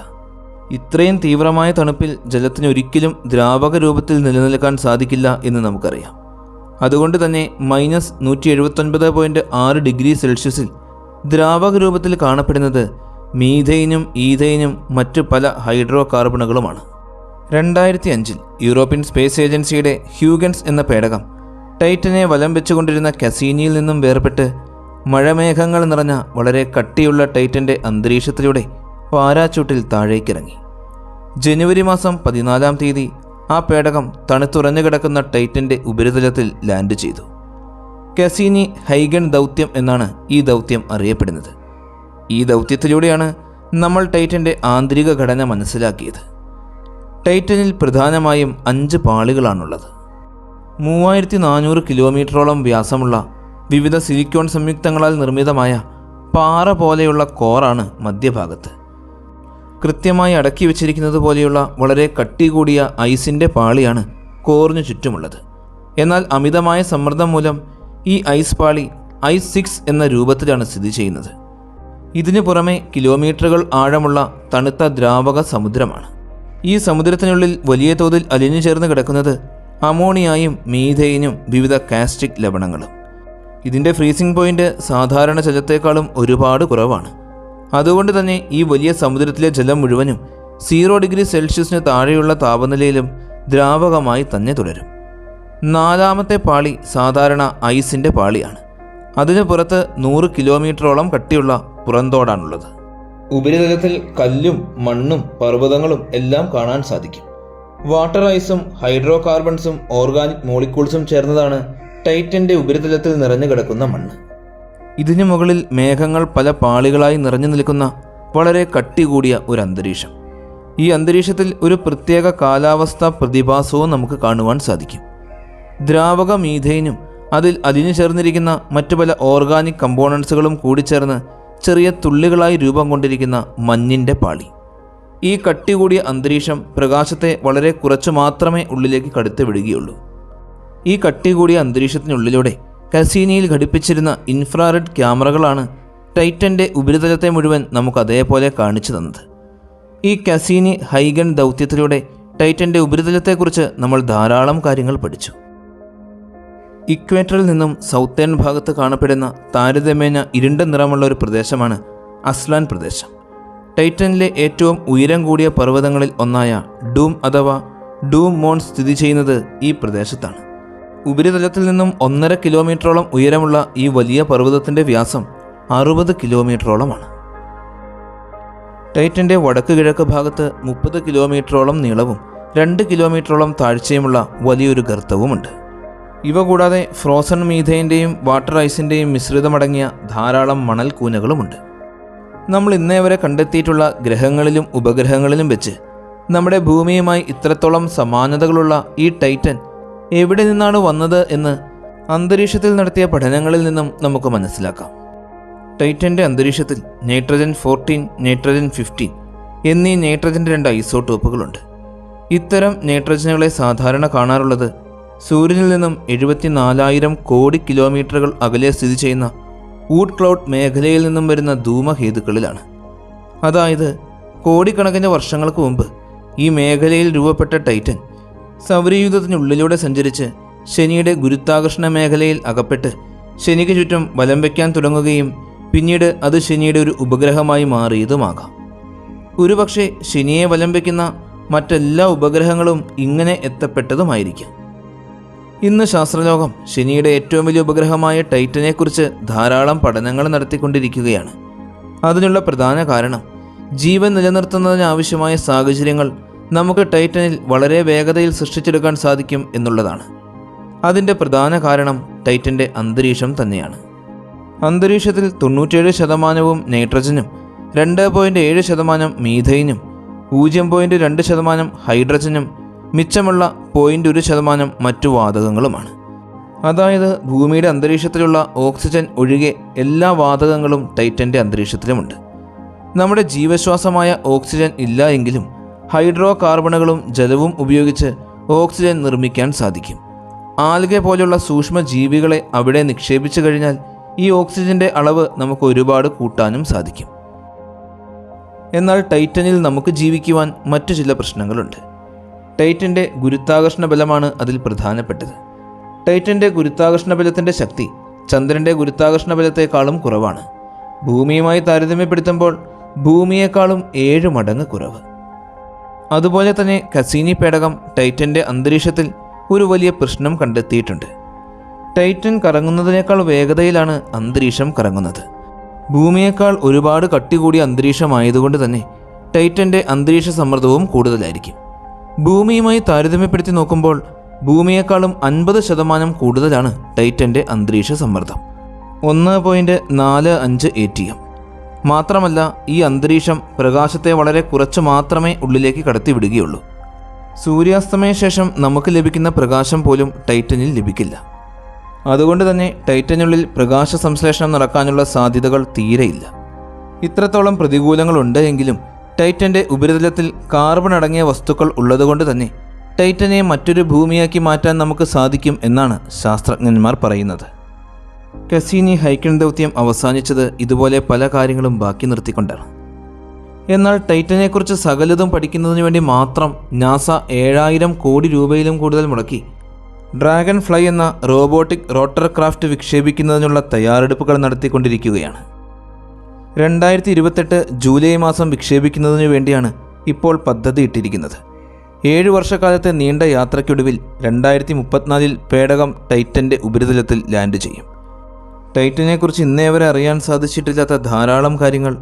ഇത്രയും തീവ്രമായ തണുപ്പിൽ ജലത്തിന് ഒരിക്കലും ദ്രാവക രൂപത്തിൽ നിലനിൽക്കാൻ സാധിക്കില്ല എന്ന് നമുക്കറിയാം. അതുകൊണ്ട് തന്നെ -179.6 ഡിഗ്രി സെൽഷ്യസിൽ ദ്രാവക രൂപത്തിൽ കാണപ്പെടുന്നത് മീഥൈനും ഈഥൈനും മറ്റു പല ഹൈഡ്രോ കാർബണുകളുമാണ്. 2005 യൂറോപ്യൻ സ്പേസ് ഏജൻസിയുടെ ഹ്യൂഗൻസ് എന്ന പേടകം ടൈറ്റനെ വലം വെച്ചുകൊണ്ടിരുന്ന കസീനിയിൽ നിന്നും വേർപെട്ട് മഴമേഘങ്ങൾ നിറഞ്ഞ വളരെ കട്ടിയുള്ള ടൈറ്റൻ്റെ അന്തരീക്ഷത്തിലൂടെ പാരാച്ചൂട്ടിൽ താഴേക്കിറങ്ങി. ജനുവരി മാസം 14-ാം തീയതി ആ പേടകം തണുത്തുറഞ്ഞു കിടക്കുന്ന ടൈറ്റൻ്റെ ഉപരിതലത്തിൽ ലാൻഡ് ചെയ്തു. കസീനി ഹൈഗൺ ദൗത്യം എന്നാണ് ഈ ദൗത്യം അറിയപ്പെടുന്നത്. ഈ ദൗത്യത്തിലൂടെയാണ് നമ്മൾ ടൈറ്റൻ്റെ ആന്തരിക ഘടന മനസ്സിലാക്കിയത്. ടൈറ്റനിൽ പ്രധാനമായും 5 പാളികളാണുള്ളത്. 3400 കിലോമീറ്ററോളം വ്യാസമുള്ള വിവിധ സിലിക്കോൺ സംയുക്തങ്ങളാൽ നിർമ്മിതമായ പാറ പോലെയുള്ള കോറാണ് മധ്യഭാഗത്ത്. കൃത്യമായി അടക്കി വച്ചിരിക്കുന്നത് പോലെയുള്ള വളരെ കട്ടി കൂടിയ ഐസിൻ്റെ പാളിയാണ് കോറിനു ചുറ്റുമുള്ളത്. എന്നാൽ അമിതമായ സമ്മർദ്ദം മൂലം ഈ ഐസ് പാളി ഐസ് 6 എന്ന രൂപത്തിലാണ് സ്ഥിതി ചെയ്യുന്നത്. ഇതിനു പുറമെ കിലോമീറ്ററുകൾ ആഴമുള്ള തണുത്ത ദ്രാവക സമുദ്രമാണ്. ഈ സമുദ്രത്തിനുള്ളിൽ വലിയ തോതിൽ അലിഞ്ഞു ചേർന്ന് കിടക്കുന്നത് അമോണിയായും മീഥൈനും വിവിധ കാസ്റ്റിക് ലവണങ്ങളും. ഇതിൻ്റെ ഫ്രീസിംഗ് പോയിന്റ് സാധാരണ ജലത്തേക്കാളും ഒരുപാട് കുറവാണ്. അതുകൊണ്ട് തന്നെ ഈ വലിയ സമുദ്രത്തിലെ ജലം മുഴുവനും 0 ഡിഗ്രി സെൽഷ്യസിന് താഴെയുള്ള താപനിലയിലും ദ്രാവകമായി തന്നെ തുടരും. 4ാമത്തെ പാളി സാധാരണ ഐസിൻ്റെ പാളിയാണ്. അതിനു പുറത്ത് 100 കിലോമീറ്ററോളം കട്ടിയുള്ള പുറന്തോടാണുള്ളത്. ഉപരിതലത്തിൽ കല്ലും മണ്ണും പർവ്വതങ്ങളും എല്ലാം കാണാൻ സാധിക്കും. വാട്ടർ ഐസും ഹൈഡ്രോ കാർബൺസും ഓർഗാനിക് മോളിക്യൂൾസും ചേർന്നതാണ് ടൈറ്റൻ്റെ ഉപരിതലത്തിൽ നിറഞ്ഞു കിടക്കുന്ന മണ്ണ്. ഇതിനു മുകളിൽ മേഘങ്ങൾ പല പാളികളായി നിറഞ്ഞു നിൽക്കുന്ന വളരെ കട്ടി കൂടിയ ഒരു അന്തരീക്ഷം. ഈ അന്തരീക്ഷത്തിൽ ഒരു പ്രത്യേക കാലാവസ്ഥാ പ്രതിഭാസവും നമുക്ക് കാണുവാൻ സാധിക്കും. ദ്രാവക മീഥൈനും അതിൽ അലിഞ്ഞു ചേർന്നിരിക്കുന്ന മറ്റു പല ഓർഗാനിക് കമ്പോണൻസുകളും കൂടിച്ചേർന്ന് ചെറിയ തുള്ളികളായി രൂപം കൊണ്ടിരിക്കുന്ന മഞ്ഞിൻ്റെ പാളി. ഈ കട്ടി കൂടിയ അന്തരീക്ഷം പ്രകാശത്തെ വളരെ കുറച്ചു മാത്രമേ ഉള്ളിലേക്ക് കടത്തി വിടുകയുള്ളൂ. ഈ കട്ടി കൂടിയ അന്തരീക്ഷത്തിനുള്ളിലൂടെ കസീനിയിൽ ഘടിപ്പിച്ചിരുന്ന ഇൻഫ്രാറെഡ് ക്യാമറകളാണ് ടൈറ്റൻ്റെ ഉപരിതലത്തെ മുഴുവൻ നമുക്ക് അതേപോലെ കാണിച്ചു തന്നത്. ഈ കസീനി ഹൈഗൺ ദൗത്യത്തിലൂടെ ടൈറ്റൻ്റെ ഉപരിതലത്തെക്കുറിച്ച് നമ്മൾ ധാരാളം കാര്യങ്ങൾ പഠിച്ചു. ഇക്വേറ്ററിൽ നിന്നും സൗത്തേൺ ഭാഗത്ത് കാണപ്പെടുന്ന താരതമ്യേന ഇരുണ്ട നിറമുള്ള ഒരു പ്രദേശമാണ് അസ്ലാൻ പ്രദേശം. ടൈറ്റനിലെ ഏറ്റവും ഉയരം കൂടിയ പർവ്വതങ്ങളിൽ ഒന്നായ ഡൂം അഥവാ ഡൂം മോൺ സ്ഥിതി ചെയ്യുന്നത് ഈ പ്രദേശത്താണ്. ഉപരിതലത്തിൽ നിന്നും 1.5 കിലോമീറ്ററോളം ഉയരമുള്ള ഈ വലിയ പർവ്വതത്തിൻ്റെ വ്യാസം 60 കിലോമീറ്ററോളമാണ്. ടൈറ്റൻ്റെ വടക്ക് കിഴക്ക് ഭാഗത്ത് 30 കിലോമീറ്ററോളം നീളവും 2 കിലോമീറ്ററോളം താഴ്ചയുമുള്ള വലിയൊരു ഗർത്തവുമുണ്ട്. ഇവ കൂടാതെ ഫ്രോസൺ മീഥൈൻ്റെയും വാട്ടർ ഐസിൻ്റെയും മിശ്രിതമടങ്ങിയ ധാരാളം മണൽ കൂനകളുമുണ്ട്. നമ്മൾ ഇന്നേ വരെ കണ്ടെത്തിയിട്ടുള്ള ഗ്രഹങ്ങളിലും ഉപഗ്രഹങ്ങളിലും വെച്ച് നമ്മുടെ ഭൂമിയുമായി ഇത്രത്തോളം സമാനതകളുള്ള ഈ ടൈറ്റൻ എവിടെ നിന്നാണ് വന്നത് എന്ന് അന്തരീക്ഷത്തിൽ നടത്തിയ പഠനങ്ങളിൽ നിന്നും നമുക്ക് മനസ്സിലാക്കാം. ടൈറ്റൻ്റെ അന്തരീക്ഷത്തിൽ നൈട്രജൻ 14, നൈട്രജൻ 15 എന്നീ നൈട്രജൻ്റെ 2 ഐസോട്ടോപ്പുകളുണ്ട്. ഇത്തരം നൈട്രജനുകളെ സാധാരണ കാണാറുള്ളത് സൂര്യനിൽ നിന്നും 74,000 കോടി കിലോമീറ്ററുകൾ അകലെ സ്ഥിതി ചെയ്യുന്ന ഊട്ട് ക്ലൗഡ് മേഖലയിൽ നിന്നും വരുന്ന ധൂമഹേതുക്കളിലാണ്. അതായത് കോടിക്കണക്കിന് വർഷങ്ങൾക്ക് മുമ്പ് ഈ മേഖലയിൽ രൂപപ്പെട്ട ടൈറ്റൻ സൗരയൂഥത്തിനുള്ളിലൂടെ സഞ്ചരിച്ച് ശനിയുടെ ഗുരുത്വാകർഷണ മേഖലയിൽ അകപ്പെട്ട് ശനിക്ക് ചുറ്റും വലം വയ്ക്കാൻ തുടങ്ങുകയും പിന്നീട് അത് ശനിയുടെ ഒരു ഉപഗ്രഹമായി മാറിയതുമാകാം. ഒരുപക്ഷെ ശനിയെ വലം വയ്ക്കുന്ന മറ്റെല്ലാ ഉപഗ്രഹങ്ങളും ഇങ്ങനെ എത്തപ്പെട്ടതുമായിരിക്കാം. ഇന്ന് ശാസ്ത്രലോകം ശനിയുടെ ഏറ്റവും വലിയ ഉപഗ്രഹമായ ടൈറ്റനെക്കുറിച്ച് ധാരാളം പഠനങ്ങൾ നടത്തിക്കൊണ്ടിരിക്കുകയാണ്. അതിനുള്ള പ്രധാന കാരണം ജീവൻ നിലനിർത്തുന്നതിനാവശ്യമായ സാഹചര്യങ്ങൾ നമുക്ക് ടൈറ്റനിൽ വളരെ വേഗതയിൽ സൃഷ്ടിച്ചെടുക്കാൻ സാധിക്കും എന്നുള്ളതാണ്. അതിൻ്റെ പ്രധാന കാരണം ടൈറ്റൻ്റെ അന്തരീക്ഷം തന്നെയാണ്. അന്തരീക്ഷത്തിൽ 97% നൈട്രജനും 2.7% മീഥൈനും 0.2% ഹൈഡ്രജനും മിച്ചമുള്ള 0.1% മറ്റു വാതകങ്ങളുമാണ്. അതായത് ഭൂമിയുടെ അന്തരീക്ഷത്തിലുള്ള ഓക്സിജൻ ഒഴികെ എല്ലാ വാതകങ്ങളും ടൈറ്റൻ്റെ അന്തരീക്ഷത്തിലുമുണ്ട്. നമ്മുടെ ജീവശ്വാസമായ ഓക്സിജൻ ഇല്ല എങ്കിലും ഹൈഡ്രോ കാർബണുകളും ജലവും ഉപയോഗിച്ച് ഓക്സിജൻ നിർമ്മിക്കാൻ സാധിക്കും. ആൽഗെ പോലുള്ള സൂക്ഷ്മ ജീവികളെ അവിടെ നിക്ഷേപിച്ചു കഴിഞ്ഞാൽ ഈ ഓക്സിജൻ്റെ അളവ് നമുക്ക് ഒരുപാട് കൂട്ടാനും സാധിക്കും. എന്നാൽ ടൈറ്റനിൽ നമുക്ക് ജീവിക്കുവാൻ മറ്റു ചില പ്രശ്നങ്ങളുണ്ട്. ടൈറ്റൻ്റെ ഗുരുത്വാകർഷണ ബലമാണ് അതിൽ പ്രധാനപ്പെട്ടത്. ടൈറ്റൻ്റെ ഗുരുത്വാകർഷണ ബലത്തിൻ്റെ ശക്തി ചന്ദ്രൻ്റെ ഗുരുത്വാകർഷണ ബലത്തെക്കാളും കുറവാണ്. ഭൂമിയുമായി താരതമ്യപ്പെടുത്തുമ്പോൾ ഭൂമിയേക്കാളും 7 മടങ്ങ് കുറവ്. അതുപോലെ തന്നെ കസീനി പേടകം ടൈറ്റൻ്റെ അന്തരീക്ഷത്തിൽ ഒരു വലിയ പ്രശ്നം കണ്ടെത്തിയിട്ടുണ്ട്. ടൈറ്റൻ കറങ്ങുന്നതിനേക്കാൾ വേഗതയിലാണ് അന്തരീക്ഷം കറങ്ങുന്നത്. ഭൂമിയേക്കാൾ ഒരുപാട് കട്ടി കൂടിയ അന്തരീക്ഷമായതുകൊണ്ട് തന്നെ ടൈറ്റൻ്റെ അന്തരീക്ഷ സമ്മർദ്ദവും കൂടുതലായിരിക്കും. ഭൂമിയുമായി താരതമ്യപ്പെടുത്തി നോക്കുമ്പോൾ ഭൂമിയേക്കാളും 50% കൂടുതലാണ് ടൈറ്റൻ്റെ അന്തരീക്ഷ സമ്മർദ്ദം, 1.45 ATM. മാത്രമല്ല ഈ അന്തരീക്ഷം പ്രകാശത്തെ വളരെ കുറച്ച് മാത്രമേ ഉള്ളിലേക്ക് കടത്തിവിടുകയുള്ളൂ. സൂര്യാസ്തമയ ശേഷം നമുക്ക് ലഭിക്കുന്ന പ്രകാശം പോലും ടൈറ്റനിൽ ലഭിക്കില്ല. അതുകൊണ്ട് തന്നെ ടൈറ്റനുള്ളിൽ പ്രകാശ സംശ്ലേഷണം നടക്കാനുള്ള സാധ്യതകൾ തീരെയില്ല. ഇത്രത്തോളം പ്രതികൂലങ്ങളുണ്ട് എങ്കിലും ടൈറ്റൻ്റെ ഉപരിതലത്തിൽ കാർബൺ അടങ്ങിയ വസ്തുക്കൾ ഉള്ളതുകൊണ്ട് തന്നെ ടൈറ്റനെ മറ്റൊരു ഭൂമിയാക്കി മാറ്റാൻ നമുക്ക് സാധിക്കും എന്നാണ് ശാസ്ത്രജ്ഞന്മാർ പറയുന്നത്. കസീനി ഹൈക്കൺ ദൗത്യം അവസാനിച്ചത് ഇതുപോലെ പല കാര്യങ്ങളും ബാക്കി നിർത്തിക്കൊണ്ടാണ്. എന്നാൽ ടൈറ്റനെക്കുറിച്ച് സകലതും പഠിക്കുന്നതിന് വേണ്ടി മാത്രം നാസ 7000 കോടി രൂപയിലും കൂടുതൽ മുടക്കി ഡ്രാഗൺ ഫ്ലൈ എന്ന റോബോട്ടിക് റോട്ടർ ക്രാഫ്റ്റ് വിക്ഷേപിക്കുന്നതിനുള്ള തയ്യാറെടുപ്പുകൾ നടത്തിക്കൊണ്ടിരിക്കുകയാണ്. 2028 ജൂലൈ മാസം വിക്ഷേപിക്കുന്നതിനു വേണ്ടിയാണ് ഇപ്പോൾ പദ്ധതി ഇട്ടിരിക്കുന്നത്. 7 വർഷക്കാലത്തെ നീണ്ട യാത്രയ്ക്കൊടുവിൽ 2034 പേടകം ടൈറ്റൻ്റെ ഉപരിതലത്തിൽ ലാൻഡ് ചെയ്യും. ടൈറ്റനെക്കുറിച്ച് ഇന്നേ വരെ അറിയാൻ സാധിച്ചിട്ടില്ലാത്ത ധാരാളം കാര്യങ്ങൾ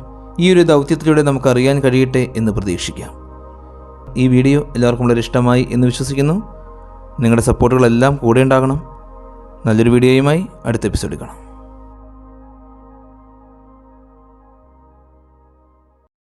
ഈ ഒരു ദൗത്യത്തിലൂടെ നമുക്ക് അറിയാൻ കഴിയട്ടെ എന്ന് പ്രതീക്ഷിക്കാം. ഈ വീഡിയോ എല്ലാവർക്കും വളരെ ഇഷ്ടമായി എന്ന് വിശ്വസിക്കുന്നു. നിങ്ങളുടെ സപ്പോർട്ടുകളെല്ലാം കൂടെ ഉണ്ടാകണം. നല്ലൊരു വീഡിയോയുമായി അടുത്ത എപ്പിസോഡിൽ കാണാം.